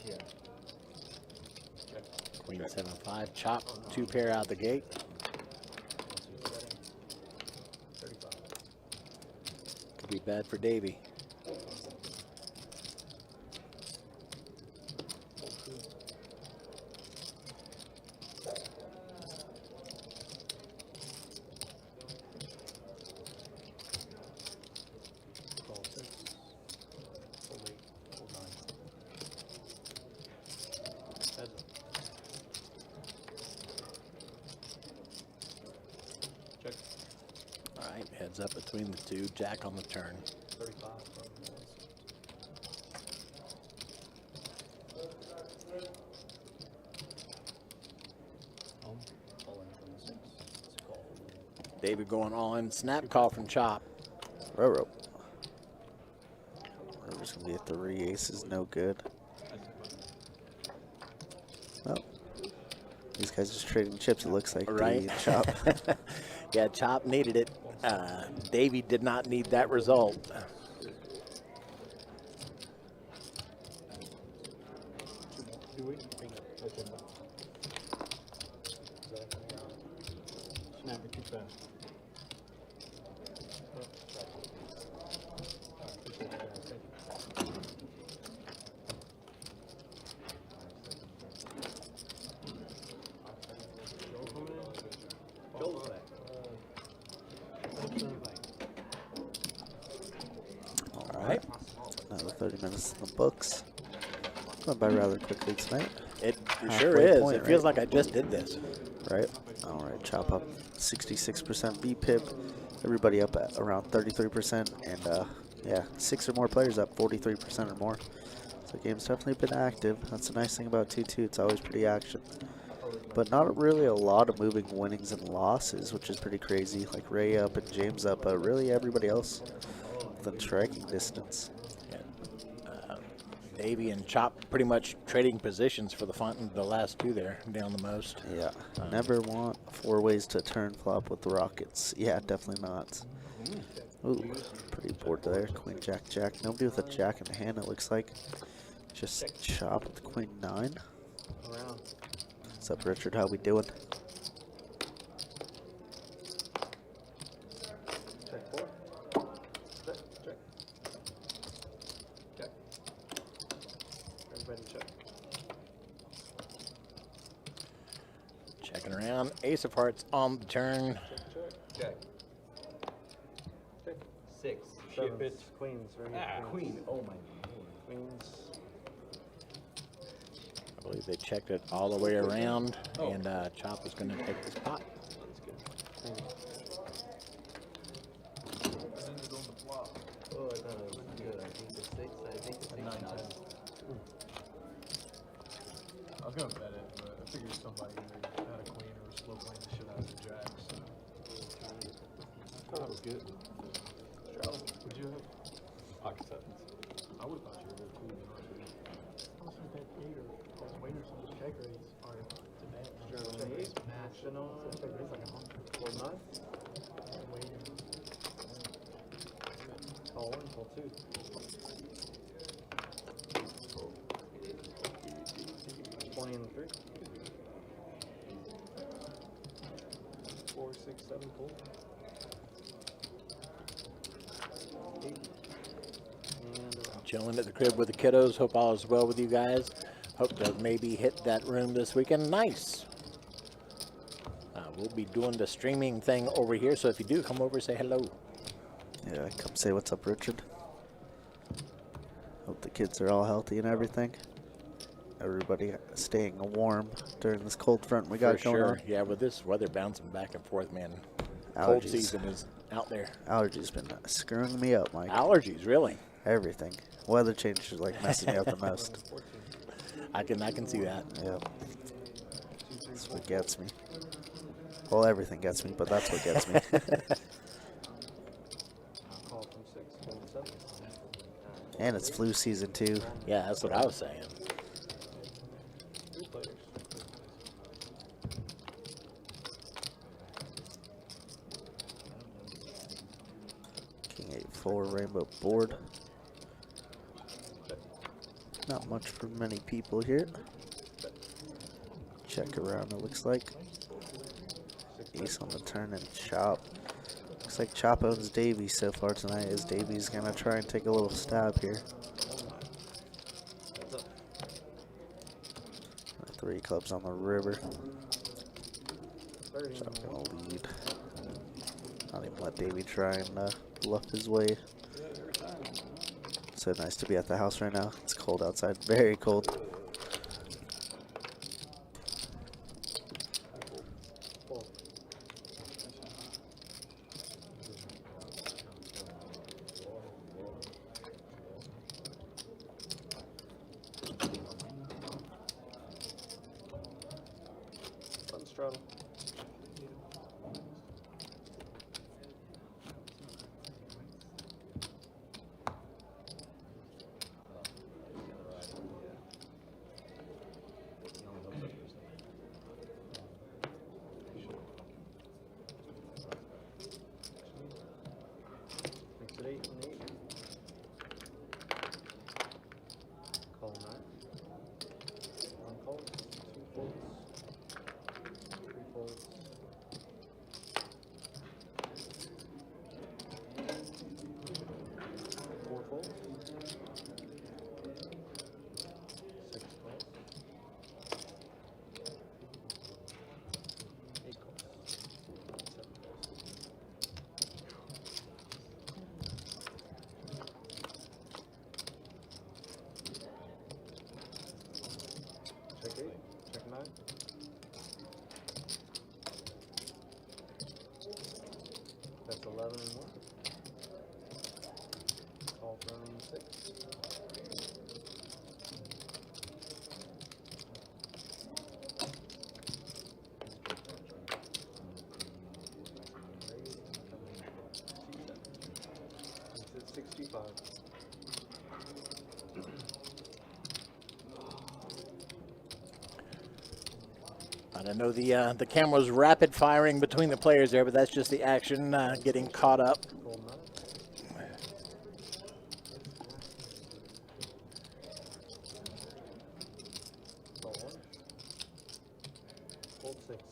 Yeah. Queen 7-5, chop, 2 pair out the gate. 35. Could be bad for Davey. Call 6. Hold 8. Hold 9. Heads up. Check. All right, heads up between the two. Jack on the turn. 35. Home. All in from the 6. It's a call. David going all in. Snap call from Chop. Row. River's gonna be at 3 aces, no good. Well, these guys just trading chips, it looks like. Right. Davey and Chop. Yeah, Chop needed it. Davey did not need that result. Do we? Snap it too fast. All right. Another 30 minutes in the books. Going by rather quickly tonight. It Halfway sure is. point, It feels right? like I just did this. Right. All right. Chop up 66% VPIP. Everybody up at around 33%. And yeah, 6 or more players up 43% or more. So the game's definitely been active. That's the nice thing about 2-2. It's always pretty action. But not really a lot of moving winnings and losses, which is pretty crazy. Like Ray up and James up, but really everybody else within striking distance. Davey and Chop pretty much trading positions for the last two there, down the most. Yeah. Never want 4 ways to turn flop with the Rockets. Yeah, definitely not. Ooh, pretty bored there. Queen, Jack, Jack. Nobody with a Jack in the hand, it looks like. Just Chop with Queen 9. Around. What's up, Richard? How we doing? Check 4. Check. Check. Check. Everybody check. Checking around. Ace of Hearts on the turn. Check. Check. 6. Shit, bitch. Queens, right here. Ah, queen. Oh my lord. Queens. I believe they checked it all the way around, and Chop is going to take this pot. Oh, I thought it was good. I think the 6. I think the 6 nuts. I was gonna bet it, but I figured somebody either had a queen or was slow playing the shit out of the jack. So. That was good. Would you have? Pocket sevens. I would have thought you were a cool. Also, that eight or those waiters on the check raise are to Check raise, matching on. check raise like 100. Or nuts. Call 1, call 2. 20 and 3. 4, 6, 7, pull. 8. And Chilling at the crib with the kiddos. Hope all is well with you guys. Hope to maybe hit that room this weekend. Nice. We'll be doing the streaming thing over here, so if you do, come over, say hello. Yeah, come say what's up, Richard. Hope the kids are all healthy and everything. Everybody staying warm during this cold front we got For going sure. on. Yeah, with this weather bouncing back and forth, man. Allergies. Cold season is out there. Allergies been screwing me up, Mike. Allergies, really? Everything. Weather change is like messing me up the most. I can see that. Yep. That's what gets me. Well, everything gets me, but that's what gets me. call from 6, hold 7. And it's flu season too. Yeah, that's what I was saying. 3 players. King 8-4 rainbow board. Not much for many people here. Check around, it looks like. Ace on the turn and chop. Looks like Chop owns Davey so far tonight, as Davey's gonna try and take a little stab here. 3 clubs on the river. Chop gonna lead. Not even let Davey try and bluff his way. So nice to be at the house right now. It's cold outside, very cold. Straddle. Makes it 8 and 8. Call 9. 1 call. 2 folds. 3 folds. 4 folds. 6 calls. 8 calls. 7 calls. Check 8. Check 9. That's 11 and 1. Call from 6. It's 65. I don't know, the camera's rapid firing between the players there, but that's just the action getting caught up. Call 9. Call 1. Fold 6.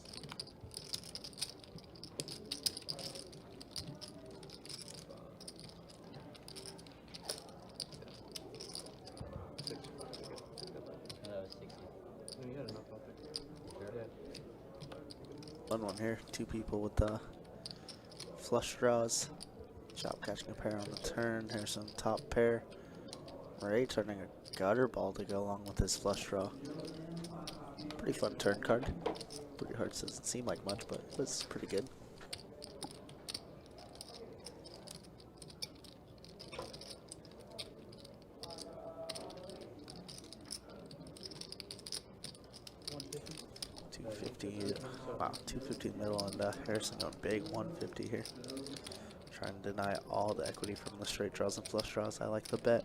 No, you had enough out there. Yeah. Fun one here. 2 people with the flush draws. Chop catching a pair on the turn. Here's some top pair. Ray turning a gutter ball to go along with his flush draw. Pretty fun turn card. 3 hearts doesn't seem like much, but it's pretty good. Wow, 250 in the middle, and Harrison going big 150 here. Trying to deny all the equity from the straight draws and flush draws. I like the bet.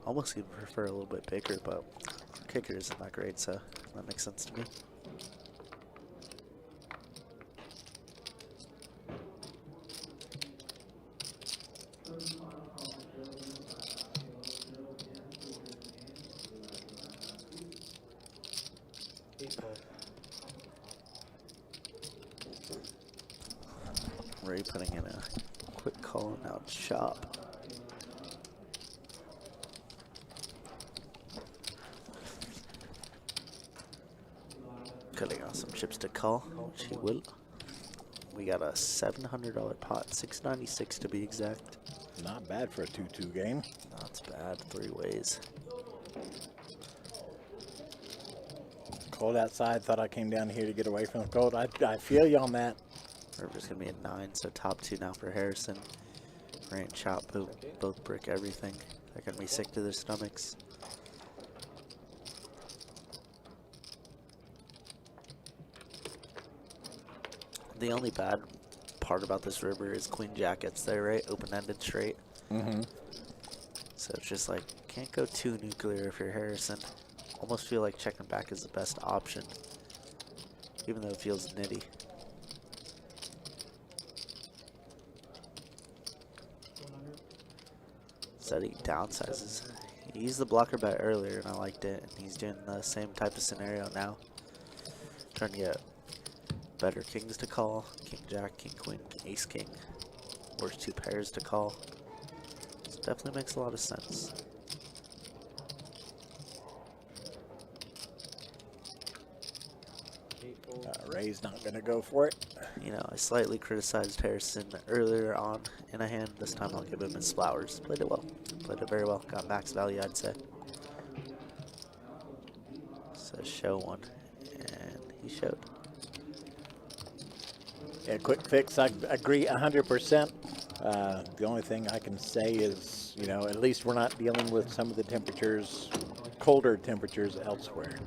Almost even prefer a little bit bigger, but our kicker isn't that great, so that makes sense to me. Ray putting in a quick call and out chop. Cutting out some chips to call, which he will. We got a $700 pot, $696 to be exact. Not bad for a 2-2 game. Not bad, 3 ways. Cold outside. Thought I came down here to get away from the cold. I feel you on that. River's gonna be at 9, so top 2 now for Harrison. Ray and Chop both brick everything. They're gonna be sick to their stomachs. The only bad part about this river is queen jack gets there, right? Open-ended straight. Mm-hmm. So it's just like, can't go too nuclear if you're Harrison. Almost feel like checking back is the best option, even though it feels nitty. So he downsizes. He used the blocker bet earlier and I liked it, and he's doing the same type of scenario now. Trying to get better kings to call. King jack, king queen, ace king. Worst 2 pairs to call. So definitely makes a lot of sense. Ray's not going to go for it. You know, I slightly criticized Harrison earlier on in a hand. This time I'll give him his flowers. Played it well. Played it very well. Got max value, I'd say. So show one. And he showed. Yeah, quick fix. I agree 100%. The only thing I can say is, you know, at least we're not dealing with some of the temperatures, colder temperatures elsewhere.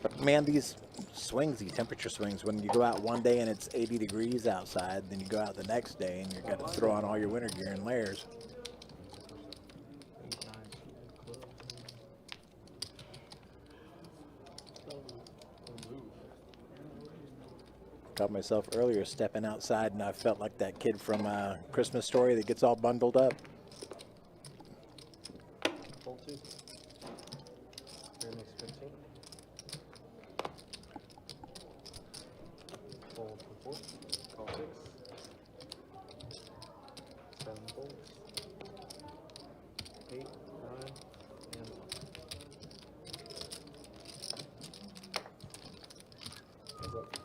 But man, these swings, these temperature swings, when you go out one day and it's 80 degrees outside, then you go out the next day and you've got to throw on all your winter gear and layers. Caught myself earlier stepping outside and I felt like that kid from Christmas Story that gets all bundled up. Fold 2. Here makes 15. Fold for 4. Call 6. 7 folds. 8, 9, and 1. Heads up.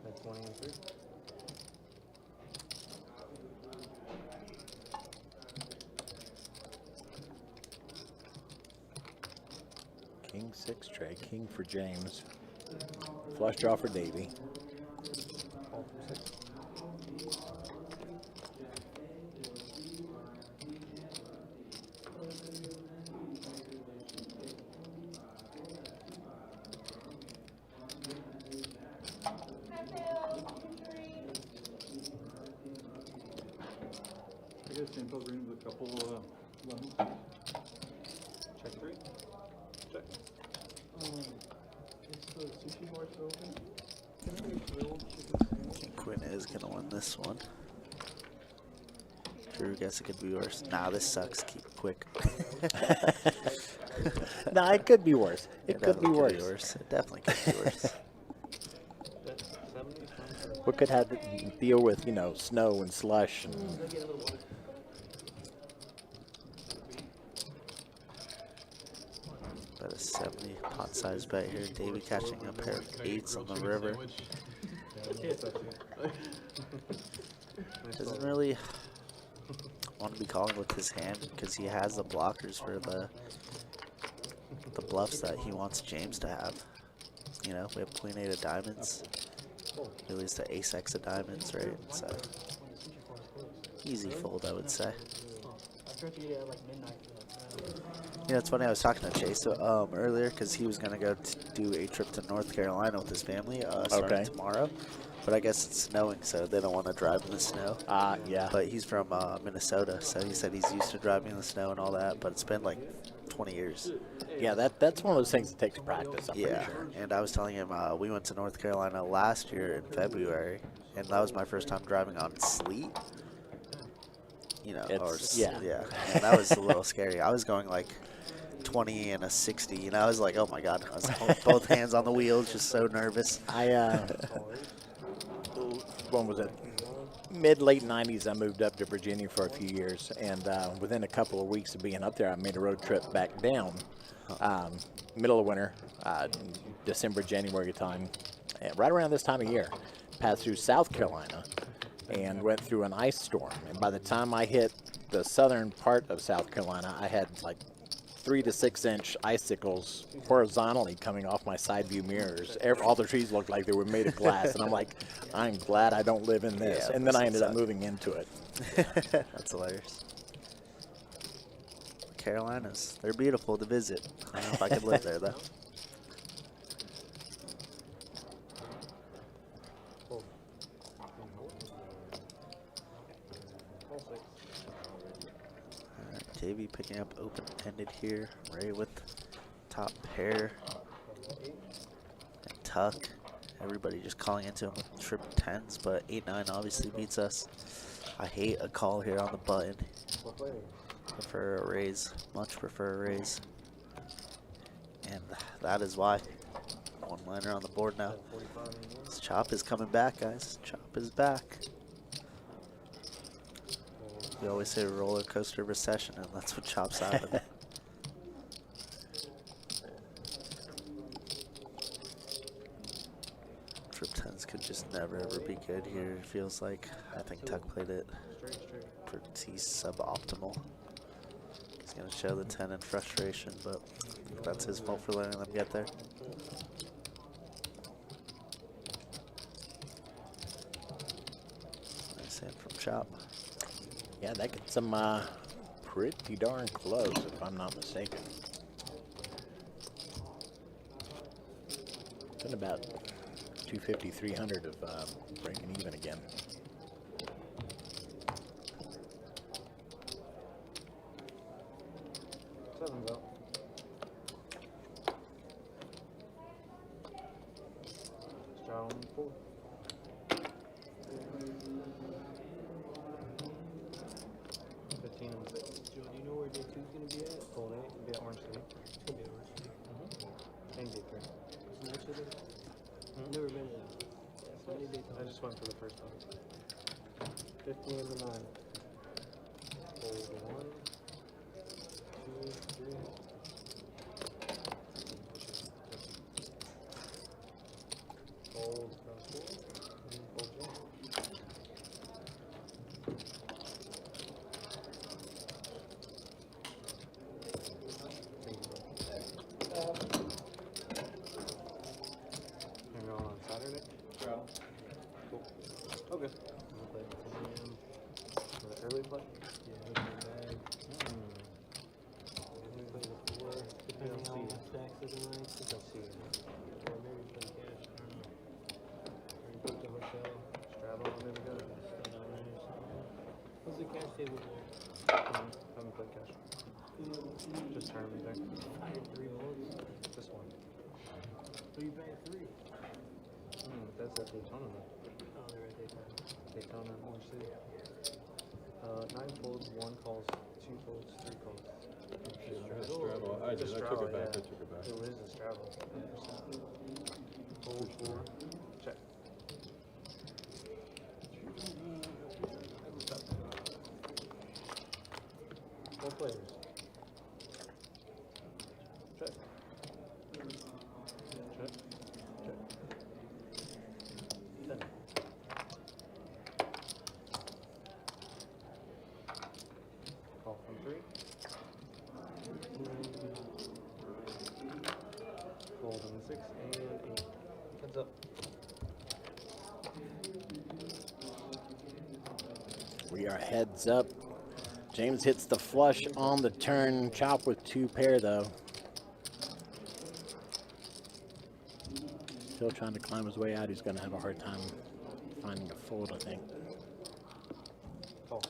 At 20 and 3. King 6 tray, king for James. Flush draw for Davey. Call for 6. I guess Santos green with a couple lemons. Check 3. Check. Is the sushi bar still open? Can I make grilled chicken sandwich? King queen is going to win this one. Drew, guess it could be worse. Nah, this sucks. Keep it quick. Nah, it could be worse. It could be definitely worse. It definitely could be worse. Bet 70. We could have to deal with, you know, snow and slush and About a 70 pot size bet here. Davey catching a pair of 8s on the river. Doesn't really want to be calling with his hand because he has the blockers for the bluffs that he wants James to have. You know, we have queen 8 of diamonds. He leads to ace x of diamonds, right? So easy fold, I would say. I tried to get it at like midnight. Yeah, it's funny. I was talking to Chase earlier because he was gonna go do a trip to North Carolina with his family starting tomorrow. But I guess it's snowing, so they don't want to drive in the snow. yeah. But he's from Minnesota, so he said he's used to driving in the snow and all that. But it's been like 20 years. Yeah, that's one of those things that takes practice, I'm pretty sure. And I was telling him we went to North Carolina last year in February, and that was my first time driving on sleet. you know, yeah. And that was a little scary. I was going like 20 and a 60, you know. I was like, oh my god, I was holding both hands on the wheels, just so nervous. When was it? Late 90s, I moved up to Virginia for a few years, and within a couple of weeks of being up there, I made a road trip back down, middle of winter, December, January time, and right around this time of year, passed through South Carolina and went through an ice storm. And by the time I hit the southern part of South Carolina, I had like 3 to 6 inch icicles horizontally coming off my side view mirrors. All the trees looked like they were made of glass, and I'm like, I'm glad I don't live in this. Yeah, and then I ended up moving into it. That's hilarious. Carolinas, they're beautiful to visit. I don't know if I could live there though. JV picking up open-ended here. Ray with top pair. And Tuck. Everybody just calling into him with triple tens, but 8-9 obviously beats us. I hate a call here on the button. Prefer a raise. Much prefer a raise. And that is why. One liner on the board now. This Chop is coming back, guys. Chop is back. We always say roller coaster recession, and that's what Chop's happening. Trip 10s could just never ever be good here, it feels like. I think Tuck played it pretty suboptimal. He's going to show the 10 in frustration, but I think that's his fault for letting them get there. Nice hand from Chop. Yeah, that gets them pretty darn close, if I'm not mistaken. It's been about 250, 300 of breaking even again. Seven's up. Straddle and pull. Joe, do you know where day 2's gonna be at? Fold 8 and be at orange 3. It's gonna be orange. And gate 3. Isn't that shit there? I've never been there. So many days. I just went for the first time. 50 and the 9. Fold 1, 2, 3. Fold 4. And fold 1. You're going on Saturday? Cool. Okay. I'll play at 10 a.m. For the early play? Yeah, with my bag. We play the 4. Depending on what stacks are tonight. They'll see you. Or maybe play cash. I don't know. Or you book the hotel. Straddle, maybe go. Stay down there or something. What's the cash table there? Haven't played cash. Just tournament there. I had 3 holes. Just one. So you bet 3. That's at Daytona though. Oh, they're at Daytona. Daytona, Orange City. 9 folds, 1 calls, 2 folds, 3 calls. Straddle. I Just took straddle, it back. yeah. I took it back. It is a straddle. Fold 4. Check. Four players. Check. Check. Check. 10. Call from 3. Fold in 6 and 8. Heads up. We are heads up. James hits the flush on the turn. Chop with 2 pair, though. Still trying to climb his way out. He's going to have a hard time finding a fold, I think. Call.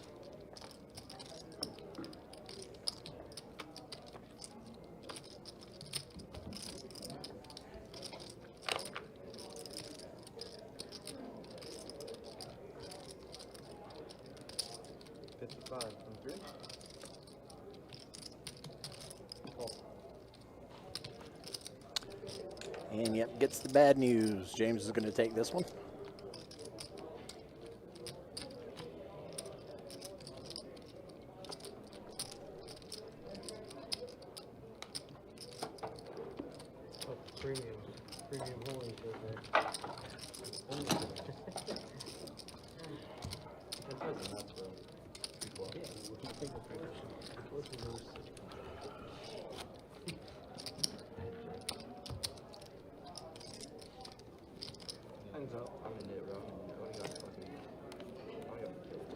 55 from 3. And yep, gets the bad news. James is going to take this one. Oh, premium holding shit there. That's enough, though. Yeah, you think of it. What's the most? Hands up. I'm in it, bro. I only got fucking. I only got killed.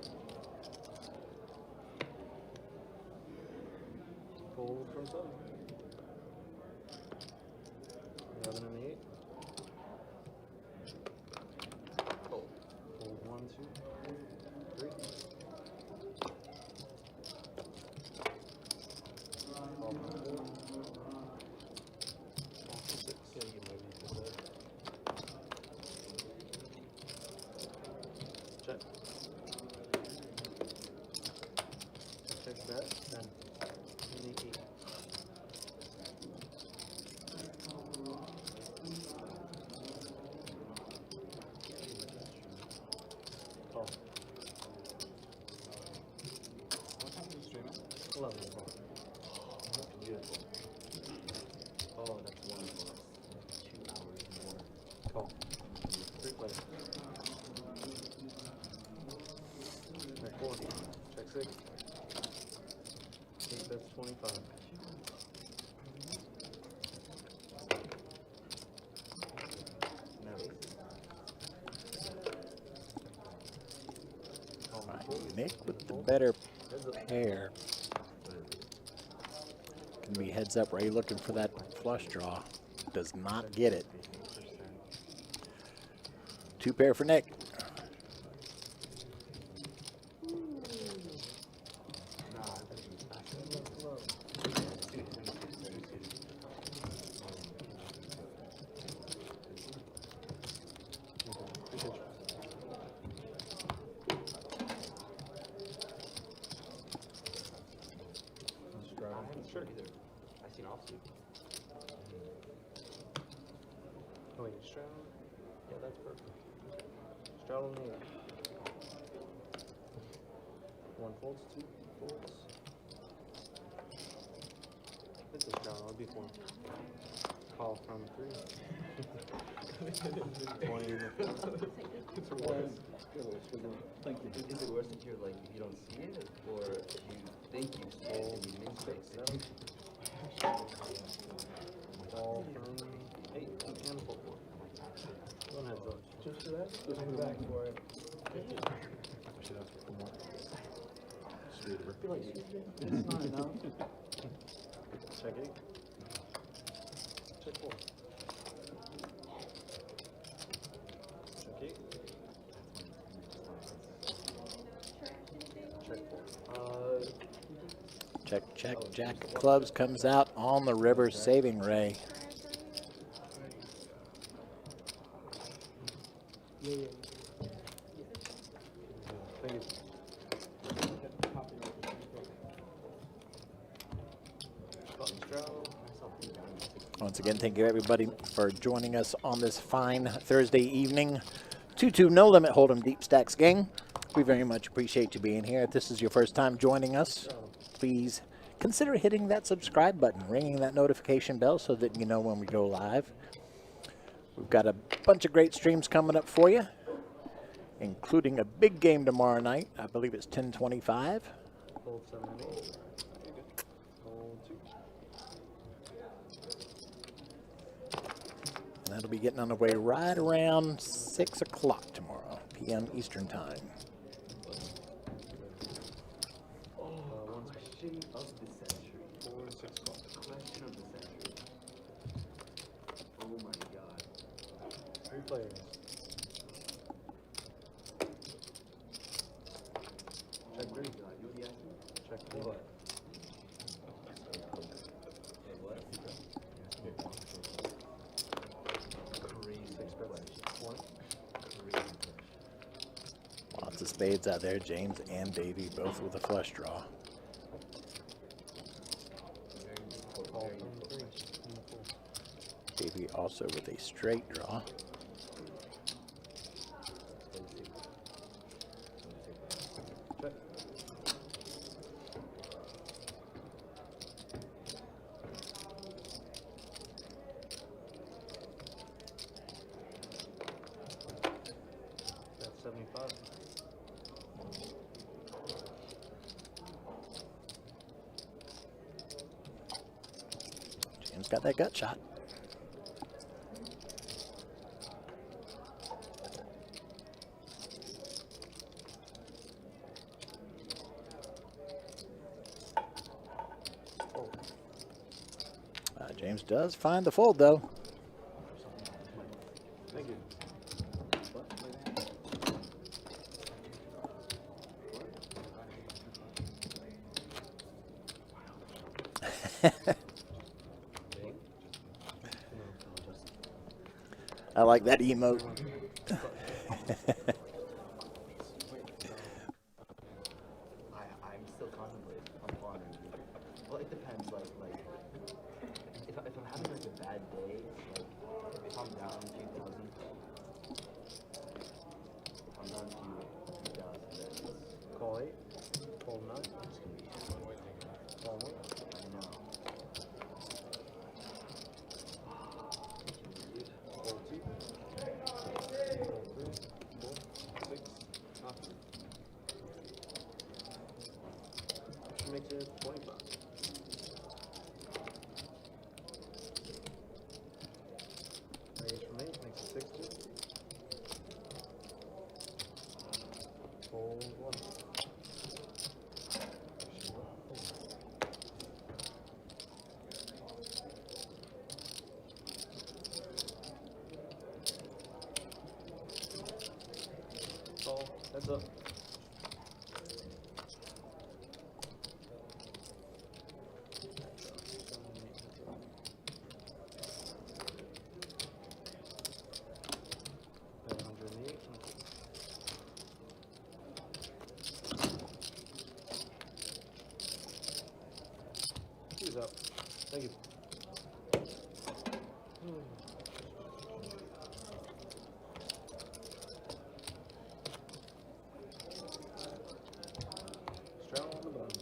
Fold from 7. 11 and 8. Fold. Fold 1, 2, 3. Fold 4. Fold 6. Yeah, you might be for that. Check. Check that. Then. In the 8. Oh. What time is the stream at? 11 o'clock. Beautiful. Oh, that's wonderful. That's 2 hours more. Call. 3 players. Check 4. Check 6. 8 bets 25. Never. Call Right, 4. Nick with the better pair. Can be heads up. Ray looking for that flush draw. Does not get it. 2 pair for Nick. I haven't sure either. I've seen offsuit. Oh, wait, straddle? Yeah, that's perfect. Straddle and 8. 1 folds, 2 folds. It's a straddle, it'll be 4. Call from 3. 20 in the 4. It's worse. Thank you. Is it worse if you're like if you don't see it, or if you think you see it and you min space it? Call from 8 and 4. 1 heads up. Just for that? Just come back for it. Feel like It's not enough. check 8. Check 4. Check 8. Check 4. Check, check. Jack of clubs comes out on the river, saving Ray. Yeah, yeah. Thank you. Button straddle. Once again, thank you everybody for joining us on this fine Thursday evening. 2-2 No Limit Hold'em Deep Stacks gang. We very much appreciate you being here. If this is your first time joining us, please consider hitting that subscribe button, ringing that notification bell so that you know when we go live. We've got a bunch of great streams coming up for you, including a big game tomorrow night. I believe it's 10:25. Hold 7 and 8. Hold 2. And that'll be getting on the way right around 6 o'clock tomorrow, p.m. Eastern Time. Question of the century. 4 and 6 call. Question of the century. Oh my god. 3 players. Check 3. You know what he asked me? Check 4. What? Crazy question. 1. Crazy question. Lots of spades out there. James and Davey both with a flush draw. Call from 3. And a 4. Davey also with a straight draw. Check. That's 75. James got that gut shot. James does find the fold, though. Thank you. I like that emote. I'm still contemplating. I'm pondering. Well, it depends. Like if I'm having like a bad day, like if I'm down 2,000, if I'm down to 2,000, then Call 8. Call 9. Call 1. I know. Call 2. Call 3. 4. 6. Option. Option makes it 25. Raise from 8 makes it 60. Fold 1. Call. Heads up. Who's up? Thank you. Straddle on the button.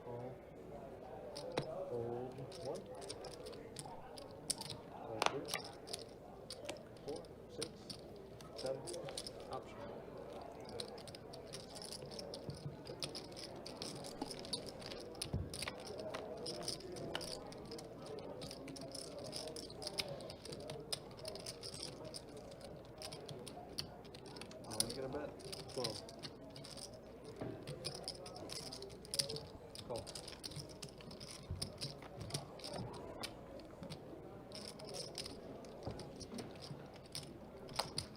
Call. Fold 1. Call 3. 4. 6. 7. Option. I'm gonna get a bet. 12. Call.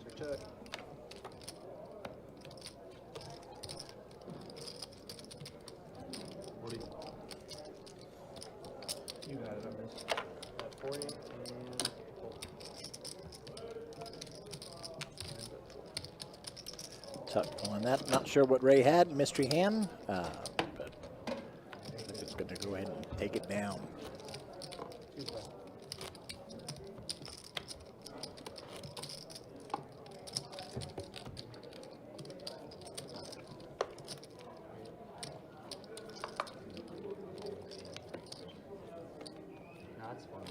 Check, check. What do you got it, I missed. That for you and fold. And that's Tuck pulling that. Not sure what Ray had. Mystery hand. But I'm just going to go ahead and take it down. 2 bet. no, that's fine.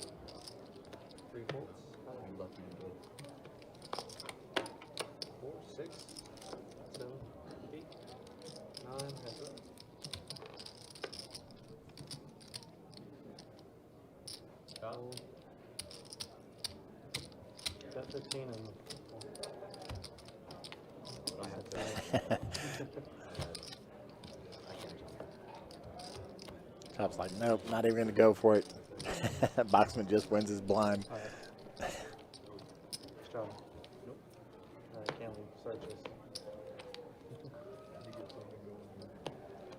3 folds. That'll be lucky and good. 4, 6, 7, 8, 9, heads up. Fold. Got 15 and I have to. Top's like, nope, not even going to go for it. Boxman just wins his blind. Alright. Straddle. Nope. I can't leave. Search this.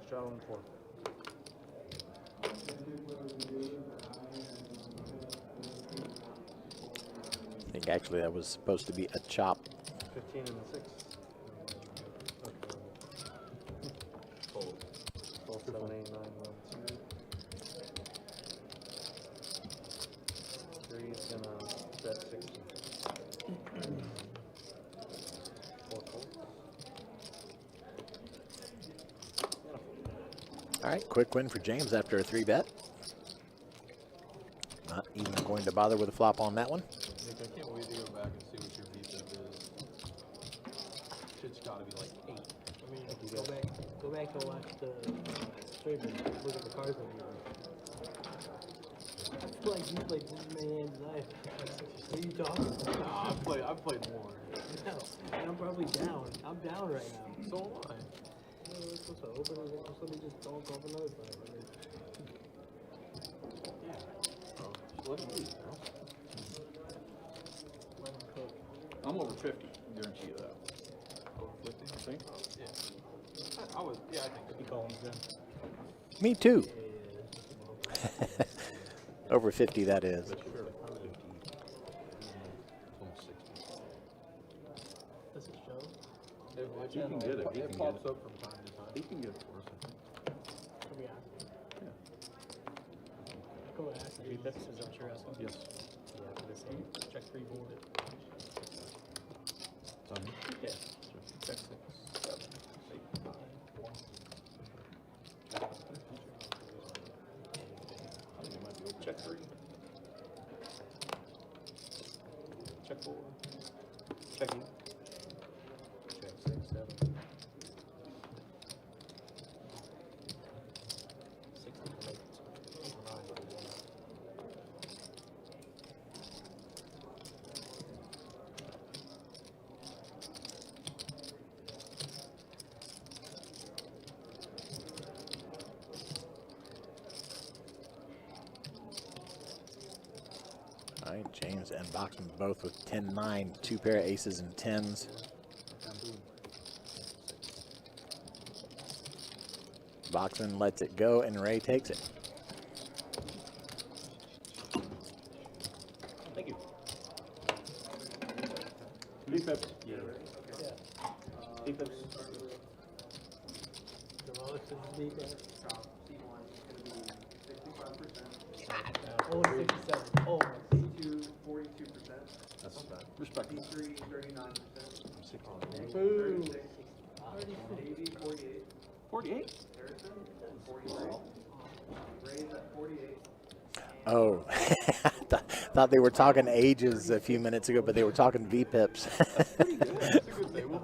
Straddle and 4. think actually that was supposed to be a chop. 15 and a 6. Fold. 12, 7, 8, 9, 1, 2. 3 is gonna bet 60. 4 fold. All right, quick win for James after a 3-bet. Not even going to bother with a flop on that one. Nick, I can't wait to go back and see what your VPIP is. Shit's gotta be like 8. I mean, go back and watch the stream and look at the cards on you. I feel like you played just as many hands as I have. What are you talking about? Nah, I've played more. No, and I'm probably down. I'm down right now. So am I. What's up? Open it. Let me just don't off another time. Let it be, bro. I'm over 50, guarantee you that. Over 50, I think? Yeah. I was, yeah, I think so. You call him Zen. Me too. Over 50, that is. But sure, 50. Almost 60. Does it show? He can get it. It pops up from time to time. He can get it for us, I think. Can we ask? Yeah. Go ask. That's what you're asking. Yes. Yeah, for the same. Check 3 board. It's on me. Yeah. Check 6, 7, 8, 9, 1. I think it might be over. Check 3. Check 4. Check 8. Check 6, 7. All right, James and Boxman both with 10-9, 2 pair of aces and 10s. Boxman lets it go and Ray takes it. Thank you. VPIP. Yeah. VPIP. Oh, 67. Oh, C2, 42%. That's bad. Respectable. C3, 39%. boo. 36. Davey, 48. 48? Harrison, 43. Ray's at 48. Oh, thought they were talking ages a few minutes ago, but they were talking VPIPs. Pretty good. That's a good table.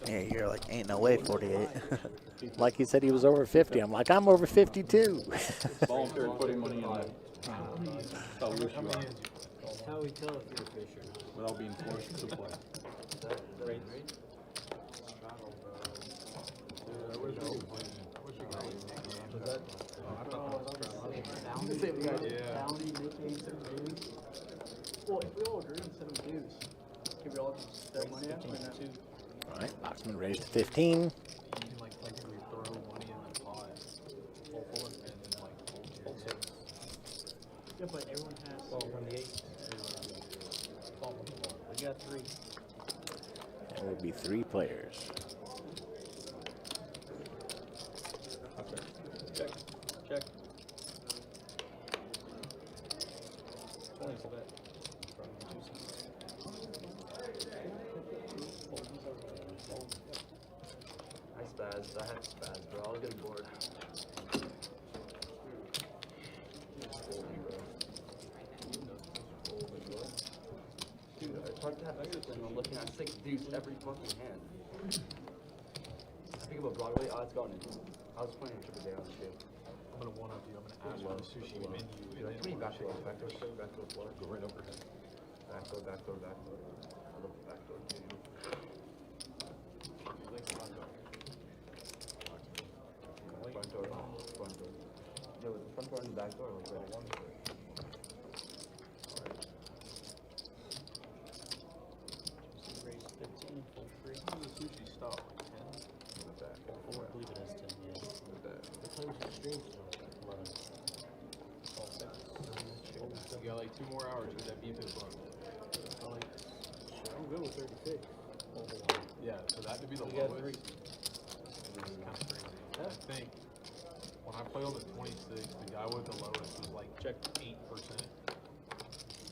Yeah, you're like, ain't no way 48. Like he said he was over 50. I'm like, I'm over 52. Voluntary putting money in there. That's how loose you are. That's how we tell if you're a fish or not. Without being forced to play. Well, if we all agree on 7 dues, can we all just throw money out? All right, Boxman raised to 15. Like if we throw money in the pot, full forward, and then like full six. Yeah, but everyone has. Well, from the 8. We got 3. It will be 3 players. Check. Check. 20's a bet. I spazzed. I had to spaz, bro. I was getting bored. Dude, it's hard to have exits when I'm looking at 6 dudes every fucking hand. I think about Broadway. Oh, it's gone. I was playing triple day on the shit. I'm gonna one up you. I'm gonna ask for the sushi menu. And Too many then backdoor, backdoor, backdoor, floor. go right over here. Backdoor, backdoor, backdoor. I love the backdoor too. Front door, front door. Yeah, with the front door and the back door, like right next to it. Raise 15, full 3. When does the sushi stop? Like 10? With that. I believe it is 10, yeah. With that. What time is the stream still? 11. You got like like 2 more hours with that beef is low. I'm good with 36. Yeah, so that would be the You got lowest. It's kind of crazy. I think when I played on the 26, the guy with the lowest was like check 8%.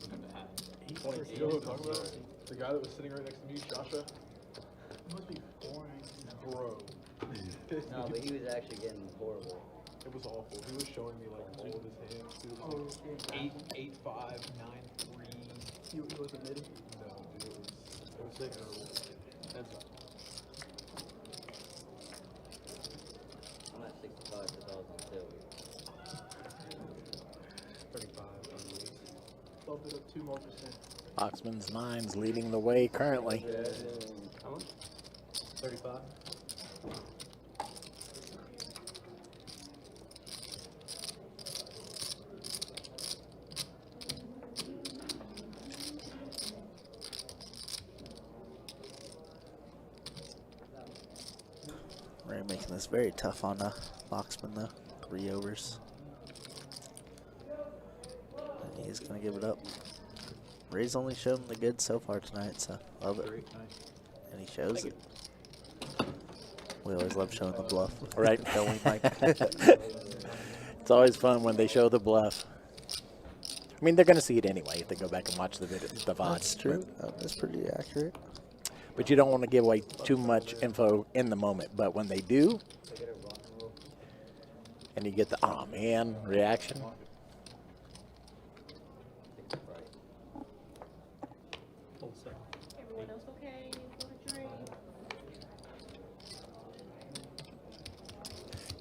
Look at that. You know what I'm talking about? The guy that was sitting right next to me, Shasha. Must be boring. Bro. No, but he was actually getting horrible. It was awful. He was showing me like all of his hands. He was like 8, 5, 9, 3. He wasn't mid. No, dude, it was terrible. Heads up. I'm at 65 2002. 35. Bump it up 2 more %. Oxman's 9's leading the way currently. How much? 35. Ray making this very tough on Oxman though. 3 overs. And he's gonna give it up. Ray's only shown the good so far tonight, so love it. And he shows it. We always love showing the bluff. Right. Don't we, Mike? It's always fun when they show the bluff. I mean, they're going to see it anyway if they go back and watch the video, the VOD. That's true. That's pretty accurate. But you don't want to give away too much info in the moment. But when they do, and you get the "oh man" reaction, Everyone else okay? Go to drink.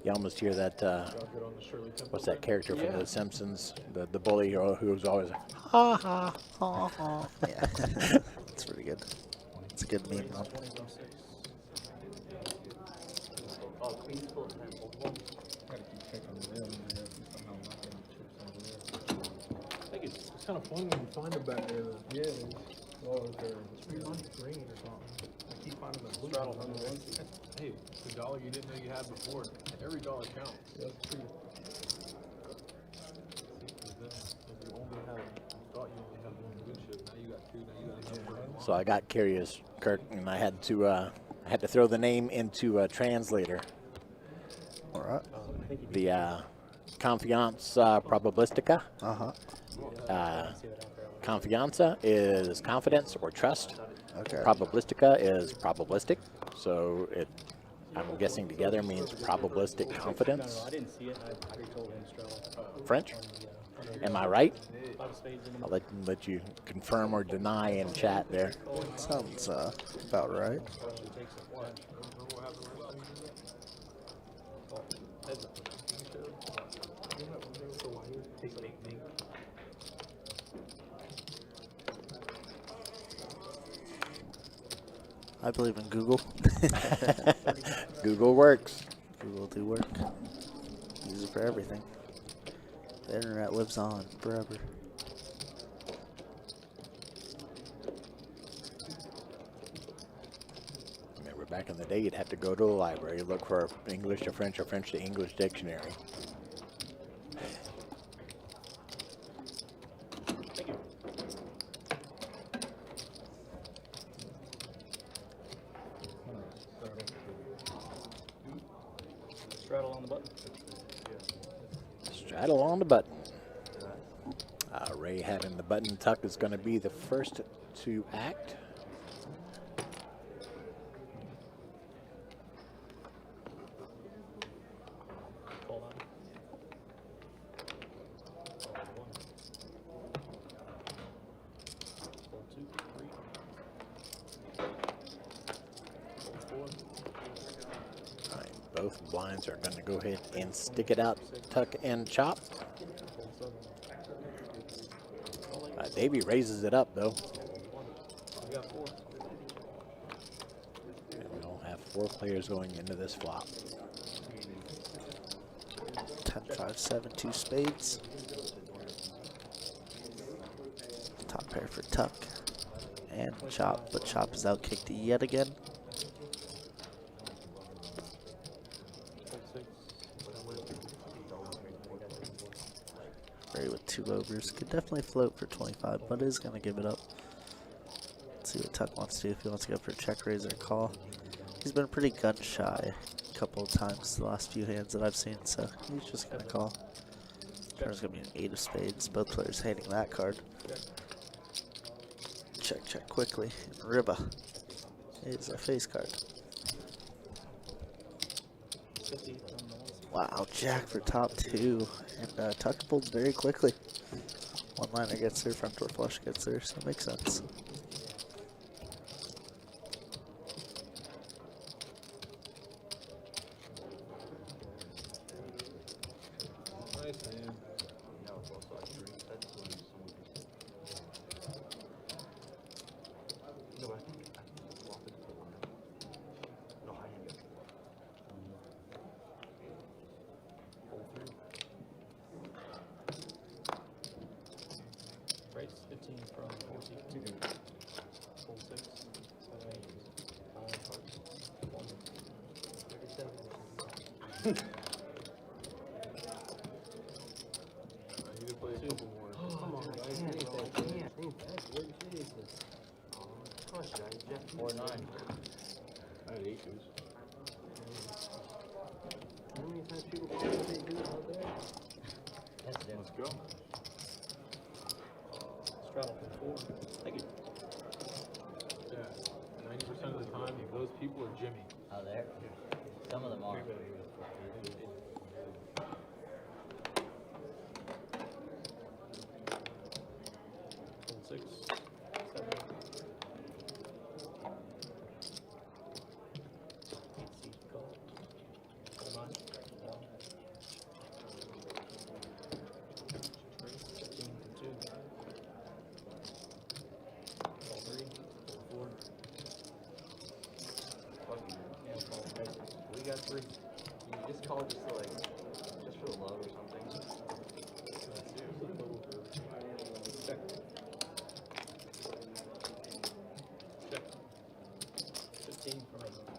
you almost hear that. Y'all good on the Shirley Temple What's that thing? character from The Simpsons? The bully who's always like, ha ha ha ha. Yeah. That's pretty good. It's a good meme. Though. Oh, Queen's full 10. I think it's kind of fun when you find them back there. Yeah, it is. Oh, okay. It's pretty much green or something. I keep finding the blue ones. Hey, the dollar you didn't know you had before. Every dollar counts. Yeah, it's pretty. If you only had, you thought you only had one good ship, now you got 2, now you got another one. So I got curious, Kirk, and I had to throw the name into a translator. All right. The Confianza Probabilistica. Uh-huh. Confianza is confidence or trust. Okay. Probabilistica is probabilistic. So I'm guessing together means probabilistic confidence. I didn't see it. I already told him straight. French? Am I right? I'll let you confirm or deny in chat there. Sounds about right. I believe in Google. Google works. Google do work. Use it for everything. The internet lives on forever. Remember back in the day, you'd have to go to the library, look for English to French or French to English dictionary. Straddle on the button. Straddle on the button. Ray having the button tuck is going to be the first to act. Hold on. Hold 2, 3. Hold 4. All right, both blinds are going to go ahead and stick it out, tuck and chop. Davey raises it up though. And we'll have 4 players going into this flop. 10, 5, 7, 2 spades. Top pair for tuck. And chop, but chop is outkicked yet again. Ray with 2 overs. Could definitely float for 25, but is going to give it up. Let's see what Tuck wants to do, if he wants to go for a check raise or a call. He's been pretty gun shy a couple of times the last few hands that I've seen, so he's just going to call. Turner's going to be an 8 of spades. Both players hating that card. Check, check quickly. And Riba is a face card. Wow, Jack for top 2. And Tuck pulled very quickly. One liner gets there, front door flush gets there, so it makes sense. Nice, man. No, it's also like 3 sets when someone can sit. No, I think flop it to the line. No, high hand gets it. Race 15 from 42. Full 6. 7, 8. All cards. 1. 37. I need to play a couple more. Come on, guys. Ain't that good? Ain't that good? Jesus. Gosh, guys, Jeff. 4, 9. I had 8 deuce. How many times people play they do out there? That's it. Let's go. Straddle for 4. Thank you. Yeah. 90% of the time, those people are Jimmy. Out there? Some of them are. Full 6. 7. 8. Seat call. Full 9. 1. Race 15 to 2. Call 3. Full 4. And call race. We got 3. You just call just to like, just for the love or something. Check. Check. 15 from everyone.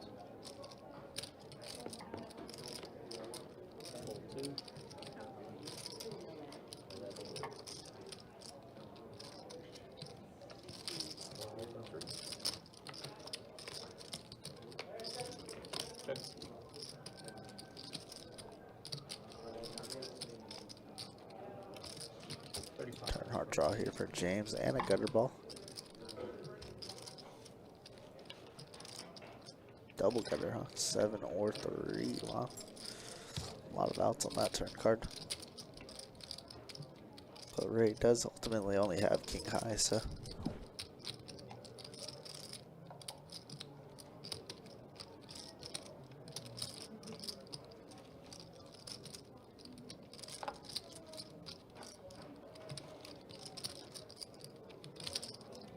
Full 2. 11. Roll for 3. Check. Turn hard draw here for James and a gutter ball. Double gutter, huh? 7 or 3. Wow. A lot of outs on that turn card. But Ray does ultimately only have king high, so.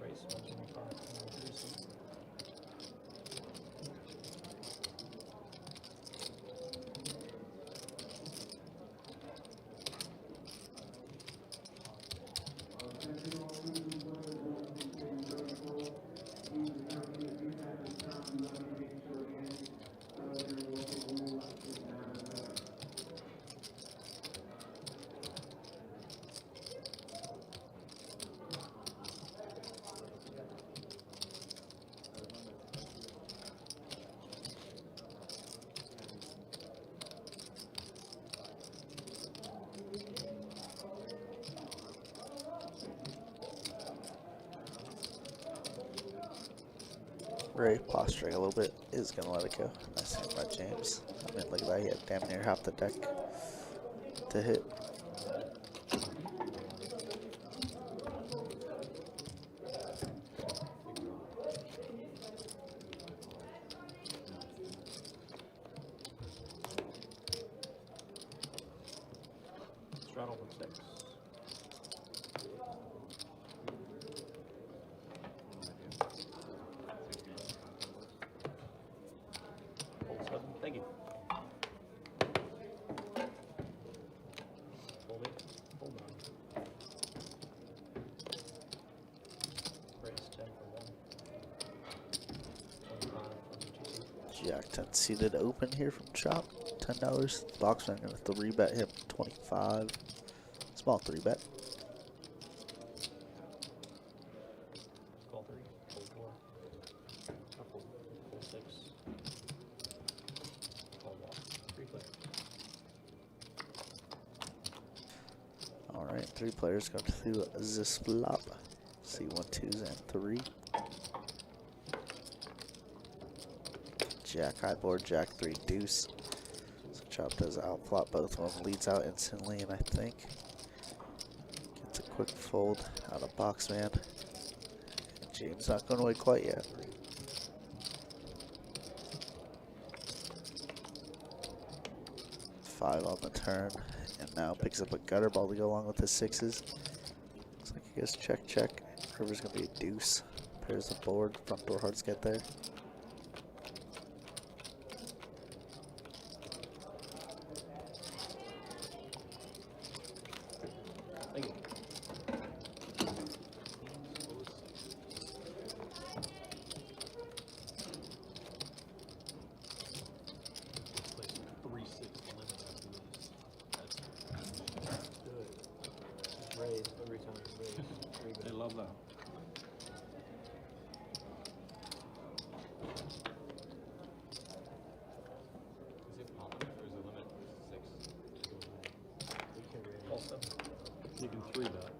Race 125. Ray posturing a little bit, is going to let it go. Nice hand by James. I mean, look at that, he had damn near half the deck to hit. Straddle for 6. Full 7. Thank you. Full 8. Full 9. Race 10 for 1. 25 from 2. Jack 10 seated open here from Chop. $10. Boxman going to 3-bet him 25. This Small 3-bet. Call 3, fold 4. Fold 6. Call 1. 3 player. All right, 3 players go to this flop. See 1, 2s, and 3. Jack high board, Jack 3 deuce. So Chop does outflop both of them, leads out instantly, and I think gets a quick fold out of box man. James not going away quite yet. Five on the turn, and now picks up a gutter ball to go along with the 6s. Looks like he goes check, check. River's gonna be a deuce. Pairs the board, front door hearts get there. Thank you. Place 3-6 limit after this. That's Good. Raise every time. Raise. They love that. Is it common or is it limit 6? We can raise. Also, you can 3-bet.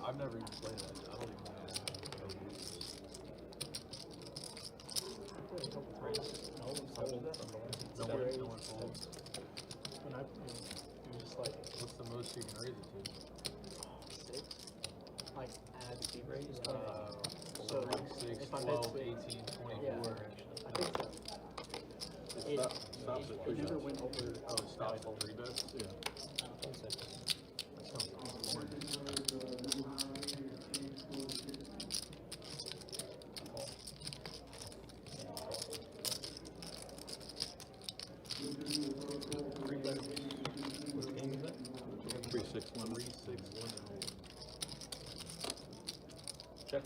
I've never even played it. I don't even know. No one folds. When I you're just like What's the most you can raise it to? 6, like add the raise. So So 6, if I 12, mid 18, 24. yeah, I think so. It, Stops at 3 it never bets. went over. Oh, it stops at 3 bets? Yeah. I think so. That sounds boring. What game is that? 3-6 limit. 3-6 limit. Check.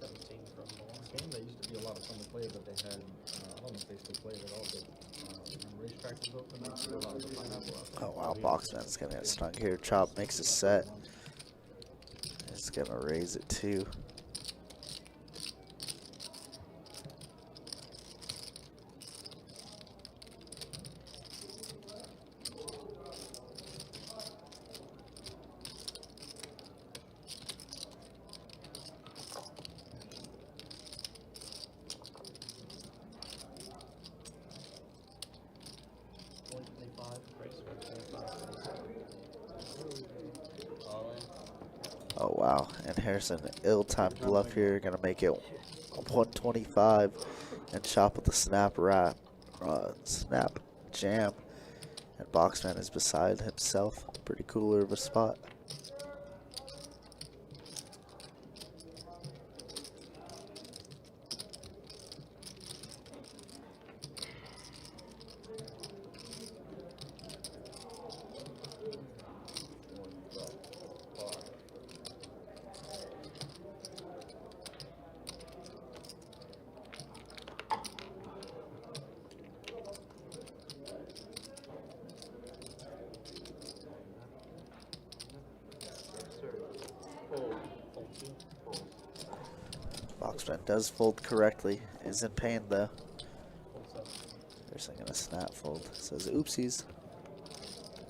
17 from the line. Game that used to be a lot of fun to play, but they had, I don't know if they still play it at all, but when racetrack was open, they used to do a lot of the pineapple out there. Oh wow, Boxman's gonna get stung here. Chop makes a set. It's gonna raise it too. Oh wow, and Harrison, ill-timed bluff here, gonna make it 125, and Chop with the snap wrap, snap jam, and Boxman is beside himself. Pretty cooler of a spot. Boxman does fold correctly. Is in pain though. Harrison gonna snap fold. Says oopsies.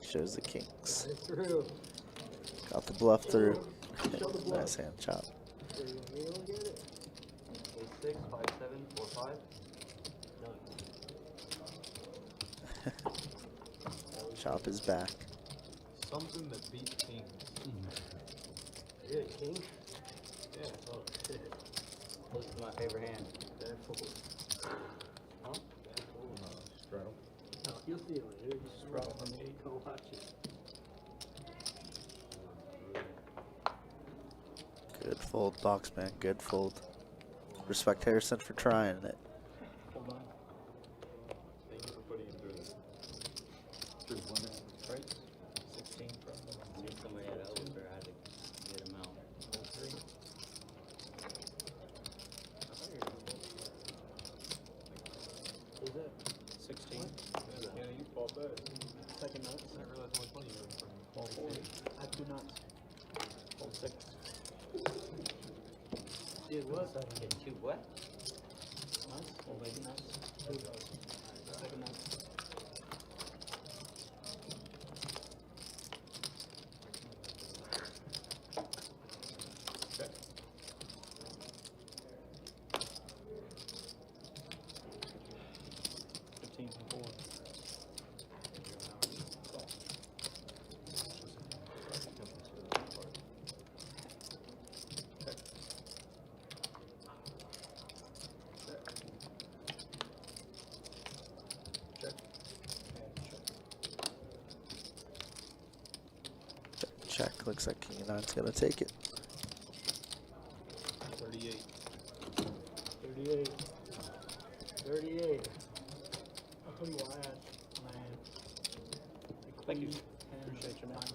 Shows the kings. Through. Got the bluff through. Nice hand, Chop. You don't get it. 8-6, 5-7, 4-5. Chop is back. Something that beats kings. Yeah, king. Yeah. Oh shit. Close to my favorite hand. Bad fold. Huh? Bad fold. Straddle. No, you'll see it later. You just roll from me. Go watch it. Good fold, Boxman. Good fold. Respect Harrison for trying it. Hold on. Thank you for putting it through this. Through limit. Right? 16 from the line. See somebody at Elvis or I had to get him out. 3. Who's that? 16. second nuts. I didn't realize how much money you were from Fold. I have 2 nuts. Fold 6. Dude, what? Get 2 what? Nuts? Fold 8 nuts. 2 nuts. Second nuts. check. 15 from 4. Check. Looks like King of Nine's gonna take it. 38. 38. 38. I'll tell you why I had my hand. Thank you. Appreciate your nine.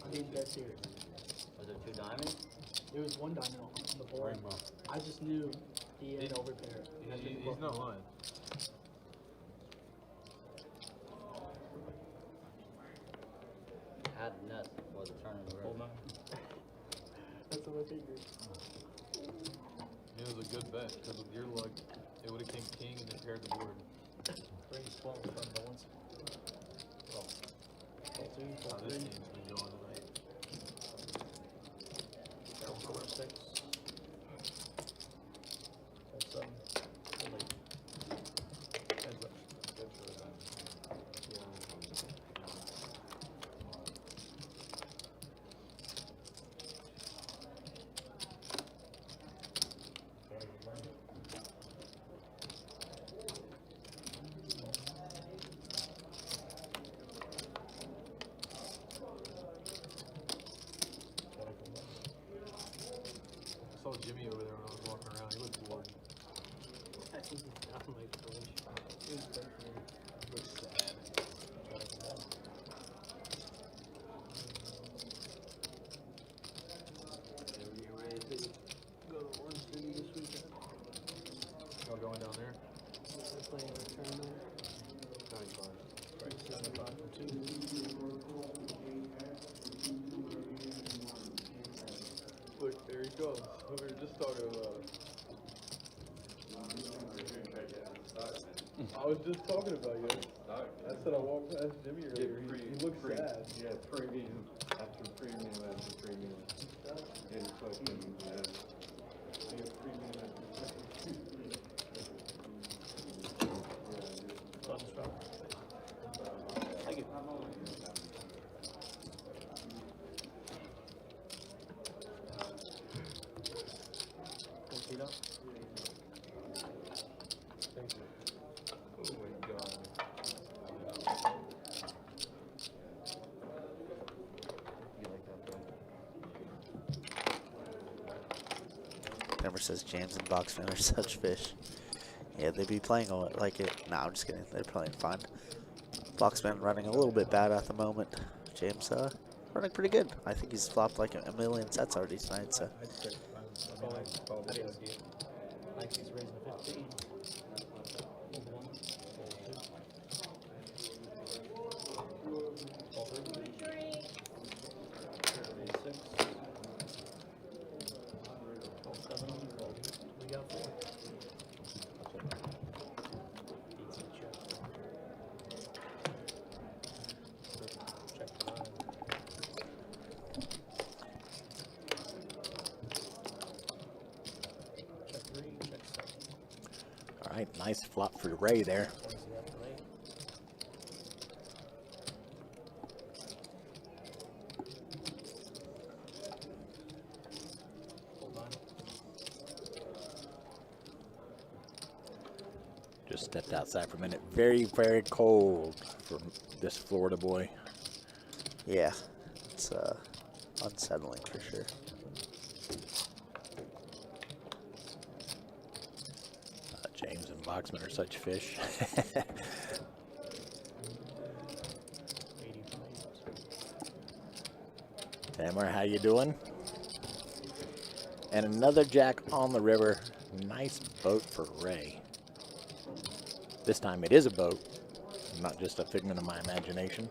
I need bets here. Was there 2 diamonds? There was 1 diamond on the board. I just knew he had overpaired. He's not lying. Had nuts before the turn of the river. That's what I figured. It was a good bet because with your luck, it would have came king and then paired the board. Brings 12 from the ones. Fold 2, How fold this 3, game's been going tonight. fold 4, 6. Fold 7. Fold 8. Heads up. I saw Jimmy over there when I was walking around. He looked bored. I'm like, holy shit. It was great for me. He looked sad. Go to Orange City this weekend. Y'all going down there? We're playing a tournament. 75 for 2. Look, there he goes. Who we were just talking about. I was just talking about you. I said I walked past Jimmy earlier. He looked sad. Yeah, premium after premium after premium. And fucking, yeah, premium after premium. Thank you. Feet up. Oh my god. Never says James and Boxman are such fish. Yeah, they be playing like it. Nah, I'm just kidding. They're playing fine. Boxman running a little bit bad at the moment. James running pretty good. I think he's flopped like a million sets already tonight. So I didn't see it. Like he's raising 15. Fold 1. Fold 2. Fold 3. Fold 6. Fold 7. Fold. We got 4. Beats and check. Check the 9. Check 3. Check 7. All right, nice flop for Ray there. What is he up to 8? Fold 9. Just stepped outside for a minute. Very, very cold for this Florida boy. yeah, it's unsettling for sure. James and Boxman are such fish. 80 from 8. Tamara, how you doing? And another jack on the river. Nice boat for Ray. This time it is a boat. not just a figment of my imagination.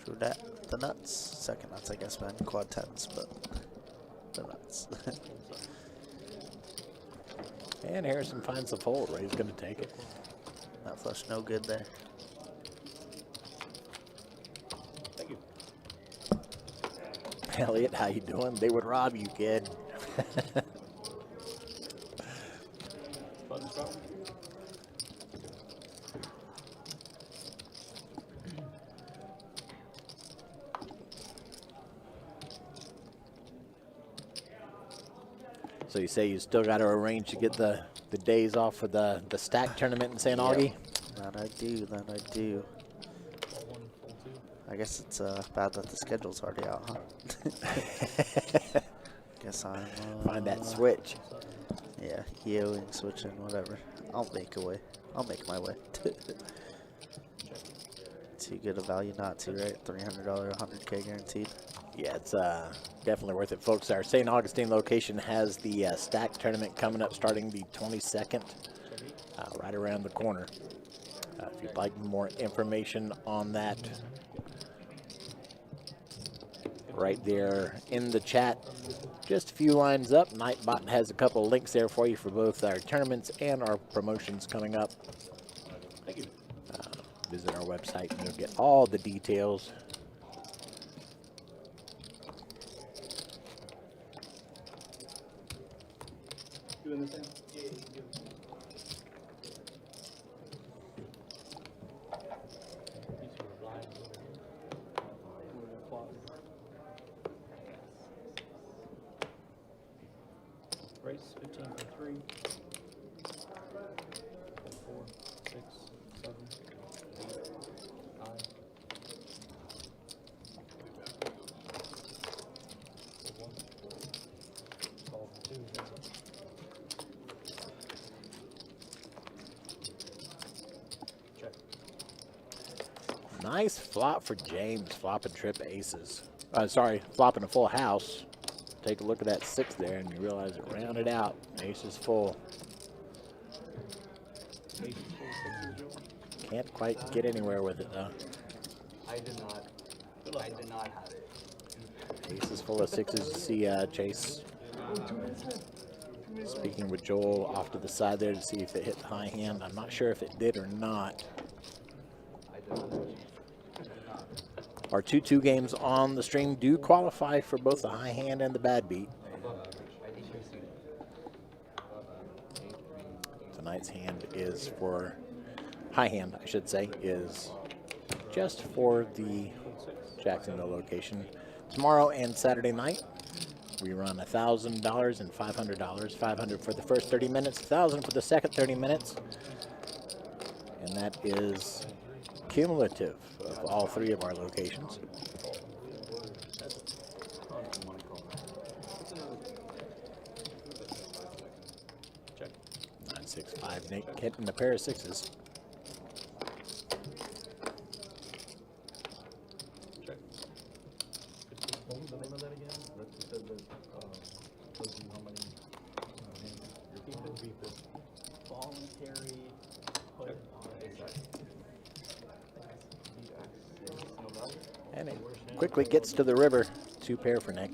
True that. The nuts. Second nuts, I guess, man. Quad tens, but the nuts. And Harrison finds the fold. Ray's going to take it. That flush no good there. Thank you. Elliot, how you doing? They would rob you, kid. So you say you still got to arrange to get the days off for the stack tournament in St. Augie? That I do, that I do. I guess it's bad that the schedule's already out, huh? Guess I'm... Find that switch. Yeah, EOing, switching, whatever. I'll make a way. I'll make my way. Too good a value not to, right? $300, 100K guaranteed. Yeah, it's definitely worth it, folks. Our St. Augustine location has the stack tournament coming up starting the 22nd, right around the corner. If you'd like more information on that, right there in the chat, just a few lines up. Nightbot has a couple of links there for you for both our tournaments and our promotions coming up. Thank you. Visit our website and you'll get all the details. Doing the same? Race 15 for 3. 4, 6, 7, 8, 9. 1, 12, 2. Check. Nice flop for James, flopping trip aces. Sorry, flopping a full house. Take a look at that 6 there and you realize it rounded out. Ace is full. Can't quite get anywhere with it though. I did not have it. Ace is full of 6s. You see Chase speaking with Joel off to the side there to see if it hit the high hand. I'm not sure if it did or not. I did not. Our 2-2 games on the stream do qualify for both the high hand and the bad beat. Tonight's hand is for, high hand I should say, is just for the Jacksonville location. Tomorrow and Saturday night, we run $1,000 and $500. $500 for the first 30 minutes, $1,000 for the second 30 minutes. And that is cumulative of all 3 of our locations. Check. 9-6-5, Nick hitting a pair of 6s. Check. What was the name of that again? That you said that tells you how many Voluntary put on And it quickly gets to the river. 2 pair for Nick.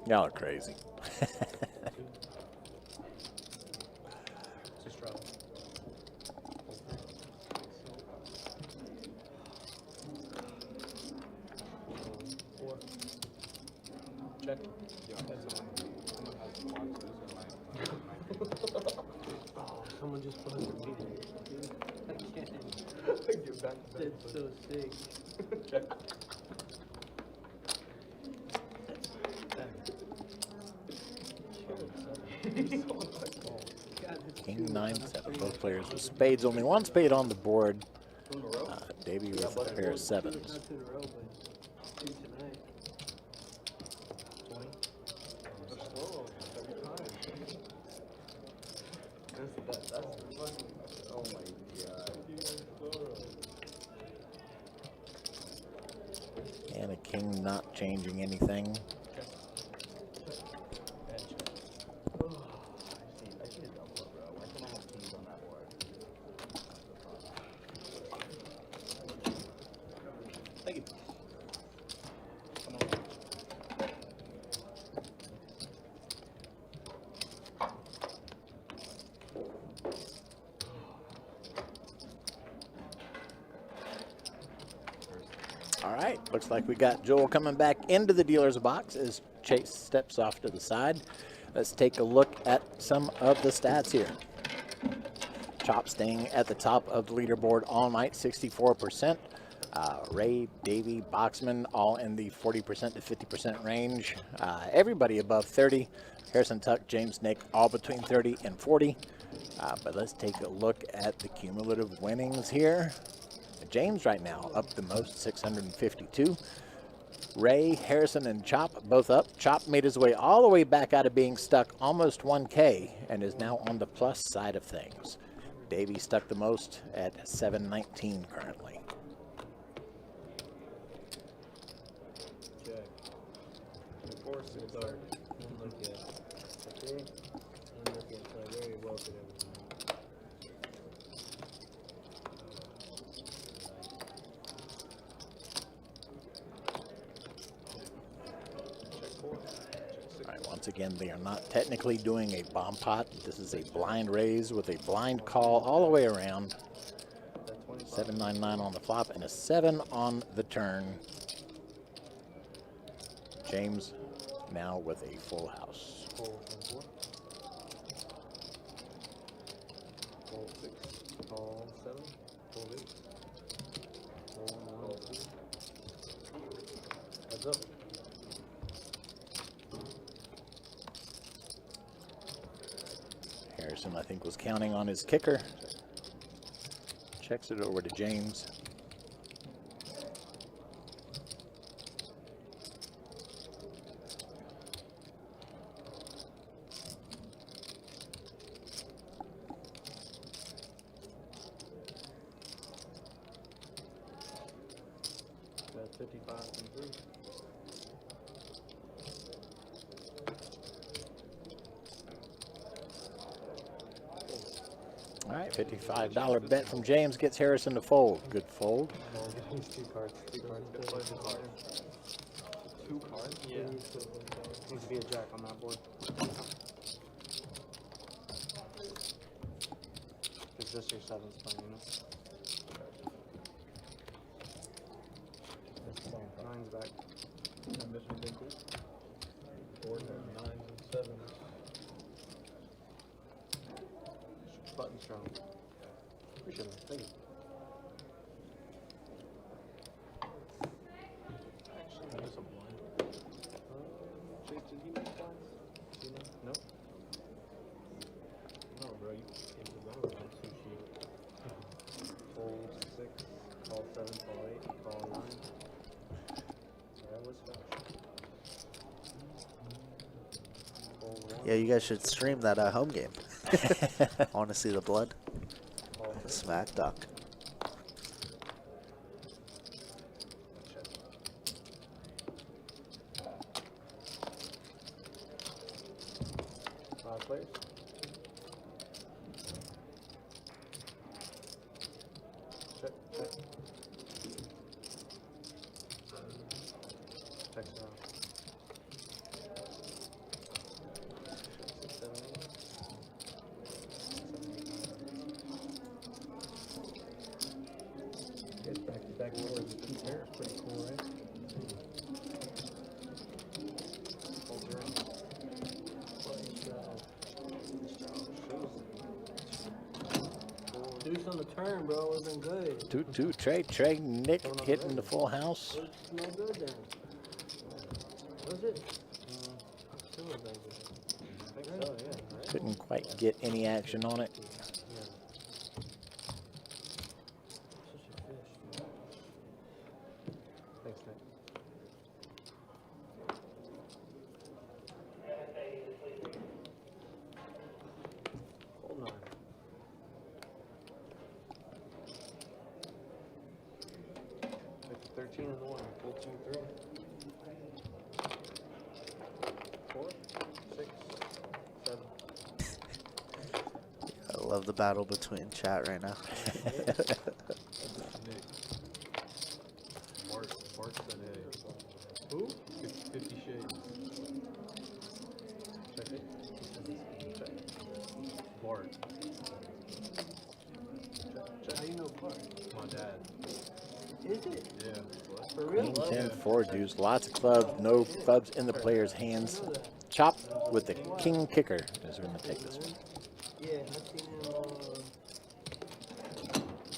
Y'all are crazy. Just drop. Check. That's so sick. God, that's King 9-7. Both players with spades. Only one spade on the board. Davey with a pair of sevens. not two in a row, but two tonight. 20. They're slow every time. That's the fucking. Oh my god. And a king not changing anything. I should have double up, bro. Why can't I have kings on that board? Thank you. Come on. All right, looks like we got Joel coming back into the dealer's box as Chase steps off to the side. Let's take a look at some of the stats here. Chop staying at the top of the leaderboard all night, 64%. Ray, Davey, Boxman, all in the 40% to 50% range. Everybody above 30. Harrison Tuck, James Nick, all between 30 and 40. But let's take a look at the cumulative winnings here. James right now up the most, 652. Ray, Harrison, and Chop both up. Chop made his way all the way back out of being stuck almost 1K and is now on the plus side of things. Davey stuck the most at 719 currently. Check. Before it's dark. Look at okay. I'm looking so very well to everything. All right, once again, they are not technically doing a bomb pot. This is a blind raise with a blind call all the way around. 799 on the flop and a 7 on the turn. James now with a full house. Call 4. Call 6. Call 7. Call 8. Call 1, 2. Heads up. Harrison, I think, was counting on his kicker. Checks it over to James. That's 55 and 3. All right, $55 bet from James gets Harrison to fold. Good fold. These 2 cards. 2 cards. Two cards? Yeah. Needs to be a jack on that board. It's just your 7's playing, you know? 9's back. I'm missing big cool. 4, 9, and 7. Button strong. Appreciate it. Thank you. Actually, there's a blind. Chase, did you make blinds? Do you know? No? No, bro, you came to the road on sushi. Call 6, call 7, call 8, call 9. That was fast. Call 1. Yeah, you guys should stream that home game. Want to see the blood? The smack duck. Players. Check, check. Text now. 6, 7, 8. 7, 8, 9. It's back to back boards. 2 pairs. Pretty cool, right? Call 0. Deuce on the turn, bro. It wasn't good. 2-2 Trey Nick hitting the full house. It's no good then. Was it? Still a banger. I think so, yeah. Right? Couldn't quite get any action on it. Thanks, Nick. Hold on. It's 13 and 1. Full 2, 3. 4, 6, 7. I love the battle between chat right now. Nick. Mark said, hey. Who? 50 shades. Check it. Check. Bart. How do you know Clark? My dad. Is it? Yeah. For real? Queen 10 4 deuce. Lots of clubs. No clubs in the player's hands. Chop with the king kicker is going to take this one. Yeah, I've seen him.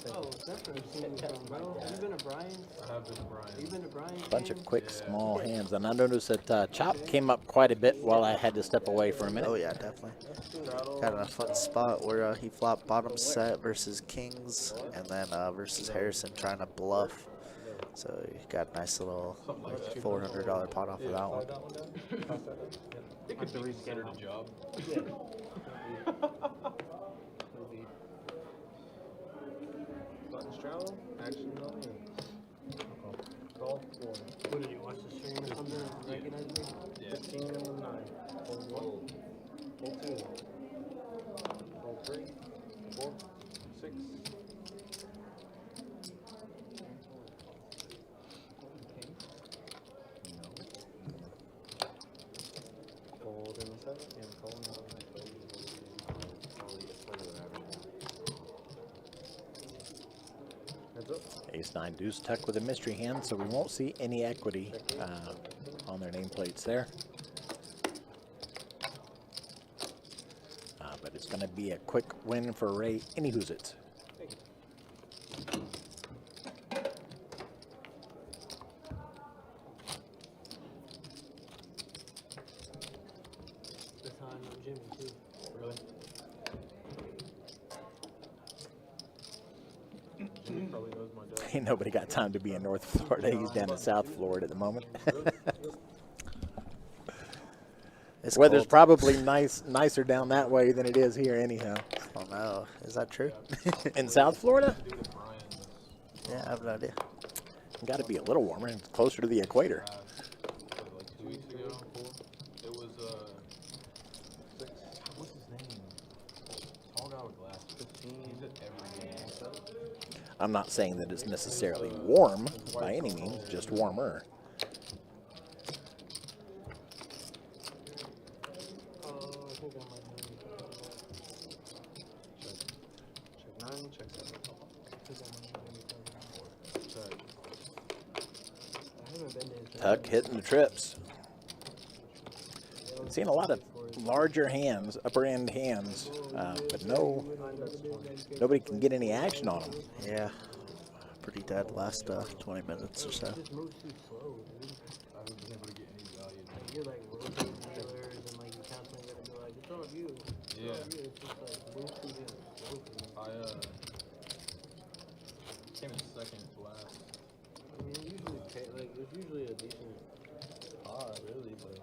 Oh, definitely seen him from, bro. Have you been to Brian's? I have been Brian. Have you been to Brian's? Bunch of game? quick, small hands. And I noticed that Chop came up quite a bit while I had to step away for a minute. Oh yeah, definitely. Got in a fun spot where he flopped bottom set versus Kings, and then versus Harrison trying to bluff. So he got a nice little $400 pot off of that one. It could be considered a job. Button straddle. Action no hands. Call 4. What did you watch the stream or something? And recognize me? Yeah. 15 and 9. Hold 1. Hold 2. Hold 3. 4. 6. Hold in the 7 and call in the 9. Heads up. Ace 9 deuce tuck with a mystery hand, so we won't see any equity on their nameplates there. But it's going to be a quick win for Ray. Anywho's it. That's how I know Jimmy, too. Really? Jimmy probably knows my dad. Ain't nobody got time to be in North Florida. He's down in South Florida at the moment. It's Weather's cold. probably nicer down that way than it is here anyhow. Oh no, is that true? In South Florida? Do with Brian's. Yeah, I have no idea. Got to be a little warmer and closer to the equator. Like 2 weeks ago, 4. It was 6. What's his name? Tall guy with glasses. 15. He's at every game. I'm not saying that it's necessarily warm by any means, just warmer. Oh, I think I might know. Check 9, check 7. Check. I haven't been to Tuck hitting the trips. Seen a lot of larger hands, upper end hands, but nobody can get any action on them. Yeah, pretty dead last 20 minutes or so. It just moves too slow, dude. I haven't been able to get any value. Like, you're like rotating dealers and like you constantly gotta be like, it's all you. It's Yeah. all you. It's just like moves too slow for me. I came in second to last. I mean, usually like it's usually a decent pod, really, but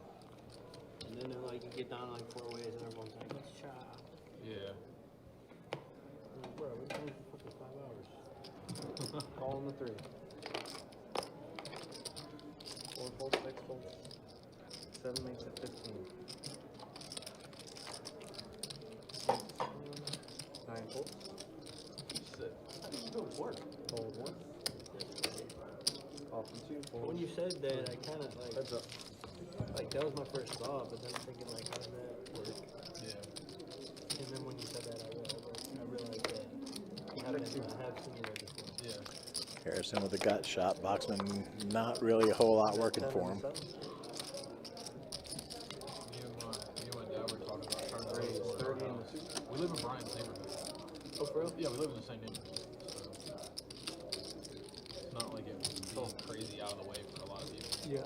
and then like you get down like 4 ways and everyone's like, let's try. Yeah. I'm like, bro, we're playing for fucking 5 hours. Call in the 3. 4 folds, 6 folds. 7 makes it 15. 9 folds. Good work. Hold 1. Off and 2 But folds. when you said that, I kind of Heads up. like that was my first thought, but then I'm thinking like, how does that work? Yeah. And then when you said that, I realized that I have seen it before. Yeah. Harrison with a gut shot. Boxman not really a whole lot working for him. Me and my dad were talking about trying to raise 30 in the 2. We live in Brian's neighborhood. Oh, for real? Yeah, we live in the same neighborhood. So it's not like it was so crazy out of the way for a lot of people. Yeah.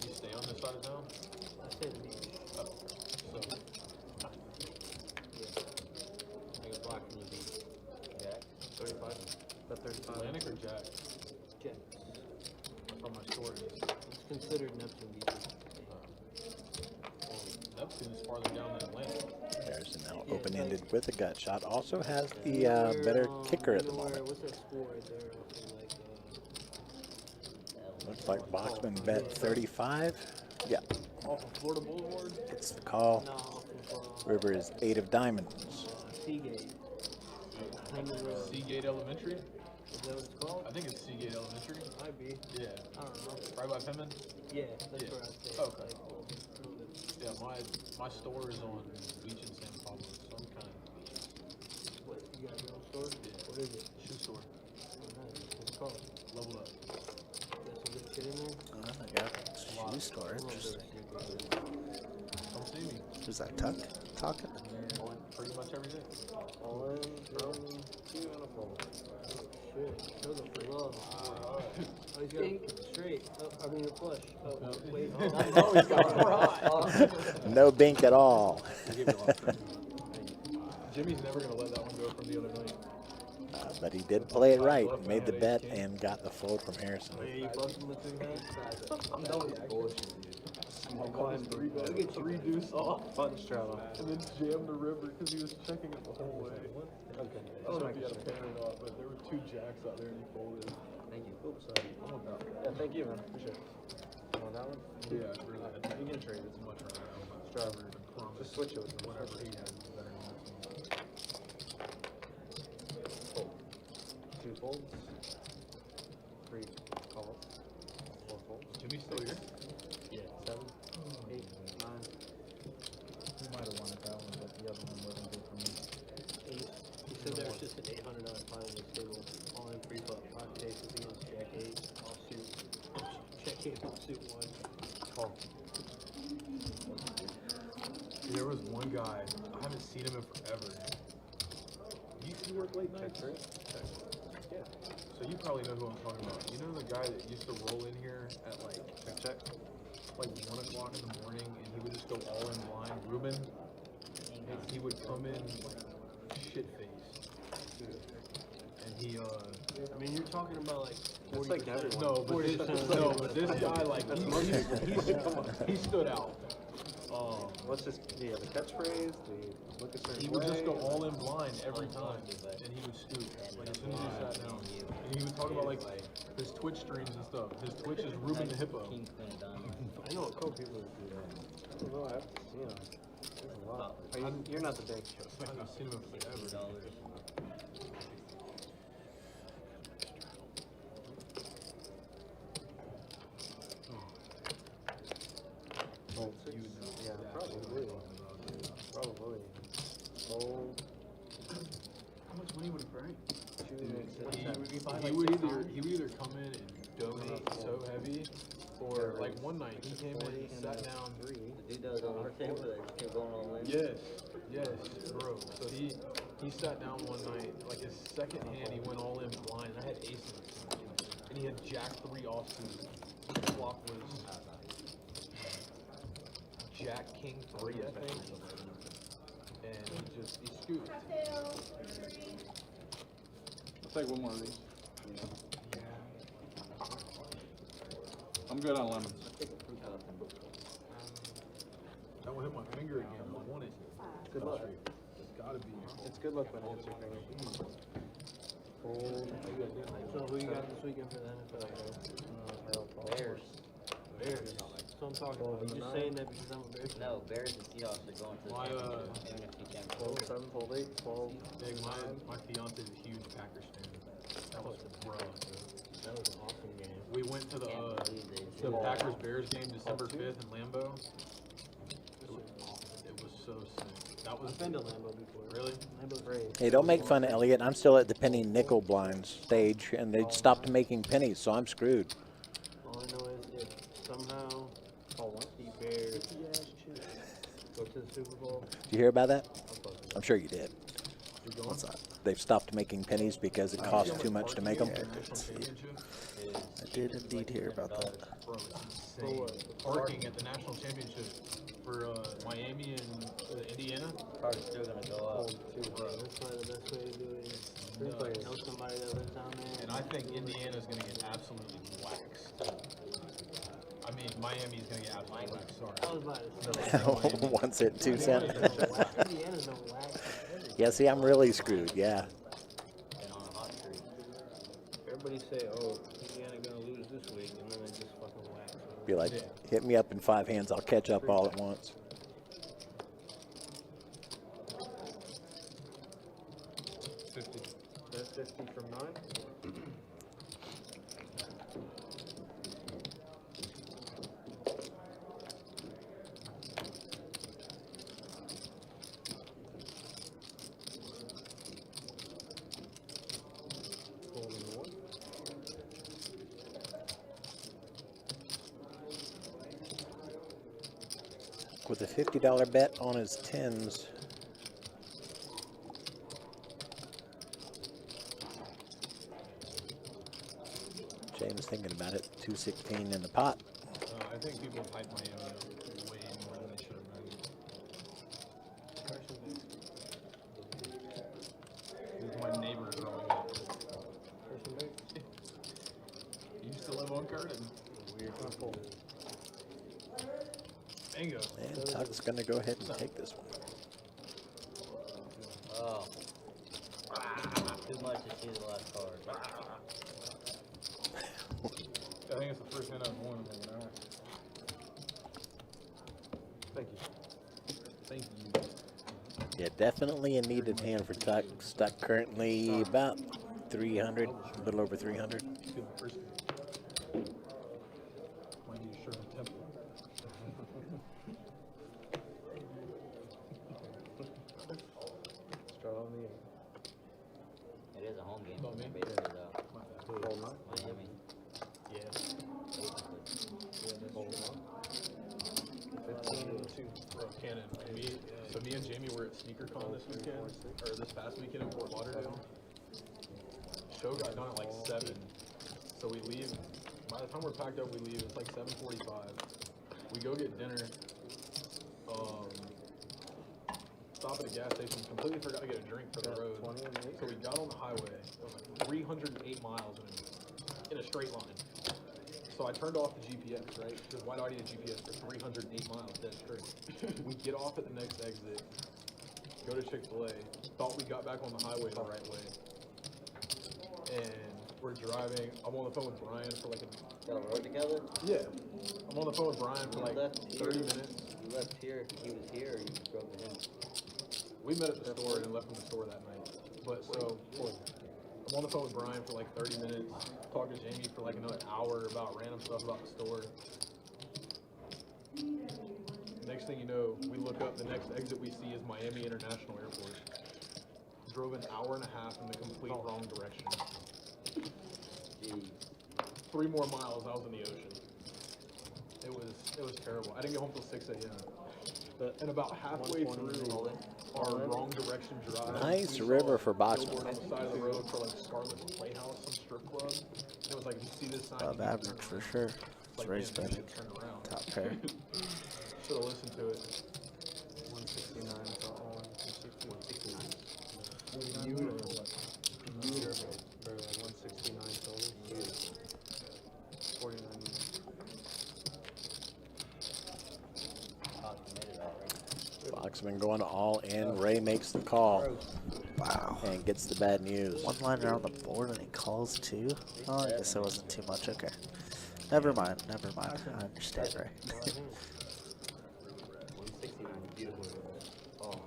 You stay on this side of town? I said beach. Oh, so Yeah. Like a block from the beach. Jack. 35. That 35. Atlantic or Jack? Jet. That's on my story. It's considered Neptune Beach. Neptune is farther down than Atlantic. There's an now Yeah, open-ended like- with a gut shot. Also has the Where, better kicker at you the know where- moment. What's that school right there? Looks like Boxman bet 35. Yeah, Off of Florida Boulevard? it's the call. No, off of River is 8 of diamonds. Seagate. Hammond Road. Seagate Elementary? Is that what it's called? I think it's Seagate Elementary. Might be. Yeah. I don't know. Right by Penman? Yeah, that's Yeah. where I stay. Okay. Like, Yeah, my store is on Beach in San Pablo, so I'm kind of what, you got your own store? Yeah. What is it? shoe store. Oh, nice. What's it called? Level up. Got some good shit in there? I got shoe store. I love Interesting. those sneakers. Come see me. Who's that, Tuck? Talking? Pretty much every day. All in from 2 and a 4. Shit, show the love. Oh, he's got straight. Oh, I mean, a flush. Oh, wait. Oh, he's got a No bink at all. Jimmy's never going to let that one go from the other night. But he did play it right. Made the bet and got the fold from Harrison. Yeah, you bust him with 2 hands? I'm done with bullshit, dude. Look at 3 deuce off. Punch travel. And then jammed the river because he was checking it the whole way. Okay. I don't know if he had a pair or not, but there were 2 jacks out there and he folded. Thank you. Oops, sorry. Yeah, thank you, man. Appreciate it. On that one? Yeah, really. You can trade it as much right now. Strawberry. Just switch it with me. Whatever he has is better than this one. Fold. 2 folds. 3 calls. 4 folds. Jimmy's still here? Yeah. 7, 8, 9. He might have won at that one, but the other one wasn't good for me. He said there's just an $800 fine on the table. All in free flop. 5 cases against Jack 8. Offsuit. Jack 8 offsuit 1. Call. There was one guy, I haven't seen him in forever. You work late nights? Check. Yeah. So you probably know who I'm talking about. You know the guy that used to roll in here at like 1 o'clock in the morning and he would just go all in blind? Ruben? And he would come in like shit-faced. And he, I mean, you're talking about like 40%. It's like everyone. but this guy, like, he stood out. What's this? Do you have a catchphrase? Do you look a certain He would just way? go all in blind every time, and he would scoop, like as soon as he sat down. And he would talk about like his Twitch streams and stuff. His Twitch is Ruben the Hippo. King, queen of diamonds. I know a couple people that do that. I don't know. I have to see him. There's a lot. You're not the big show. I haven't seen him in forever. $60. Fold 6? You would know. Yeah, exactly probably. what I'm talking about. Probably. Fold. How much money would he bring? Choose. He would either come in and donate so heavy, or like one night he came in and sat down. The dude that was on our table that just kept going all in. Yes, bro. So he sat down one night, like his second hand, he went all in blind. I had aces, and he had Jack 3 offsuit. Flop was Jack King 3, I think. And he scooped. I'll take one more of these. I'm good on lemons. That one hit my finger again. I won it. Good luck. It's gotta be. It's good luck when it hits your finger. Fold. So who you got this weekend for the NFL? Bears. Bears. So I'm talking about. You just saying that because I'm a Bears fan? No, Bears and Seahawks are going to the My, championship, even if you can't Fold 7, fold 8, 12. Big, my fiance is a huge Packers fan. That was bro. That was an awesome game. We went to the Can't believe they the did. Packers Bears game December 5th in Lambeau. It was so sick. That was I've been to Lambeau before. really. Lambeau's great. Hey, don't make fun of Elliot. I'm still at the penny nickel blinds stage, and they stopped making pennies, so I'm screwed. All I know is if somehow the Bears go to the Super Bowl, Did you hear about that? I'm fucking I'm sure you did. What's that? They've stopped making pennies because it costs too much to make them. Yeah, I did see it. I did indeed hear about that. Bro, it's insane. Parking at the national championship for Miami and Indiana. Car's still gonna go up. That's why the best way to do it is know somebody that lives down there. And I think Indiana's going to get absolutely waxed. I mean, Miami's going to get absolutely waxed. Sorry. I was about to say. 1 cent, 2 cent. Indiana's no wax. Yeah, see, I'm really screwed. Yeah. Everybody say, oh, Indiana gonna lose this week, and then they just fucking wax. Be like, hit me up in 5 hands. I'll catch up all at once. That's 50 from 9. With a $50 bet on his 10s. James thinking about it. 216 in the pot. I think people hype Miami up way more than they should have been. This is my neighbor growing up. He used to live on Curtin. Bingo. And Tuck's going to go ahead and take this one. Oh. Too much to see the last card. I think it's the first hand I've won in like an hour. Thank you. Thank you. Yeah, definitely a needed hand for Tuck. Stuck currently about 300, a little over 300. First. Might need a Sherman Temple. Start on the It is a home game. Oh, man. Basically, Hold on. Miami. Yeah. Bro, Cannon. So me and Jamie were at SneakerCon this weekend, or this past weekend in Fort Lauderdale. Show got done at like 7. So we leave. By the time we're packed up, we leave. It's like 7:45. We go get dinner. Stop at a gas station. Completely forgot to get a drink for the road. So we got on the highway. It was like 308 miles in a straight line. So I turned off the GPS, right? Because why do I need a GPS for 308 miles dead straight? We get off at the next exit, go to Chick-fil-A, thought we got back on the highway the right way. And we're driving. I'm on the phone with Brian for like Y'all rode together? yeah. I'm on the phone with Brian for like 30 minutes. You left here because he was here, or you drove to him? We met at the store and left from the store that night. But so I'm on the phone with Brian for like 30 minutes, talking to Jamie for like another hour about random stuff about the store. Next thing you know, we look up, the next exit we see is Miami International Airport. Drove an hour and a half in the complete wrong direction. 3 more miles, I was in the ocean. It was terrible. I didn't get home till 6 a.m. And about halfway through our wrong direction drive, Nice we river saw for a boxing. billboard on the side of the road for like Scarlett's Playhouse, some strip club. And it was like, you see this sign? Above average for sure. It's Like, race man, you betting. should turn around. Top pair. Should have listened to it. 169 for all. 169. Beautiful. Beautiful. Or 169 total. 49 minutes. Foxman going all in. Ray makes the call Wow. and gets the bad news. One liner on the board and he calls 2? Oh, I guess it wasn't too much. Okay. Never mind. Never mind. I understand, Ray. 169, beautiful river. Oh,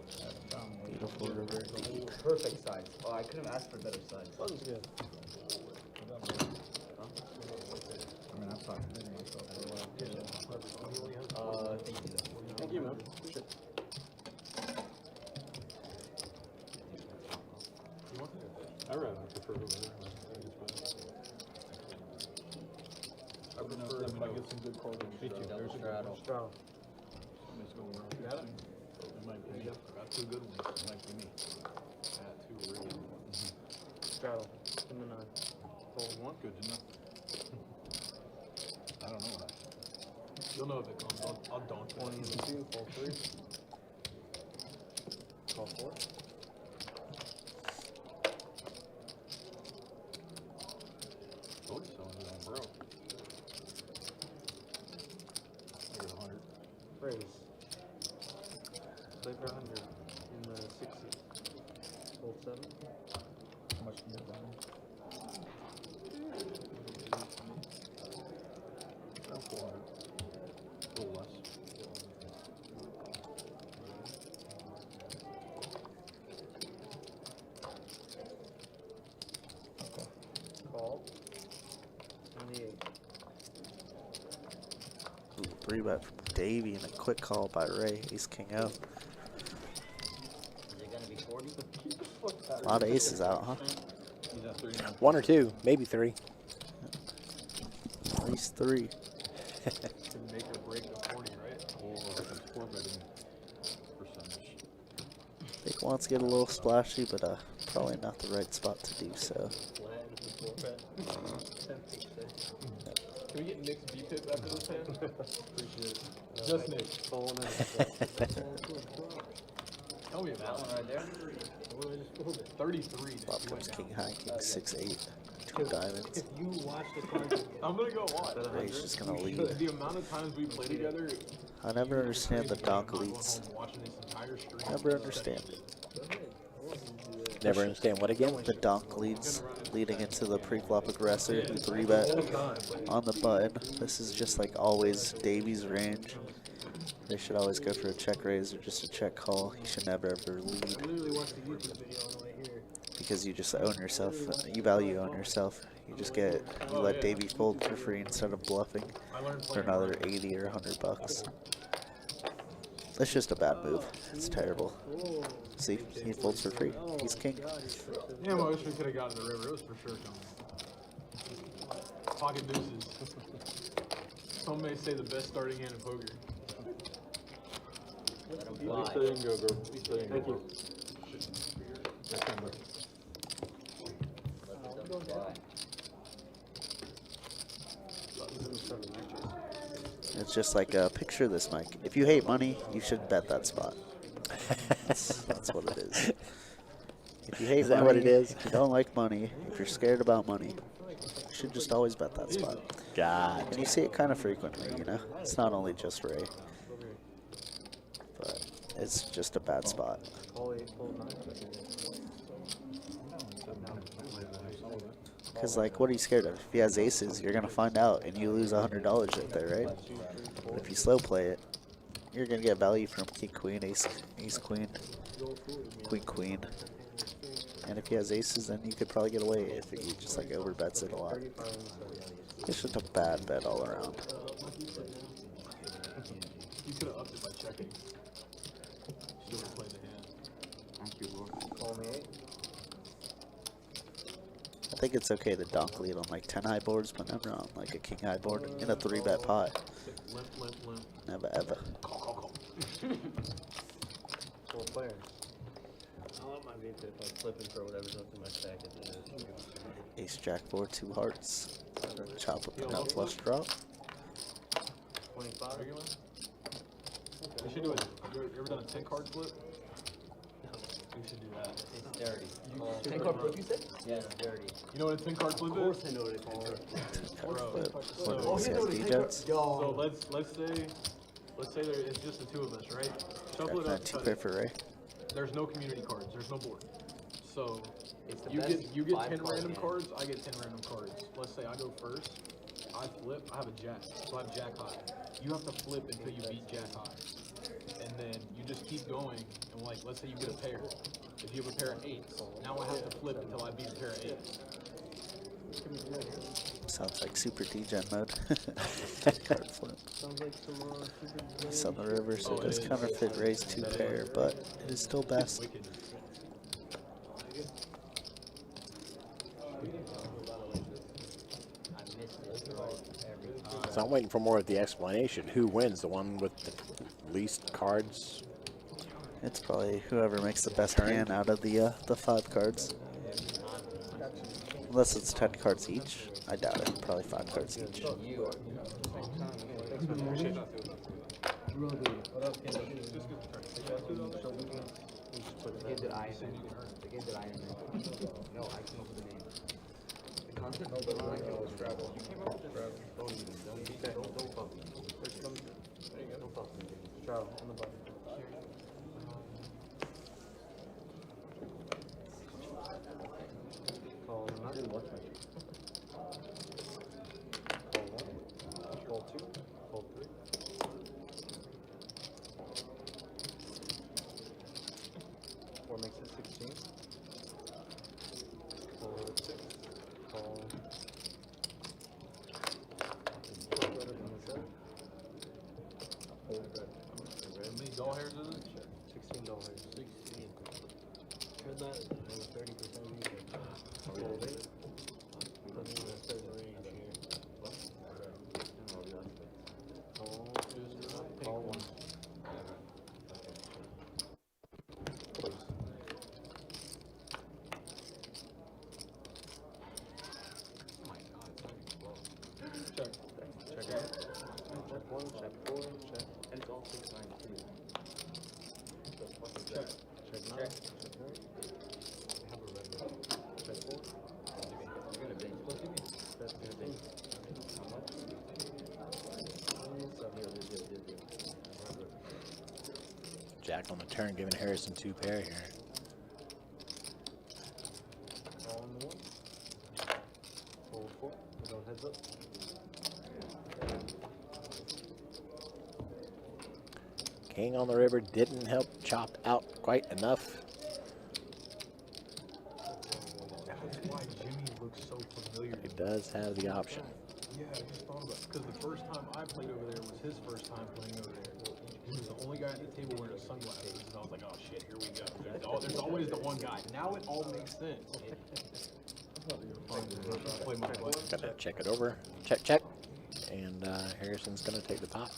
Beautiful river indeed. perfect size. Oh, I couldn't have asked for better size. That was good. I mean, I've talked to myself for a while. Thank you. Thank you, man. Appreciate it. I rather prefer to win. I prefer, I get some good calls. Double straddle. Strong. Got it? It might be. I got got 2 good ones. Like me. Yeah, 2 really good ones. Straddle. In the 9. Fold 1, good enough. I don't know what you'll know if it comes. I'll don't. 20 and the 2. Fold 3. Call 4. Told you someone was on broke. I got 100. Raise. Play for 100 in the 60. Fold 7. How much do you get down? About 400. A little less. Call. 28. Ooh, 3-bet from Davey and a quick call by Ray. Ace King out. Is it gonna be 40? A lot of aces out, huh? He's at 39. 1 or 2, maybe 3. At least 3. Can make or break the 40, right? Or if it's 4-betting percentage. Nick wants to get a little splashy, but probably not the right spot to do so. Flat and 4 bet. Can we get Nick's B-tip after this hand? Appreciate it. No, Just I Nick. just fold it. Tell me That about one it. right there? Well, I just fold it. 33. Nick. Flop You comes went King down. high, King 6-8. 2 diamonds. If you watch the cards again, I'm gonna go watch. Ray's just gonna lead. The amount of times we play together. I never understand the donk I'm leads. home watching this entire stream. Never understand. go ahead. I want you to do that. Never understand what again? The donk leads leading into the pre-flop aggressor who 3-bet on the button. This is just like always Davey's range. They should always go for a check raise or just a check call. You should never ever lead I literally watched the YouTube video on the way here. because you just own yourself. You value own yourself. You just get, you let Davey fold for free instead of bluffing I learned for another 80 or 100 bucks. It's just a bad move. It's terrible. Whoa. See, he folds for free. He's king. God, you're such a- Damn, I wish we could have gotten the river. It was for sure coming. Pocket deuces. Some may say the best starting hand in poker. Let him Please fly. stay and go, bro. Please stay and go, Thank bro. you. Next time, bro. Let them fly. It's just like, picture this, Mike. If you hate money, you should bet that spot. That's what it is. If you hate Is that money, what it is? if you don't like money, if you're scared about money, you should just always bet that spot. God. And you see it kind of frequently, you know? It's not only just Ray, but it's just a bad spot. Call 8, fold 9. Because, like, what are you scared of? If he has aces, you're going to find out, and you lose $100 right there, right? But if you slow play it, you're going to get value from king, queen, ace, queen, queen, queen. And if he has aces, then you could probably get away if he just, like, overbets it a lot. It's just a bad bet all around. You could have upped it by checking. Should have played the hand. Thank you, Lord. Call me 8. I think it's okay to donk lead on, like, 10 high boards, but never on, like, a king high board in a 3-bet pot. Limp, limp, limp. Never, ever. Call, call, call. Full player. I want my V-tip. I'm flipping for whatever's up in my stack at the end. Ace, jack, 4, 2 hearts. Chop with the nut flush draw. 25. Regular? We should do it. You ever done a 10 card flip? We should do that. It's dirty. You- 10 card flip, you said? Yeah, it's dirty. You know what a 10 card flip Of is? course I know what it's called. Flip. What So- are these guys, DJs? So let's say there it's just the two of us, right? Shuffle it Jack 9, up. 2 cut pair it. for Ray. There's no community cards. There's no board. So It's the you best get 5 10 card random hand. cards. I get 10 random cards. Let's say I go first. I flip. I have a jack. So I have jack high. You have to flip until you beat jack high, and then you just keep going. And like, let's say you get a pair. If you have a pair of 8s, now I have to flip until I beat a pair of 8s. Sounds like super DGen mode. Card flip. Sounds like some super He's on the river, so Oh, it does it is. counterfeit raise 2 pair, but it is still best. Wicked. I missed this throw every time. So I'm waiting for more of the explanation. Who wins? The one with the least cards? It's probably whoever makes the best hand out of the 5 cards. Unless it's 10 cards each. I doubt it. Probably 5 cards each. You are. The game that I invented. The game that I invented. No, I came up with the name. The concept of the line was Scrabble. You came up with this? Don't even. Don't fuck me. Don't fuck me. Scrabble on the button. Call 9. Call 1. Call 2. Call 3. Four makes it 16. Call 6. Call. How many doll hairs is it? $16. 16. Heard that? 30% Call 8. put me in a certain range here. Call 1. Check. Check out. Check 1, check 4, check. And it's all 6 9 too. Check. Check 9, check 9. I have a red one. Check 4. You're gonna bench. That's gonna be. How much? 7. Jack on the turn, giving Harrison 2 pair here. All on the 1. Call 4. We go heads up. King on the river didn't help chop out quite enough. That's why Jimmy looks so familiar. He does have the option. Yeah, I just thought about it. Because the first time I played over there was his first time playing over there. He was the only guy at the table wearing sunglasses. And I was like, oh shit, here we go. There's always the one guy. Now it all makes sense. Play my butt. Gotta check it over. Check, check. And Harrison's gonna take the pot.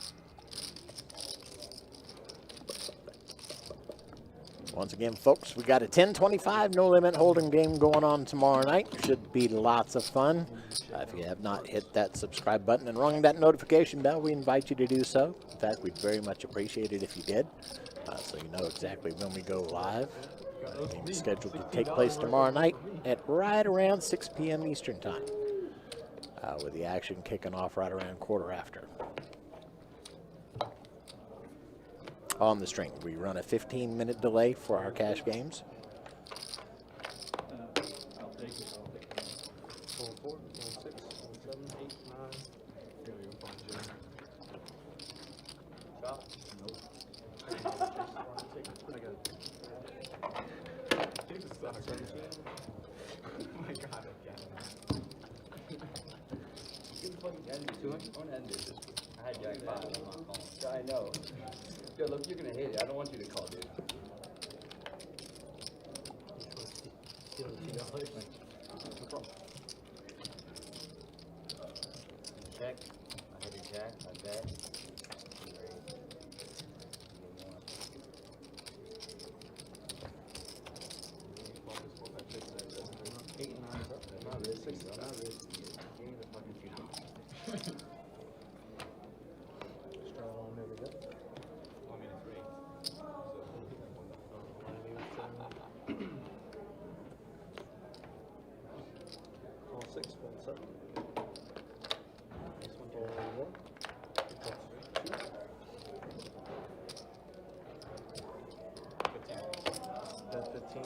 Once again, folks, we got a 10-25 no limit hold'em game going on tomorrow night. Should be lots of fun. If you have not hit that subscribe button and rung that notification bell, we invite you to do so. In fact, we'd very much appreciate it if you did, so you know exactly when we go live. The game is scheduled to take place tomorrow night at right around 6 p.m. Eastern time, with the action kicking off right around quarter after. On the string, we run a 15-minute delay for our cash games. Call 4, call 6, call 7, 8, 9. Here we go, find Jimmy. Stop. I got it. He sucks. 17. Oh my god, again. You can fucking end this. I want to end this. I had jackpot. I'm not calling. Yeah, I know. Yo, look, you're gonna hit it. I don't want you to call, dude. Check. I had a jack. I bet. Not risky. Not risky. Give me the fucking shooting. Straw on, there we go. Call 6, call 7. This one, call 1. Call 2. Bet 15.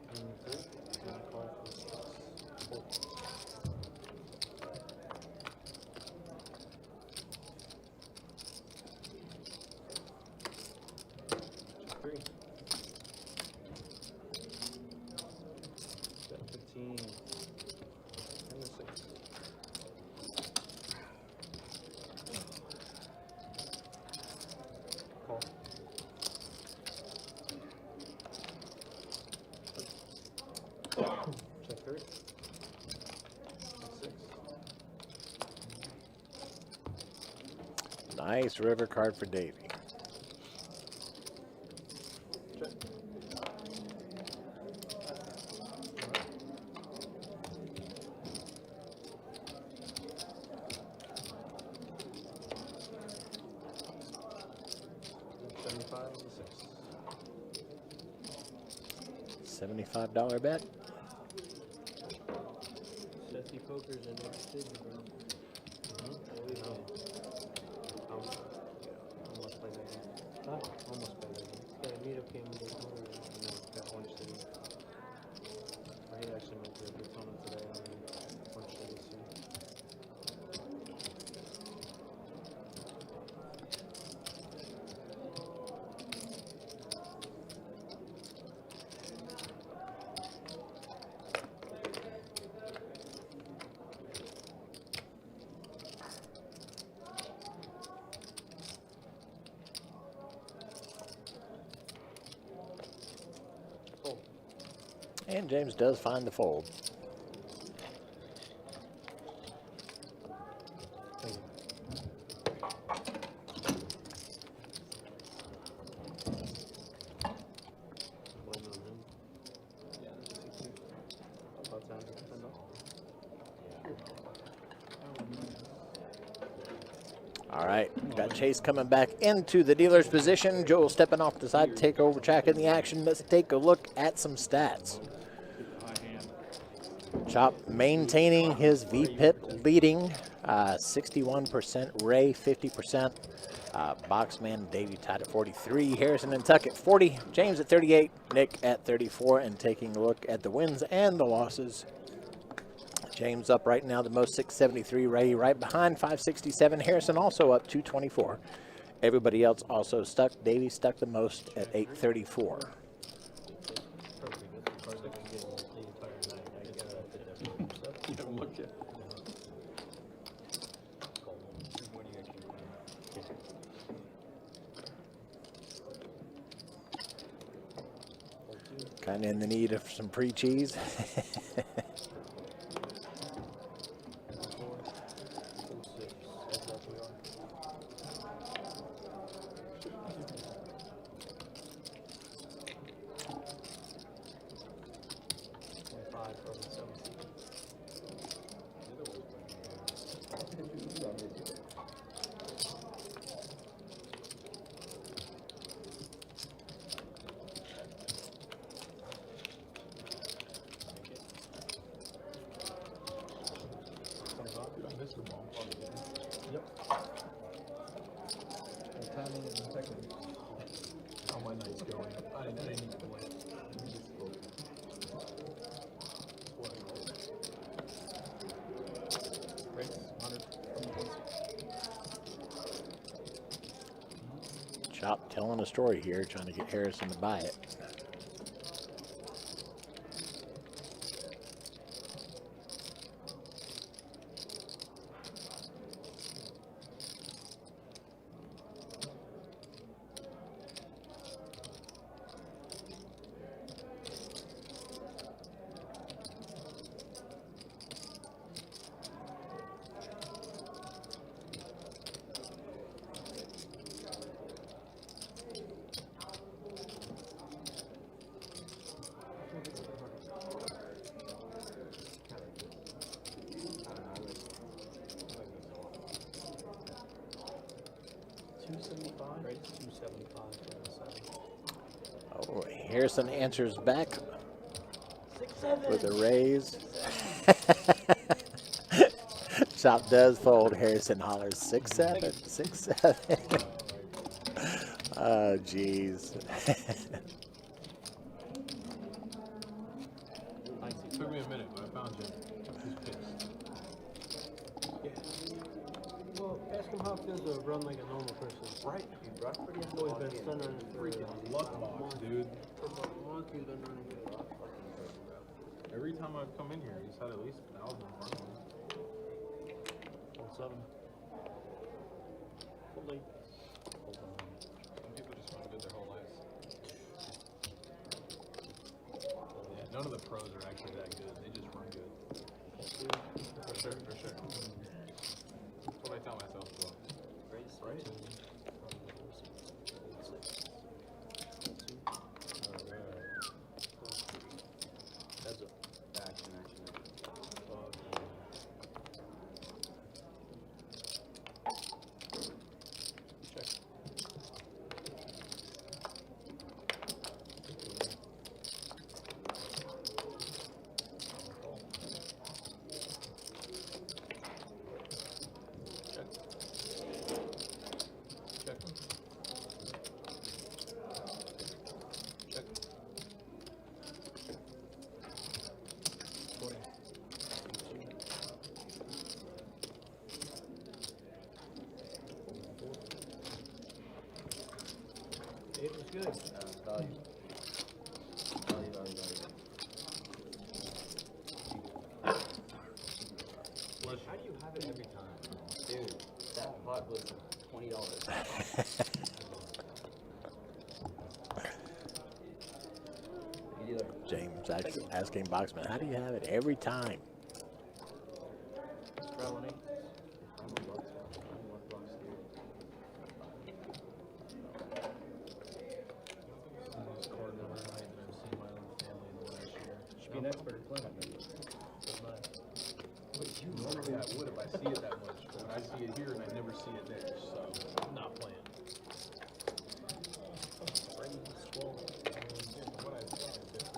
And 3. And call for 6. 4. 3. Bet 15. And the 6. Call. Check 3. And 6. Nice river card for Davey. $75 bet. Chesty Poker's in next city, bro. Always win. Almost played that game. Huh? Almost played that game. Got a meetup game in Daytona. And then got Orange City. Or he actually went to Daytona today and then Orange City soon. And James does find the fold. Waiting on him. Yeah, 60. About $10. All right, got Chase coming back into the dealer's position. Joel stepping off the side to take over track in the action. Let's take a look at some stats. Chop maintaining his VPIP leading, 61%, Ray 50%, Boxman Davey tied at 43, Harrison and Tuck at 40, James at 38, Nick at 34, and taking a look at the wins and the losses. James up right now the most, 673, Ray right behind 567, Harrison also up 224. Everybody else also stuck. Davey stuck the most at 834. Kind of in the need of some pre-cheese. How my night's going. I didn't need to play. Chop telling a story here, trying to get Harrison to buy it. Oh, Harrison answers back with a raise. Chop does fold. Harrison hollers 6-7, 6-7. Oh, jeez. It took me a minute, but I found Jim. He's pissed. Yeah. Well, ask him how it feels to run like a normal person. Right. He's always been stunned on it for Freaking luck box, dude. For about a month, he's been running good. Every time I've come in here, he's had at least 1,000 in front of him. 7. Fully. Some people just run good their whole lives. Yeah, none of the pros are actually that good. They just run good. For sure, for sure. That's what I tell myself as well. Right? Value. Value, value, value. How do you have it every time? Dude, that pot was $20. James asking Boxman, how do you have it every time? Travel eight. This card every night that I've seen my own family in the last year. Should be an expert at playing it. Wait, normally I would if I see it that much, but I see it here and I never see it there, so I'm not playing. What I think is different.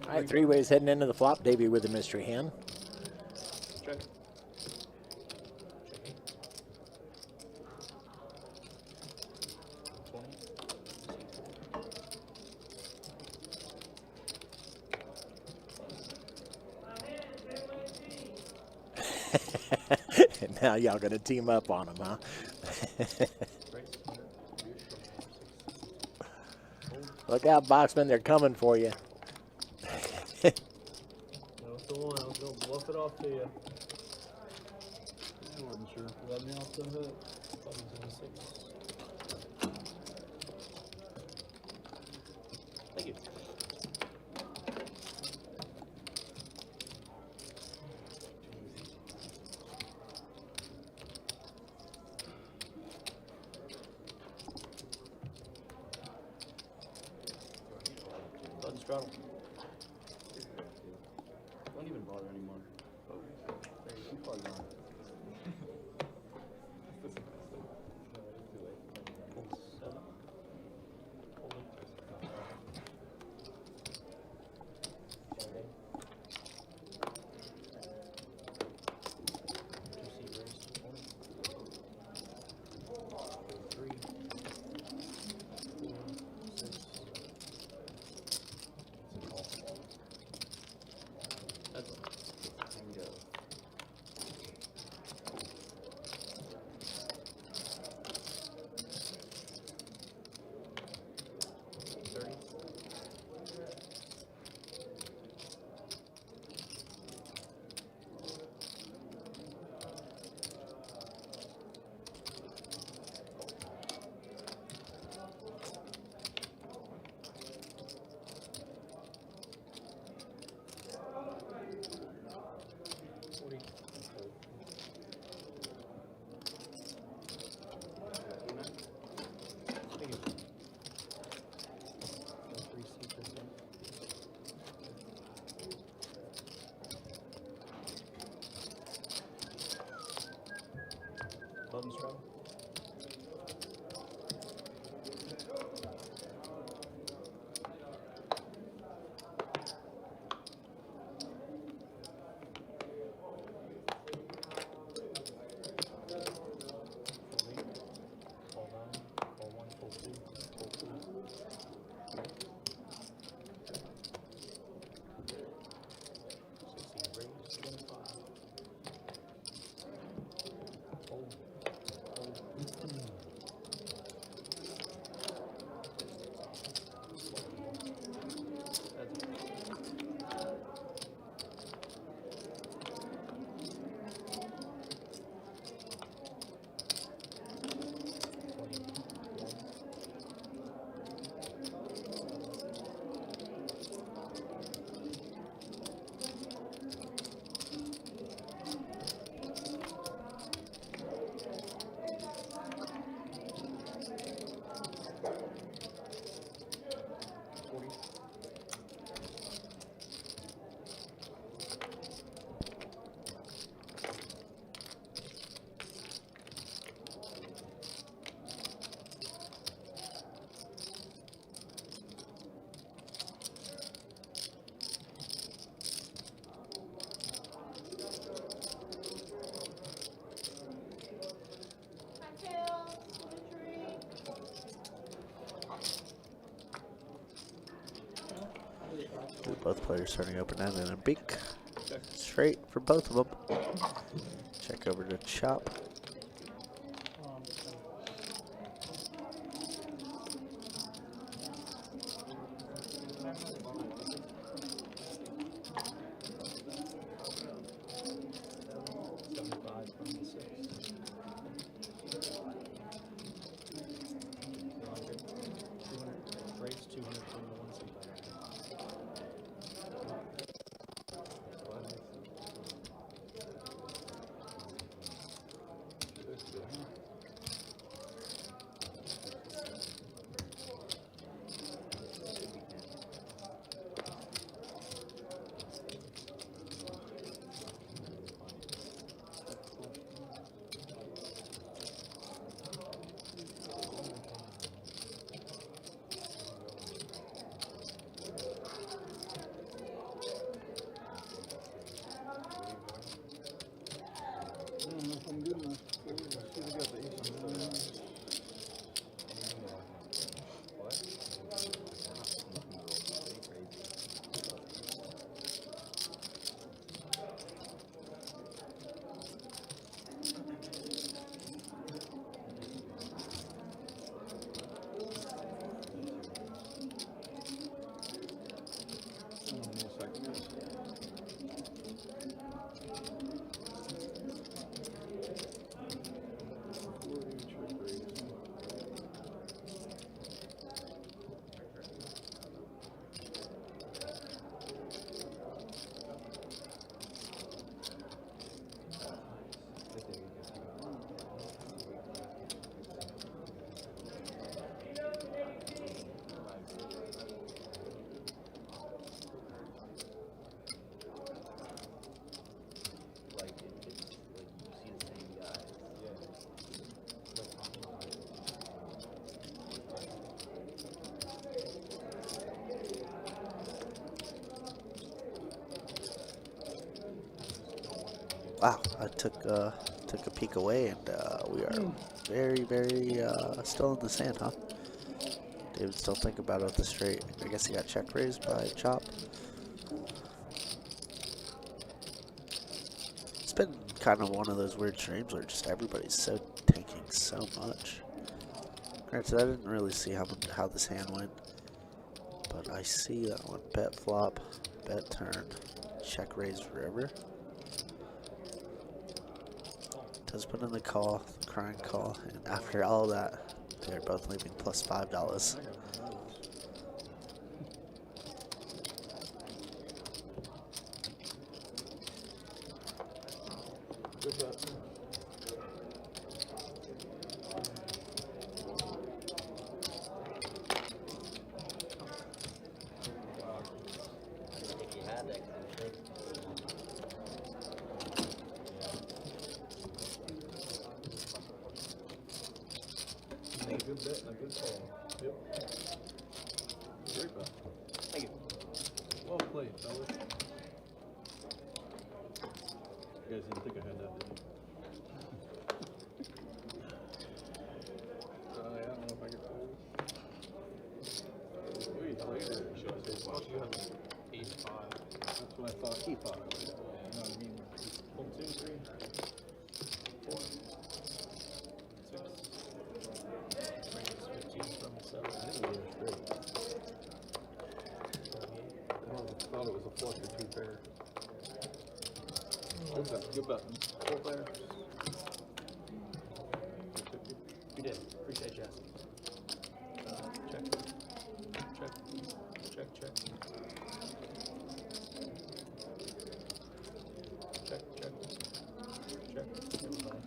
All right, three ways heading into the flop. Davey with the mystery hand. Check. Now y'all gonna team up on him, huh? Look out, Boxman, they're coming for you. That was the one. I was going to bluff it off to you. I wasn't sure. Rub me off the hook. Thank you. Button straddle. Don't even bother anymore. Oh, there you keep on going. That's and go. Button straddle. Both players turning open-ended and big. Straight for both of them. Check over to Chop. Wow, I took a peek away, and we are very still in the sand, huh? David still thinking about it with the straight. I guess he got check raised by Chop. It's been kind of one of those weird streams where just everybody's so tanking so much. Granted, I didn't really see how this hand went, but I see that one bet flop, bet turn, check raise river. Does put in the call, the crying call, and after all that, they're both leaving plus $5. Good bet and a good call. Yep. Great bet. Thank you. Well played, fellas. You guys didn't think I had that, did you? Yeah, I don't know if I can fold. Wait, later. Should I say well, you have 8-5. That's what I thought he thought I would. You know what I mean? Hold 2, 3, 4. 15 from 7. I think we were straight. I thought it was a flush or 2 pair. Good bet. 4 player. You did. Appreciate you asking. Check. Check. Check, check. Check, check. Check. Everybody.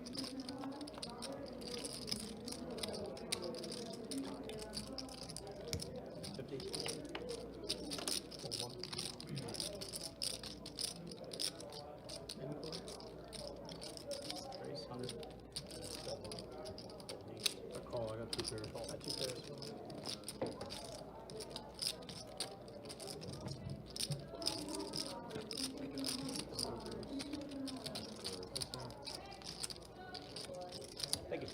I got 2 pairs. Thank you.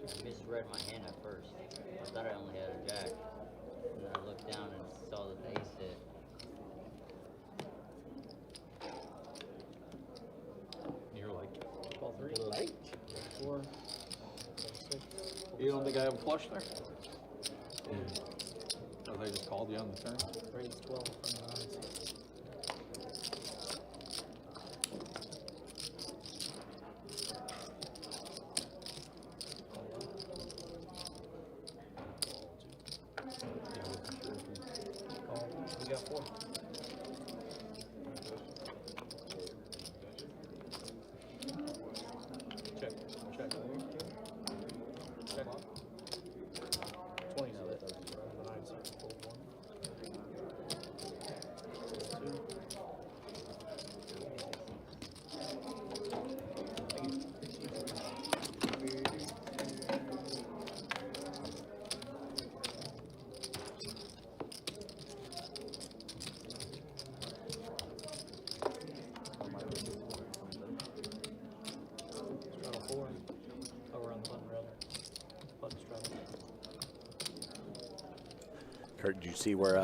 I misread my hand at first. I thought I only had a jack. And then I looked down and saw that the ace hit. You're like, Ball 3. Light. 4. 6. you don't think I have a flush there? Oh, they just called you on the turn? Raise 12 from the 9 seat. We got 4. Check. Check. Check. 20 now that does. The 9 seat. Fold 1. 2. Straddle 4. Oh, we're on the button rather. Button straddle. Kurt, did you see where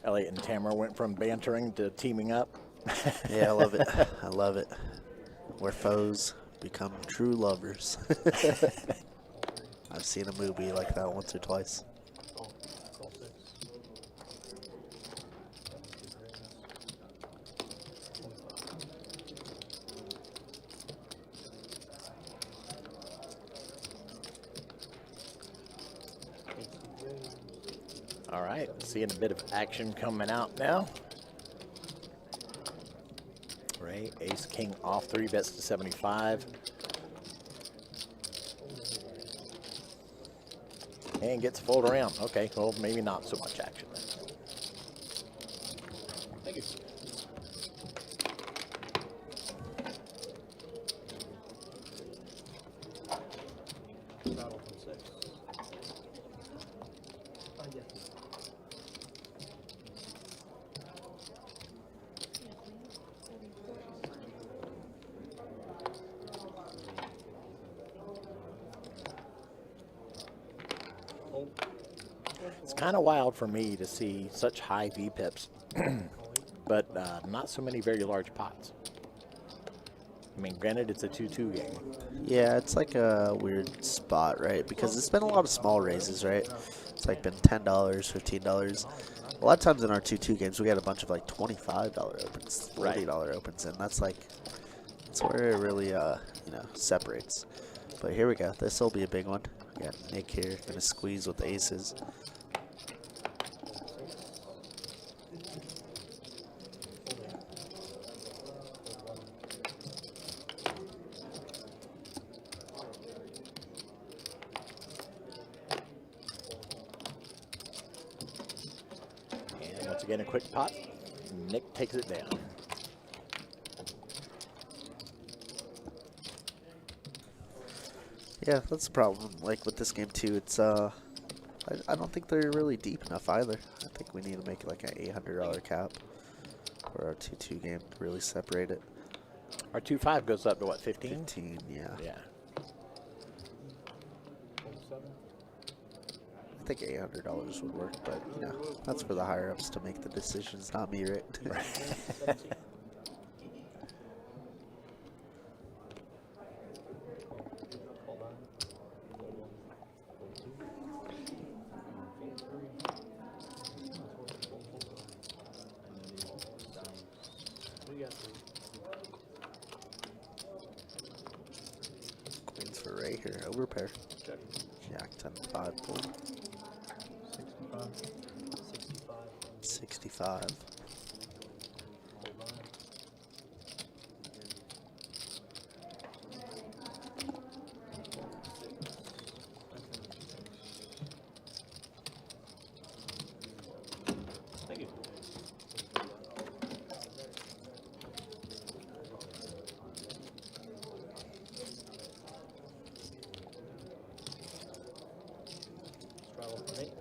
Elliot and Tamara went from bantering to teaming up? Yeah, I love it. I love it. Where foes become true lovers. I've seen a movie like that once or twice. Call 6. All right, seeing a bit of action coming out now. Ray, ace, king off 3, bets to 75. And gets fold around. Okay, well, maybe not so much action then. Thank you. Straddle from 6. Yeah. It's kind of wild for me to see such high VPIPs, but not so many very large pots. I mean, granted, it's a 2-2 game. Yeah, it's like a weird spot, right? Because it's been a lot of small raises, right? It's like been $10, $15. A lot of times in our 2-2 games, we got a bunch of like $25 opens, $40 opens, and that's like, that's where it really, separates. But here we go. This will be a big one. We got Nick here, gonna squeeze with the aces. And once again, a quick pot. Nick takes it down. Yeah, that's the problem. Like with this game too, it's I don't think they're really deep enough either. I think we need to make like an $800 cap for our 2-2 game to really separate it. Our 2-5 goes up to what, 15? 15, yeah. Yeah. I think $800 would work, but you know, that's for the higher ups to make the decisions, not me, right? We got 3. Queens for Ray here, overpair. Check. Jack 10-5 pull. 65. 65. 65. Hold on. Thank you. Straddle from 8.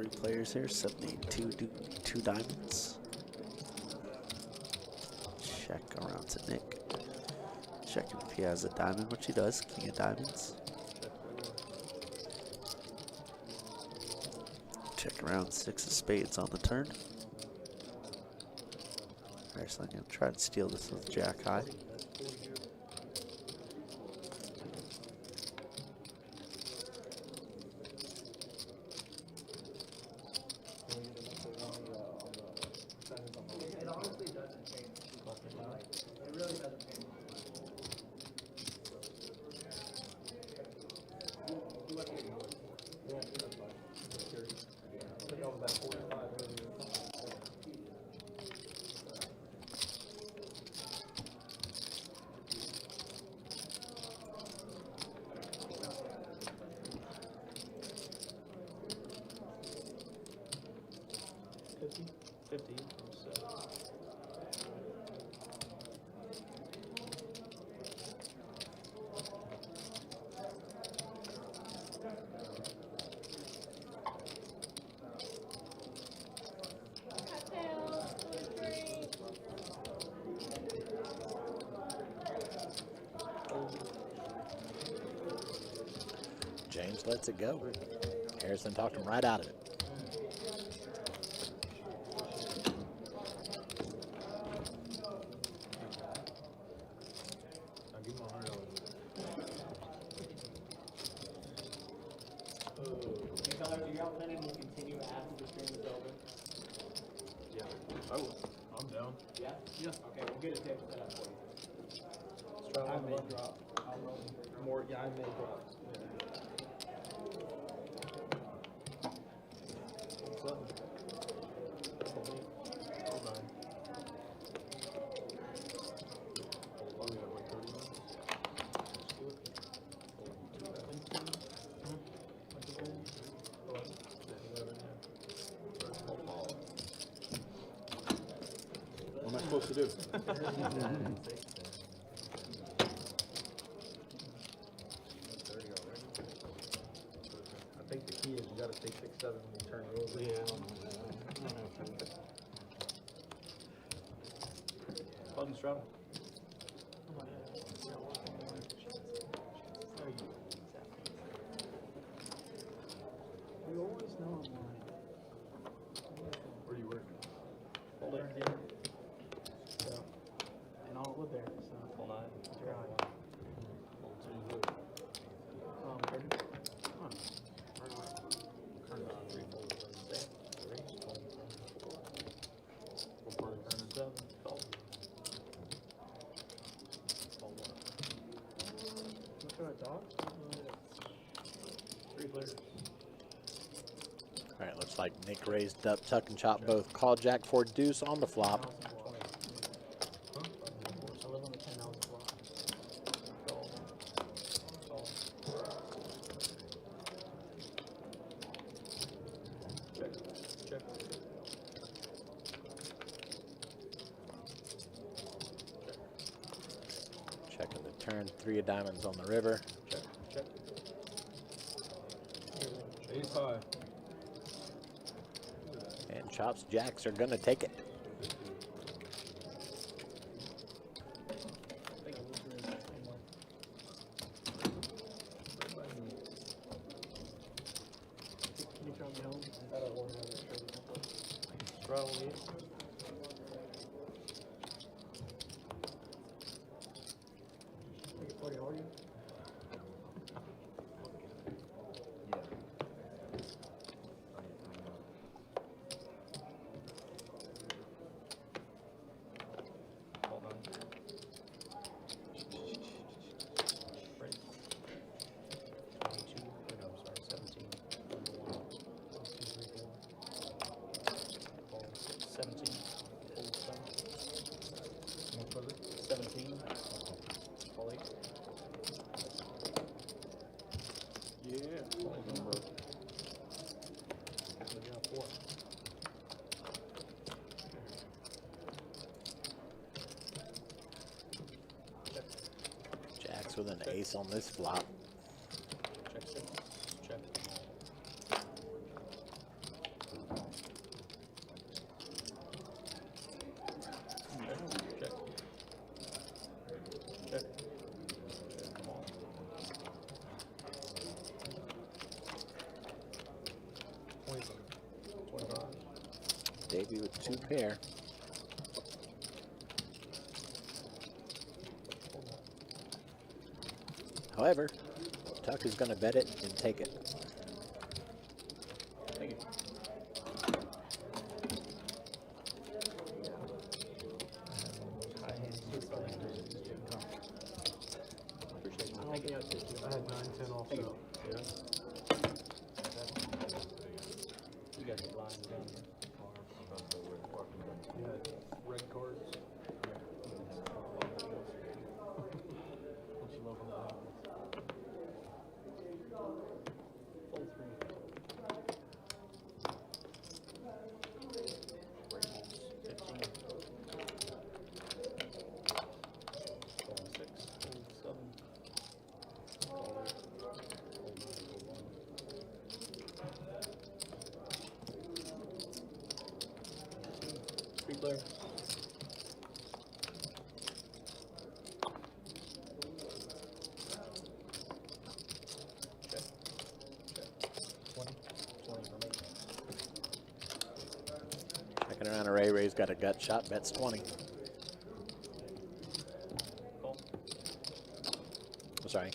3 players here, 72 2 diamonds. Check around to Nick. Checking if he has a diamond, which he does. King of diamonds. Check around 6 of spades on the turn. Alright, so I'm going to try and steal this with Jack high. It honestly doesn't change. It really doesn't change. James lets it go. Harrison talked him right out of it. I'll give him $100. You all planning to continue after the stream is over? Yeah, I will. I'm down. Yeah? Yeah. Okay, we'll get a table set up for you. I may drop. More, yeah, I may drop. What am I supposed to do? I think the key is you gotta stay 6-7 when you turn it over. Yeah, I don't know that. Button straddle. We always know I'm lying. Where do you work? Hold it here. So, and I'll live there, so. Hold on. Right. Hold 2. 30. Huh. Turn it on 3 fold. What part of turn? 7. Fold. Look at a dog. 3 players. All right, looks like Nick raised up, tuck and chop both. Call Jack for deuce on the flop. 11 to 10, that was a flop. Check. Check. Checking the turn, 3 of diamonds on the river. Check. Check. Ace high. And chops, jacks are gonna take it. Can you try me home? Straddle me. Make it 40 harder. Hold on. Right. 22. No, I'm sorry. 17. 1, 2, 3, 4. Hold 17. Hold 7. 17. Hold 8. Yeah. Hold number. We got 4. Jacks with an ace on this flop. Check 6. Check. Davey with 2 pair. However, Tuck is going to bet it and take it. Thank you. I had 9-10 off, so yeah. You guys are blind down here. You had red cards. Don't you love when that happens? Full 3. Break balls. 15. 6. 7. Free player. Check. Check. 20. 20 for me. Second round of Ray. Ray's got a gut shot, bets 20. Call. Oh, sorry.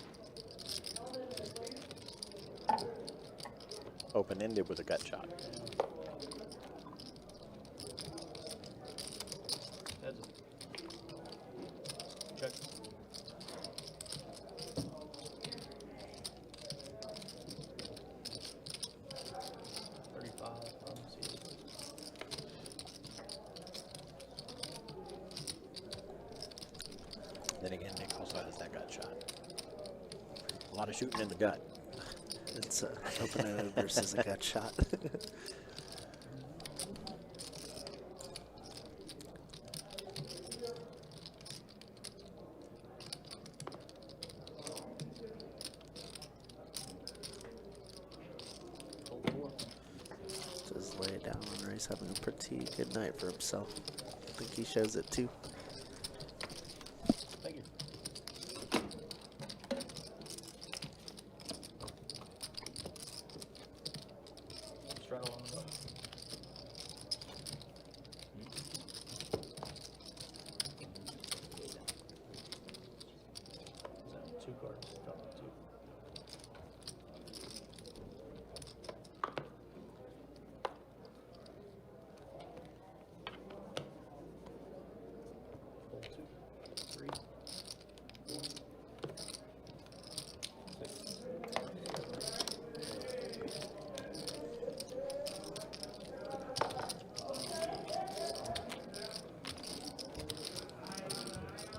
Open-ended with a gut shot. Heads up. Check. Then again, Nick also has that gut shot. A lot of shooting in the gut. It's open-ended versus a gut shot. Just lay it down when Ray's having a pretty good night for himself. I think he shows it too. Thank you. Straddle on the button. Two cards. Drop it, 2. Full 2. 3. 4. 6.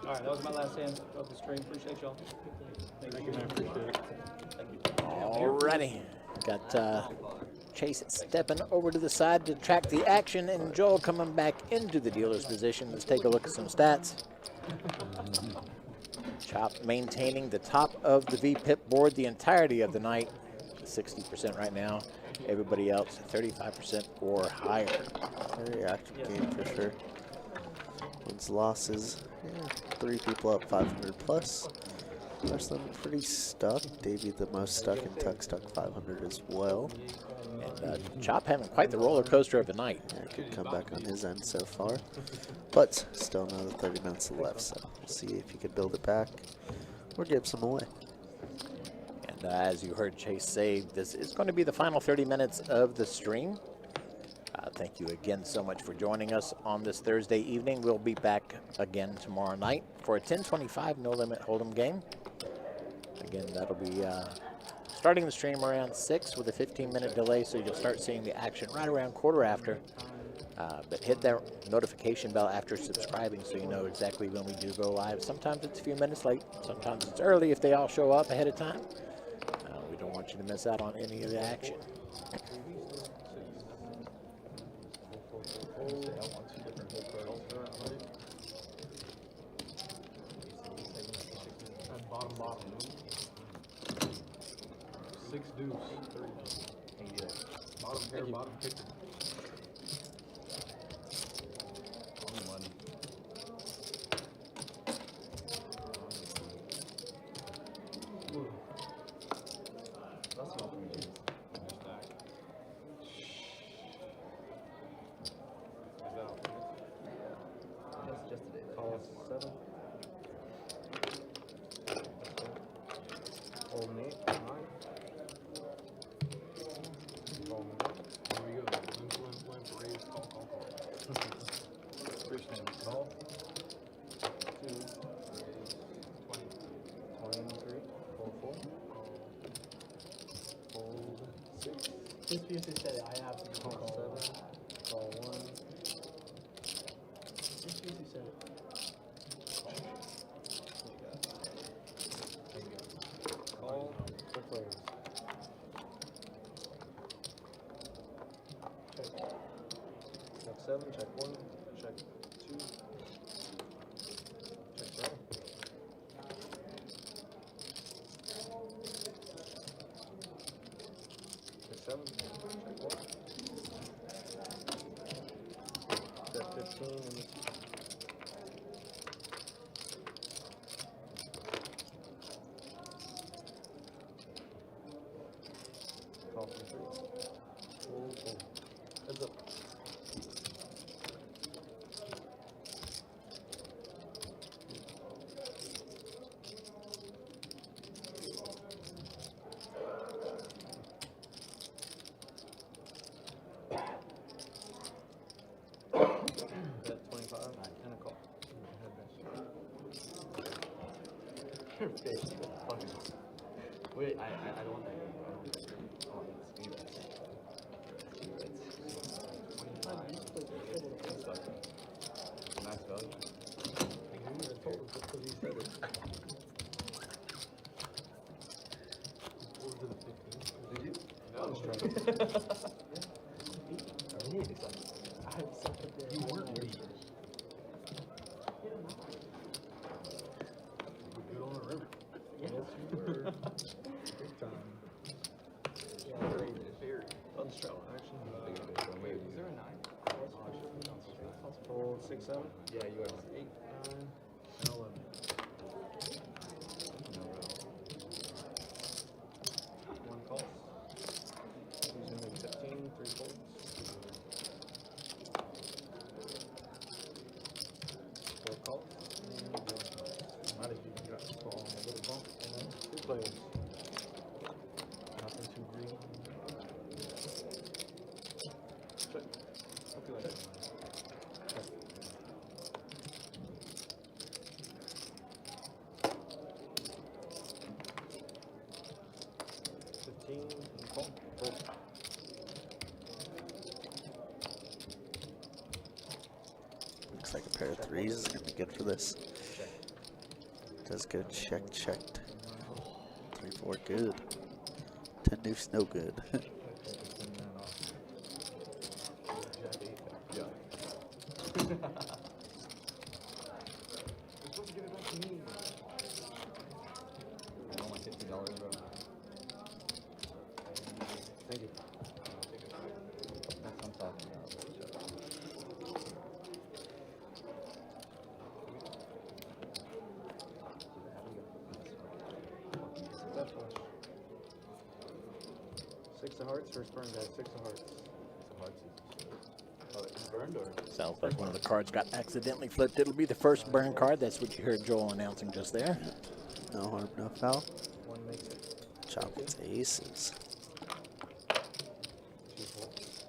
All right, that was my last hand of the stream. Appreciate y'all. Thank you, man. Appreciate it. Thank you. Alrighty. Got Chase stepping over to the side to track the action, and Joel coming back into the dealer's position. Let's take a look at some stats. Chop maintaining the top of the VPIP board the entirety of the night, 60% right now. Everybody else 35% or higher. Very active game for sure. Wins, losses. Yeah, 3 people up 500 plus. The rest of them pretty stuck. Davey the most stuck, and Tuck stuck 500 as well. And Chop having quite the roller coaster of a night. Yeah, good comeback on his end so far. But still another 30 minutes left, so we'll see if he can build it back or give some away. And as you heard Chase say, this is going to be the final 30 minutes of the stream. Thank you again so much for joining us on this Thursday evening. We'll be back again tomorrow night for a 10:25 no limit hold'em game. Again, that'll be starting the stream around 6 with a 15-minute delay, so you'll start seeing the action right around quarter after. But hit that notification bell after subscribing so you know exactly when we do go live. Sometimes it's a few minutes late, sometimes it's early if they all show up ahead of time. We don't want you to miss out on any of the action. Bottom. 6 deuce. 30. Bottom pair, bottom kicker. Only one. Fold 8, 9. Fold 9. Here we go. Limp, raise, call. First hand, call. 2, raise, 23. Fold 4. Fold 6. Just because you said it, I have to Call call. 7. Call 1. Just because you said it. Call for players. Check. Check 7, check 1, check 2. Check 7. Check 7, check 1. Check 15 and this. Call for 3. Full. Heads up. Bet 25 and a call. Fish. Fucking. Wait, I don't want that game. I don't want that game. I want speed bets. Speed bets. 25. Max value. You would have told us just because you said it. Forward to the 15. Did you? No, I was trying I really excited. I'm such a dick. You weren't beat. We're good on the river. Yes, you were. Big time. Yeah, very. Unstraddle action. Wait, was there a 9? Fold 6, 7. Yeah, you are. 8, 9, and 11. One calls. Using maybe 15, 3 folds. 4 calls. And 1 calls. Might have even got to call on a little bump. And 2 players. Nothing too greedy. Check. I feel like that. Check. Call. Fold. Looks like a pair of 3s is going to be good for this. Does good. Checked. 3, 4, good. 10 deuce, no good. Yeah. You're supposed to give it back to me. I want my $50, bro. Thank you. That's what I'm talking about. Left flush. 6 of hearts, first burn guys, 6 of hearts. Oh, it's burned or? Sounds like one of the cards got accidentally flipped. It'll be the first burn card. That's what you heard Joel announcing just there. No harm, no foul. 1 makes it. Chop with aces. 2 folds.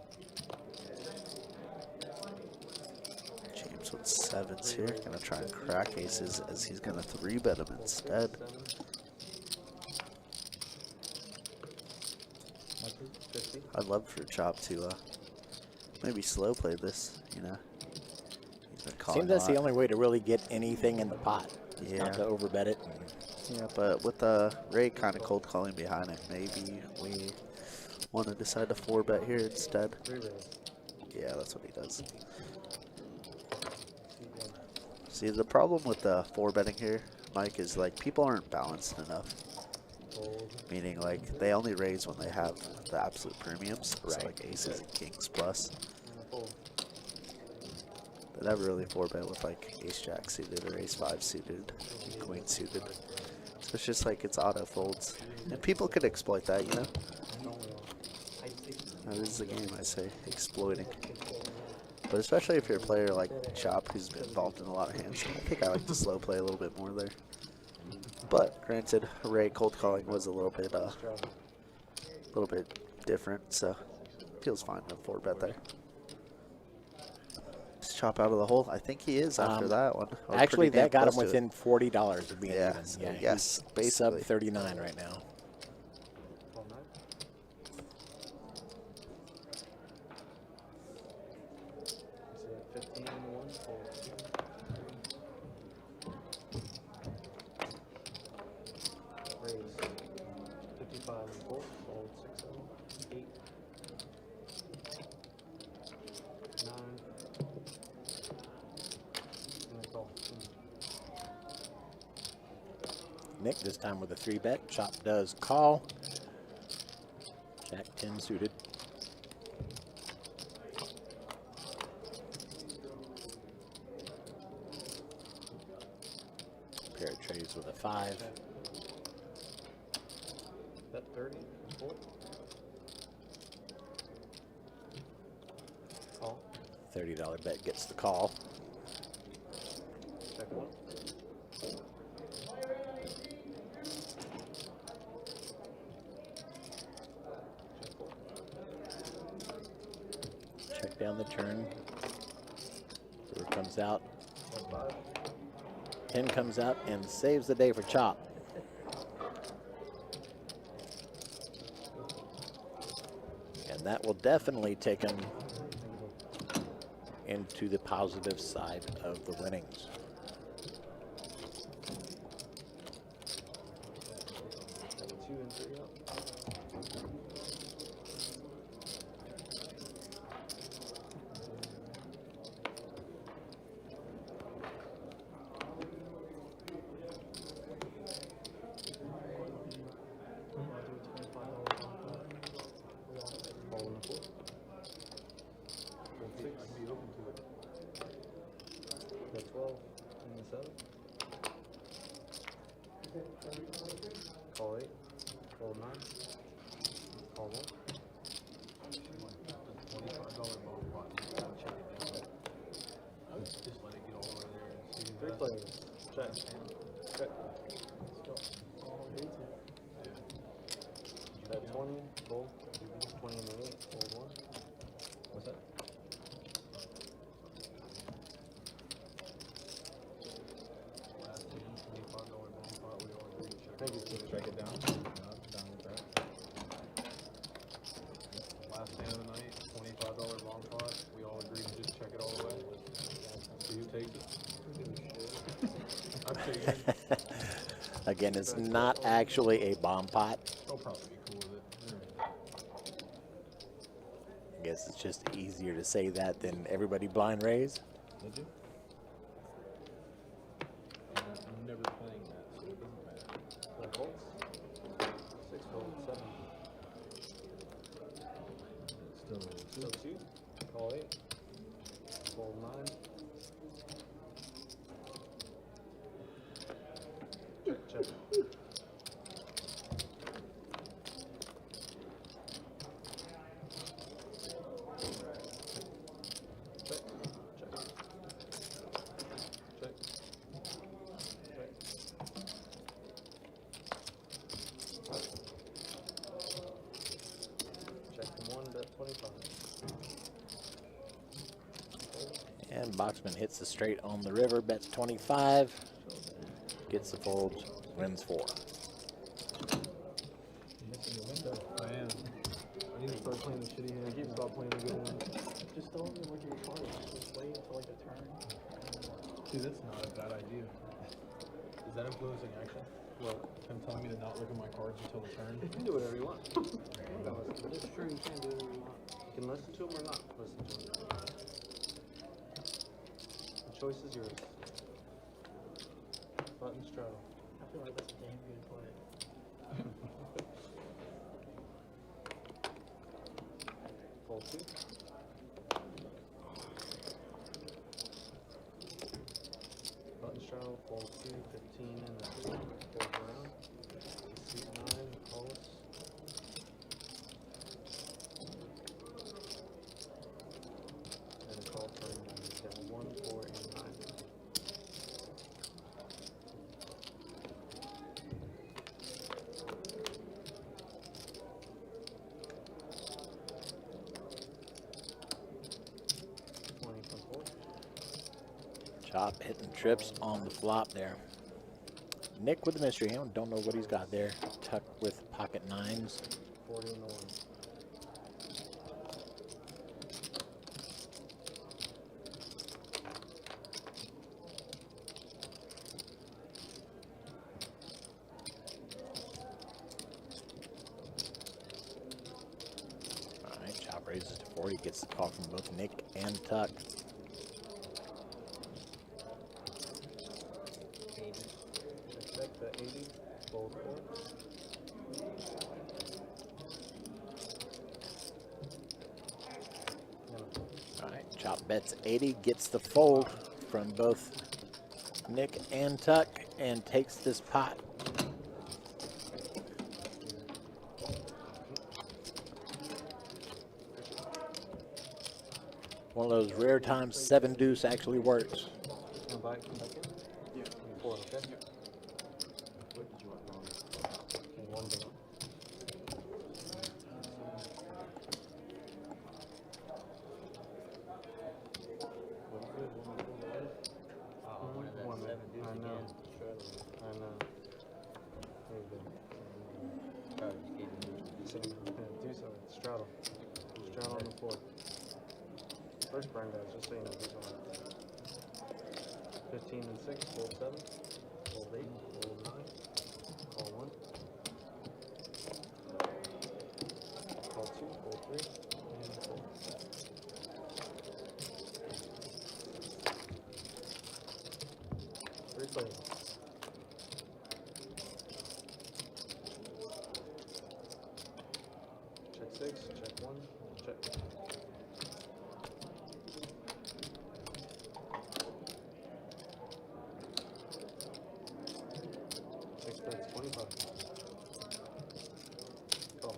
James with 7s here. Gonna try and crack aces as he's gonna 3-bet him instead. 7. 50. I'd love for Chop to maybe slow play this, you know. He's been calling Seems a that's the lot. only way to really get anything in the pot. Is not to Yeah. overbet it. Yeah, but with Ray kind of cold calling behind him, maybe we want to decide to 4-bet here instead. 3 raise. Yeah, that's what he does. See, the problem with the 4-betting here, Mike, is like people aren't balanced enough. Fold. Meaning like they only raise when they have the absolute premiums, so Right. like aces and kings plus. And a fold. They never really 4-bet with like ace jack suited or ace 5 suited, queen suited. So it's just like it's auto folds, and people could exploit that, you know. That is the game, I say, exploiting. But especially if you're a player like Chop, who's been involved in a lot of hands, I think I like to slow play a little bit more there. But granted, Ray cold calling was a little bit different, so feels fine to 4-bet there. Just chop out of the hole. I think he is after that one. Or Actually, pretty damn that got him close to it. within $40 of being Yeah, even. so Yeah, yes, he's sub basically. 39 right now. Call 9. Is it 15 and 1? Call 2. Raise 55 and 4. Call 6 7. 8. 9. And then call. Nick this time with a 3-bet. Chop does call. Jack 10 suited. Pair of trays with a 5. Bet 30 and 4. Call. $30 bet gets the call. Check 1. Check 4. Check down the turn. River comes out. Check 5. 10 comes out and saves the day for Chop. And that will definitely take him into the positive side of the winnings. Got 2 and 3 up. Call on the 4. I'd be open to it. Bet 12 and the 7. Call 8. Call 9. Call 1. $25 ball pot. Check it down. Just let it get all the way there and see. 3 players. Check. Check. Bet 20. Fold. 20 and the 8. Fold 1. What's that? Last hand, $25 ball pot. We all agree to check Thank you, it. Steve. Check it down. Down with that. Last hand of the night, $25 long pot. We all agree to just check it all the way. See who takes it. I'm taking it. Again, it's not actually a bomb pot. They'll probably be cool with it. I guess it's just easier to say that than everybody blind raise. Did you? I'm never playing that, so it doesn't matter. 4 folds. 6 fold. 7. Still 2. Call 8. Fold 9. Check, check. Check, check. Check. Check. Check the 1, bet 25. And Boxman hits the straight on the river, bets 25, gets the folds, wins 4. Missing the window. I am. I need to start playing the shitty hand. I keep stop playing the good ones. Just don't even look at your cards. Just wait until like a turn. See, that's not a bad idea. Is that influencing action? Well, him telling me to not look at my cards until the turn? You can do whatever you want. That's true, you can do whatever you want. You can listen to him or not listen to him. The choice is yours. Button straddle. I feel like that's a damn good play. Fold 2. Button straddle, fold 2, 15 in the 2, fold around. Suit 9, call us. And a call for down 1, 4, and 9. Chop hitting trips on the flop there. Nick with the mystery hand. Don't know what he's got there. Tuck with pocket nines. 40 and the 1. All right, Chop raises to 40. Gets the call from both Nick and Tuck. Check the 80. Fold 4. All right, Chop bets 80. Gets the fold from both Nick and Tuck and takes this pot. One of those rare times 7 deuce actually works. Come back in? Yeah. 4, okay? What did you want wrong? And 1 down. Oh, one of One the there. 7 deuce I know. again. I know. There you go. Probably just gave me So, deuce on it. Straddle. Straddle on the floor. First burn, guys, just so you know. Deuce on it. 15 and 6. Fold 7. Fold 8. Fold 9. Call 1. Call 2. Fold 3. And fold. Replay. Check 6, check 1, check. Six bets, 25. Call.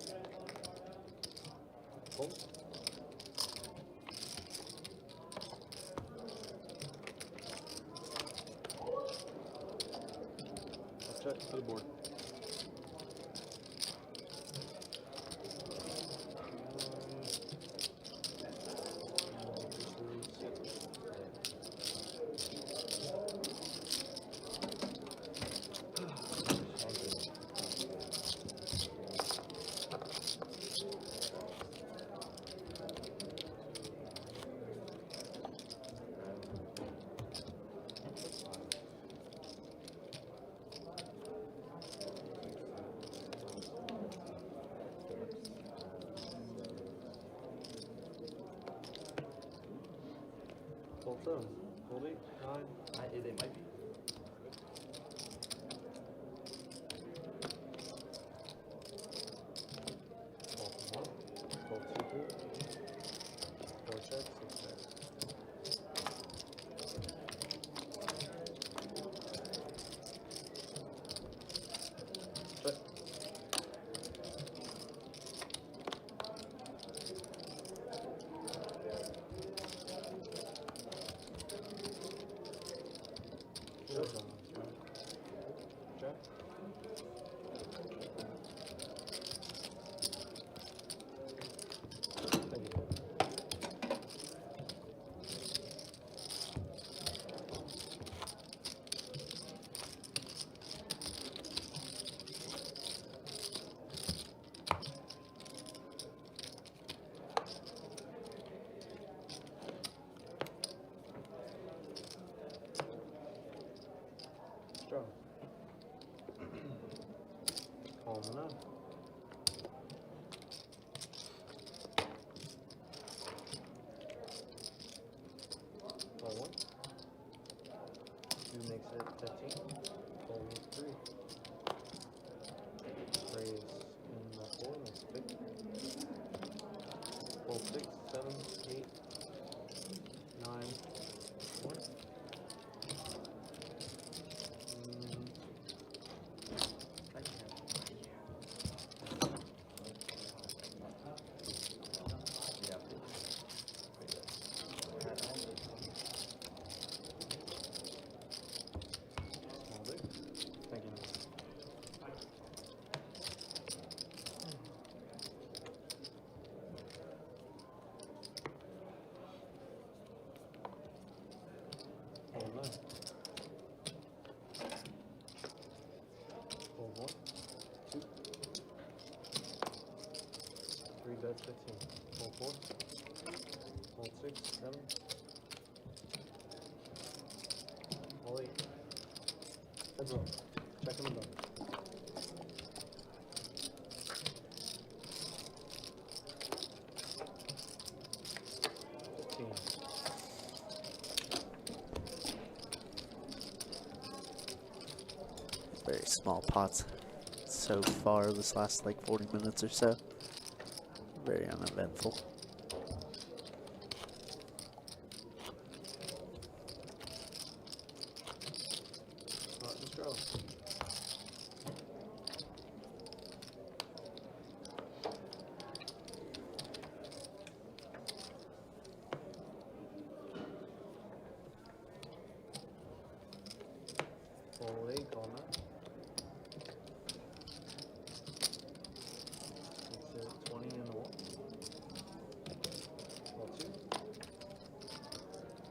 Fold. Check to the board. Fold 7. Fold 8, 9. They might be. Fold 1. Fold 2, 3. 4 checks, 6 checks. Check. Check. Thank you. Straw. Call them up. Call 1. 2 makes it 15. Call 3. Raise in the 4 makes 50. Fold 6, 7, 8, 9, 1. That's 15. Hold 4. Hold 6, 7. Hold 8. Heads up. Checking the button. 15. Very small pots so far this last like 40 minutes or so. Very uneventful. Alright, let's go. Hold 8, call that. It's 20 in the wall. Hold 2.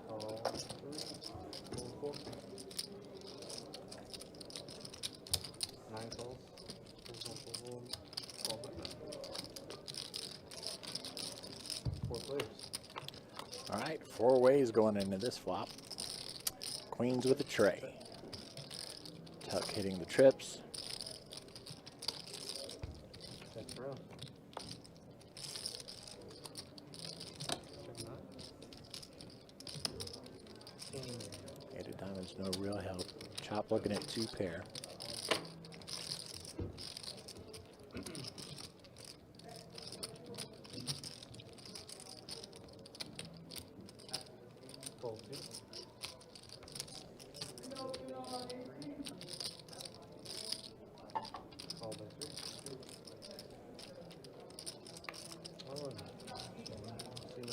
Call 3. Hold 4. 9 calls. Hold. Call back. 4 players. All right, 4 ways going into this flop. Queens with a tray. Tuck hitting the trips. Next round. Check 9. 15. Eight of diamonds, no real help. Chop looking at 2 pair. Fold 2. Call by 3. Oh, see 9.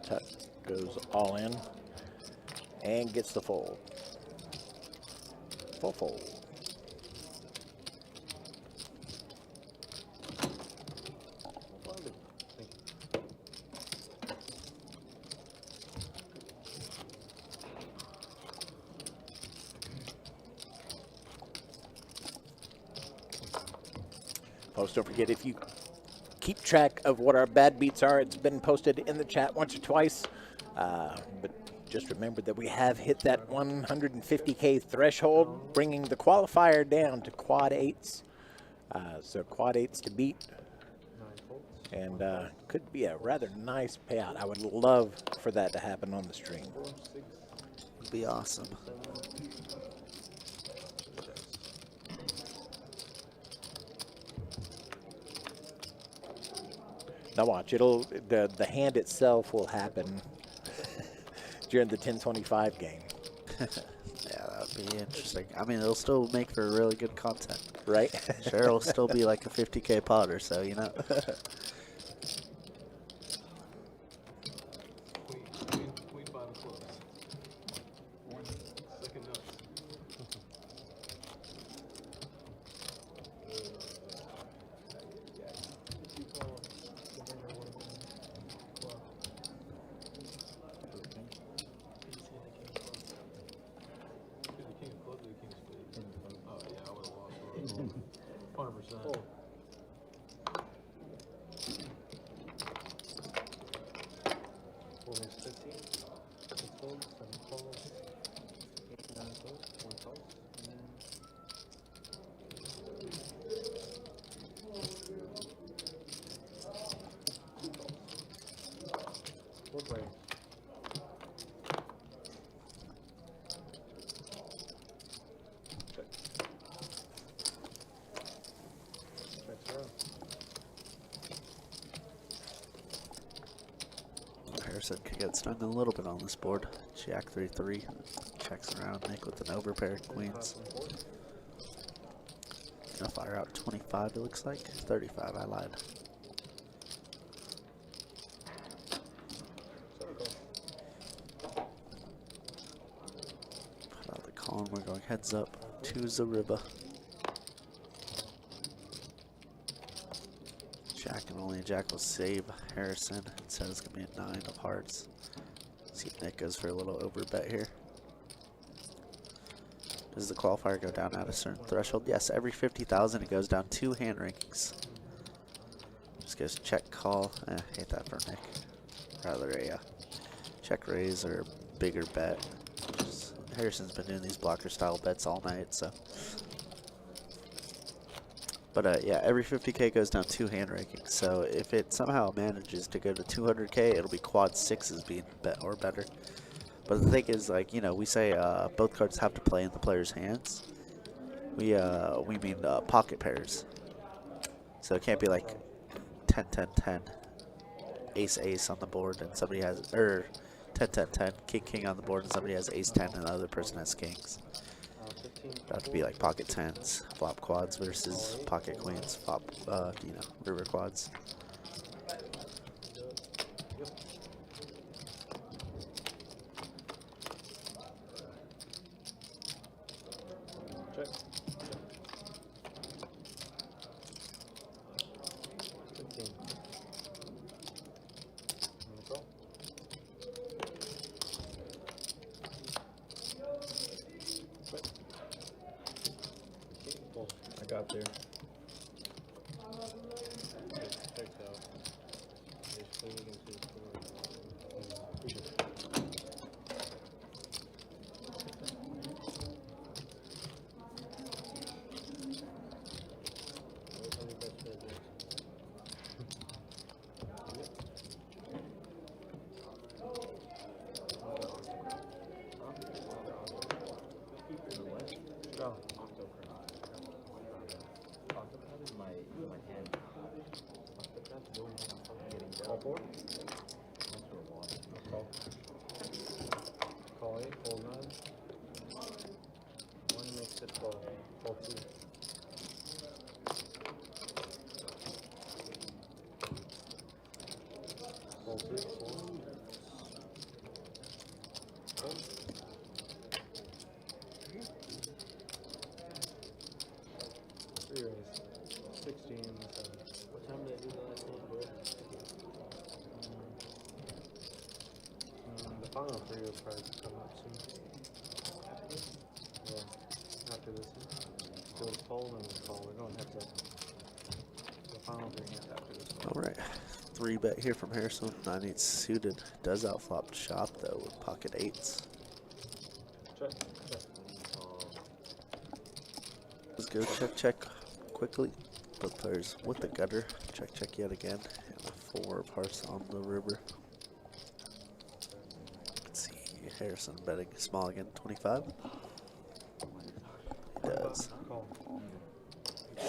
Tuck goes all in and gets the fold. Full fold. Thank you. Folks, don't forget, if you keep track of what our bad beats are, it's been posted in the chat once or twice. But just remember that we have hit that 150K threshold, bringing the qualifier down to quad 8s. So quad 8s to beat, 9 folds. and could be a rather nice payout. I would love for that to happen on the stream. 4, 6, It'd be awesome. 7. Now watch, the hand itself will happen during the 1025 game, Yeah, that would be interesting. I mean, it'll still make for really good content. right? Sure, it'll still be like a 50K pot or so, you know? Queen 5 of clubs. One second nuts. Is the king of clubs or the king of spades? Oh yeah, I would have lost. 100%. Fold. Fold is 15. 6 folds, 7 calls. 8, 9 folds, 1 calls. Four players. Check. Next round. Harrison could get stung a little bit on this board. Jack 3-3. Checks around, Nick with an overpair of queens. Gonna fire out 25, it looks like. 35, I lied. Put out the call and we're going heads up to Zariba. Jack and only Jack will save Harrison. It says it's gonna be a 9 of hearts. See if Nick goes for a little over bet here. Does the qualifier go down at a certain threshold? Yes, every 50,000 it goes down 2 hand rankings. Just goes check call. Hate that for Nick. Rather a check raise or a bigger bet. Harrison's been doing these blocker style bets all night, so. But yeah, every 50K goes down 2 hand rankings. So if it somehow manages to go to 200K, it'll be quad 6s being bet or better. But the thing is, like, you know, we say both cards have to play in the player's hands. We mean pocket pairs. So it can't be like 10, 10, 10, ace, ace on the board, and somebody has, or 10, 10, 10, king, king on the board, and somebody has ace 10, and the other person has kings. It have to be like pocket 10s, flop quads versus pocket queens, flop, you know, river quads. Check. 15. Call. I got there. Checks out. Just clean it into the store. Appreciate it. Oh. All 4? Call. Call 8, fold 9. 1 makes it fold. Fold 2. Fold 3, 4. Fold. 3 raise. 16 and 7. What time did I do the last one, bro? The final 3 will probably come up soon. Yeah, after this one. Go fold and then call. We're going heads up. The final 3 is after this one. All right, 3 bet here from Harrison. 9-8 suited. Does outflop shop though with pocket 8s. Check. Let's go check, check quickly. Both players with the gutter. Check, check yet again. And a 4 of hearts on the river. Let's see, Harrison betting small again, 25. He does. Call. I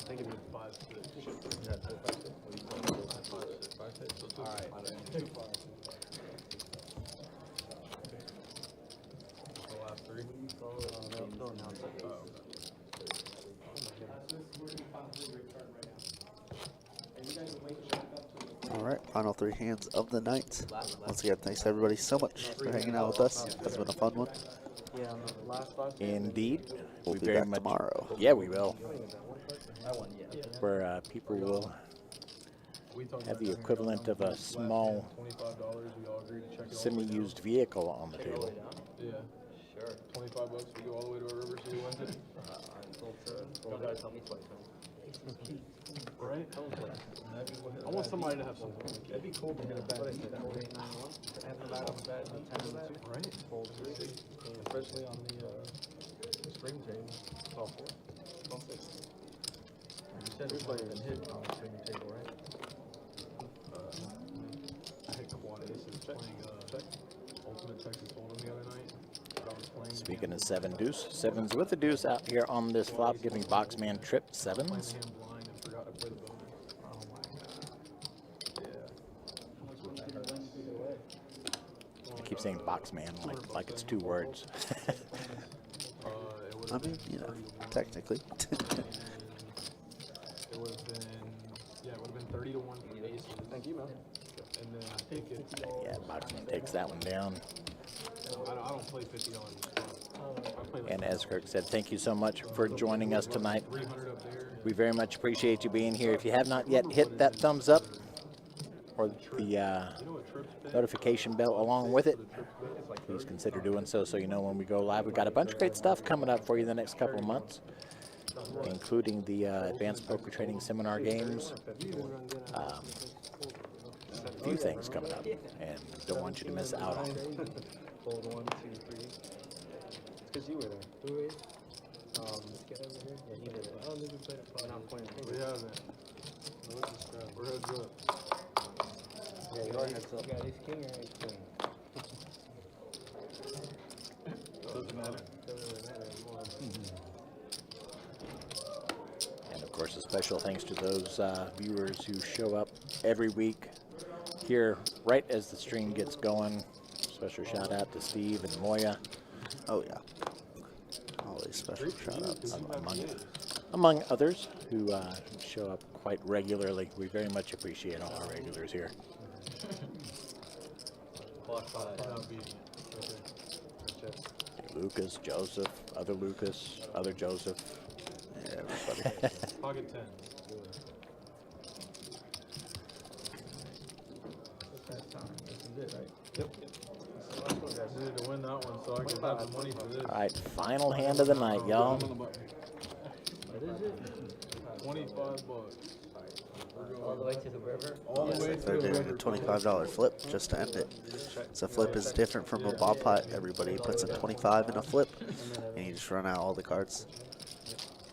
think it'd be 5, 6. Yeah, 5, 6. 5, 6. All right. 2 5. The last 3. No, now it's like, All right, final 3 hands of the night. Once again, thanks everybody so much for hanging out with us. It's been a fun one. yeah, on the last 5. Indeed. We'll We be very back much- tomorrow. Yeah, we will. That one, yeah. Where people will have the equivalent of a small $25. We all agree to check it all. semi-used vehicle on the table. Yeah. Sure. $25. We go all the way to our river, so we win it. Right? I want somebody to have something. That'd be cool to get a bad hit. Right? Fold 3. Especially on the spring table. Call 4. Call 6. You said it's like a hit on the spring table, right? I hit quad aces playing check. Ultimate Texas Hold'em the other night. I was playing. Speaking of 7 deuce, 7s with a deuce out here on this flop, giving Boxman trip 7s. Hand blind and forgot to play the bonus. Oh my god. Yeah. I keep saying Boxman like it's 2 words. I mean, you know, technically. It would have been, yeah, it would have been 30 to 1 for the aces. Thank you, man. And then I think it's, Yeah, Boxman takes that one down. I don't play $50 a spot. And as Kirk said, thank you so much for joining us tonight. 300 up there. We very much appreciate you being here. If you have not yet hit that thumbs up or the notification bell along with it, please consider doing so you know when we go live. We've got a bunch of great stuff coming up for you the next couple of months, including the Advanced Poker Trading Seminar games. A few things coming up, and don't want you to miss out on. Hold 1, 2, 3. It's because you were there. Who is? This guy over here? Yeah, he did it. I don't think we played a pot. Not playing. We haven't. No, this is crap. We're heads up. Yeah, you are heads up. You got ace king or ace queen? Doesn't matter. Doesn't really matter anymore. And of course, a special thanks to those viewers who show up every week here right as the stream gets going. Special shout out to Steve and Moya. Oh, yeah. Always special shout outs. Among others who show up quite regularly. We very much appreciate all our regulars here. Lucas, Joseph, other Lucas, other Joseph. Yeah, everybody. Pocket 10. I needed to win that one so I could have the money for this. All right, final hand of the night, y'all. 25 bucks. All the way to the river? All the way to They're the doing a river. $25 flip just to end it. So flip is different from a bob pot. Everybody puts a 25 in a flip, and you just run out all the cards.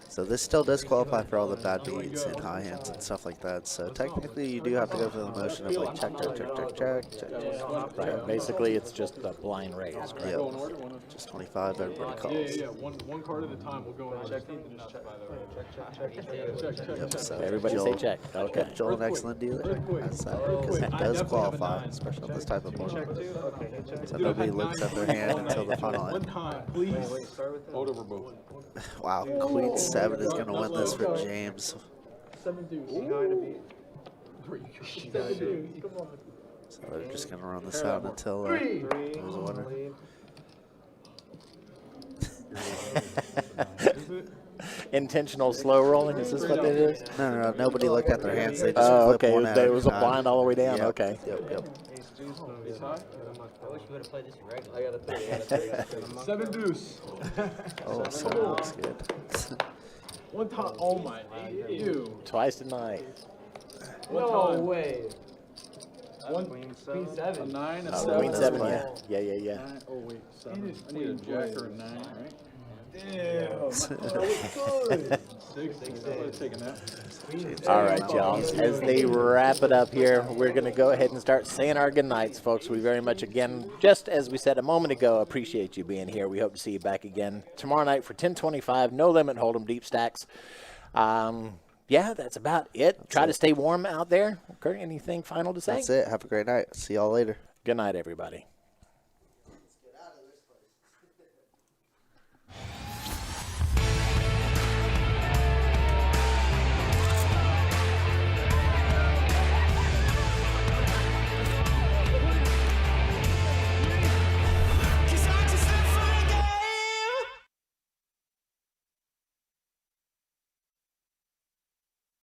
So this still does qualify for all the bad beats and high hands and stuff like that. So technically, you do have to go through the motion of like check, check, check, check, check, check. Right, basically it's just a blind raise, correct? Yep. Just 25, everybody calls. Yeah. One card at a time. We'll go in. Check. Yep, so Everybody Joel, say check. Okay. Joel, an excellent dealer. That's because it does qualify, especially on this type of board. So nobody looks at their hand until the final One end. time, please. Hold over both. Wow, Queen 7 is going to win this for James. 7 deuce. So they're just going to run this out until there's a winner. Intentional slow rolling, is this what it is? No, nobody looked at their hands. They just Oh, flipped okay, one at it a was a time. blind all the way down, Yep, okay. Yep. I wish we would have played this regular. I got a 30. 7 deuce. Oh, so it looks good. One time. Oh my. Ew. Twice tonight. No way. Queen 7. A 9, a Oh, 7. Queen That's 7, fine. yeah. Oh wait, 7. I need a jack or a 9, right? Damn. 6. I would have taken that. All right, y'all. As they wrap it up here, we're going to go ahead and start saying our goodnights, folks. We very much, again, just as we said a moment ago, appreciate you being here. We hope to see you back again tomorrow night for 1025, no limit hold'em deep stacks. Yeah, that's about it. Try to stay warm out there. Kurt, anything final to say? That's it. Have a great night. See y'all later. Good night, everybody.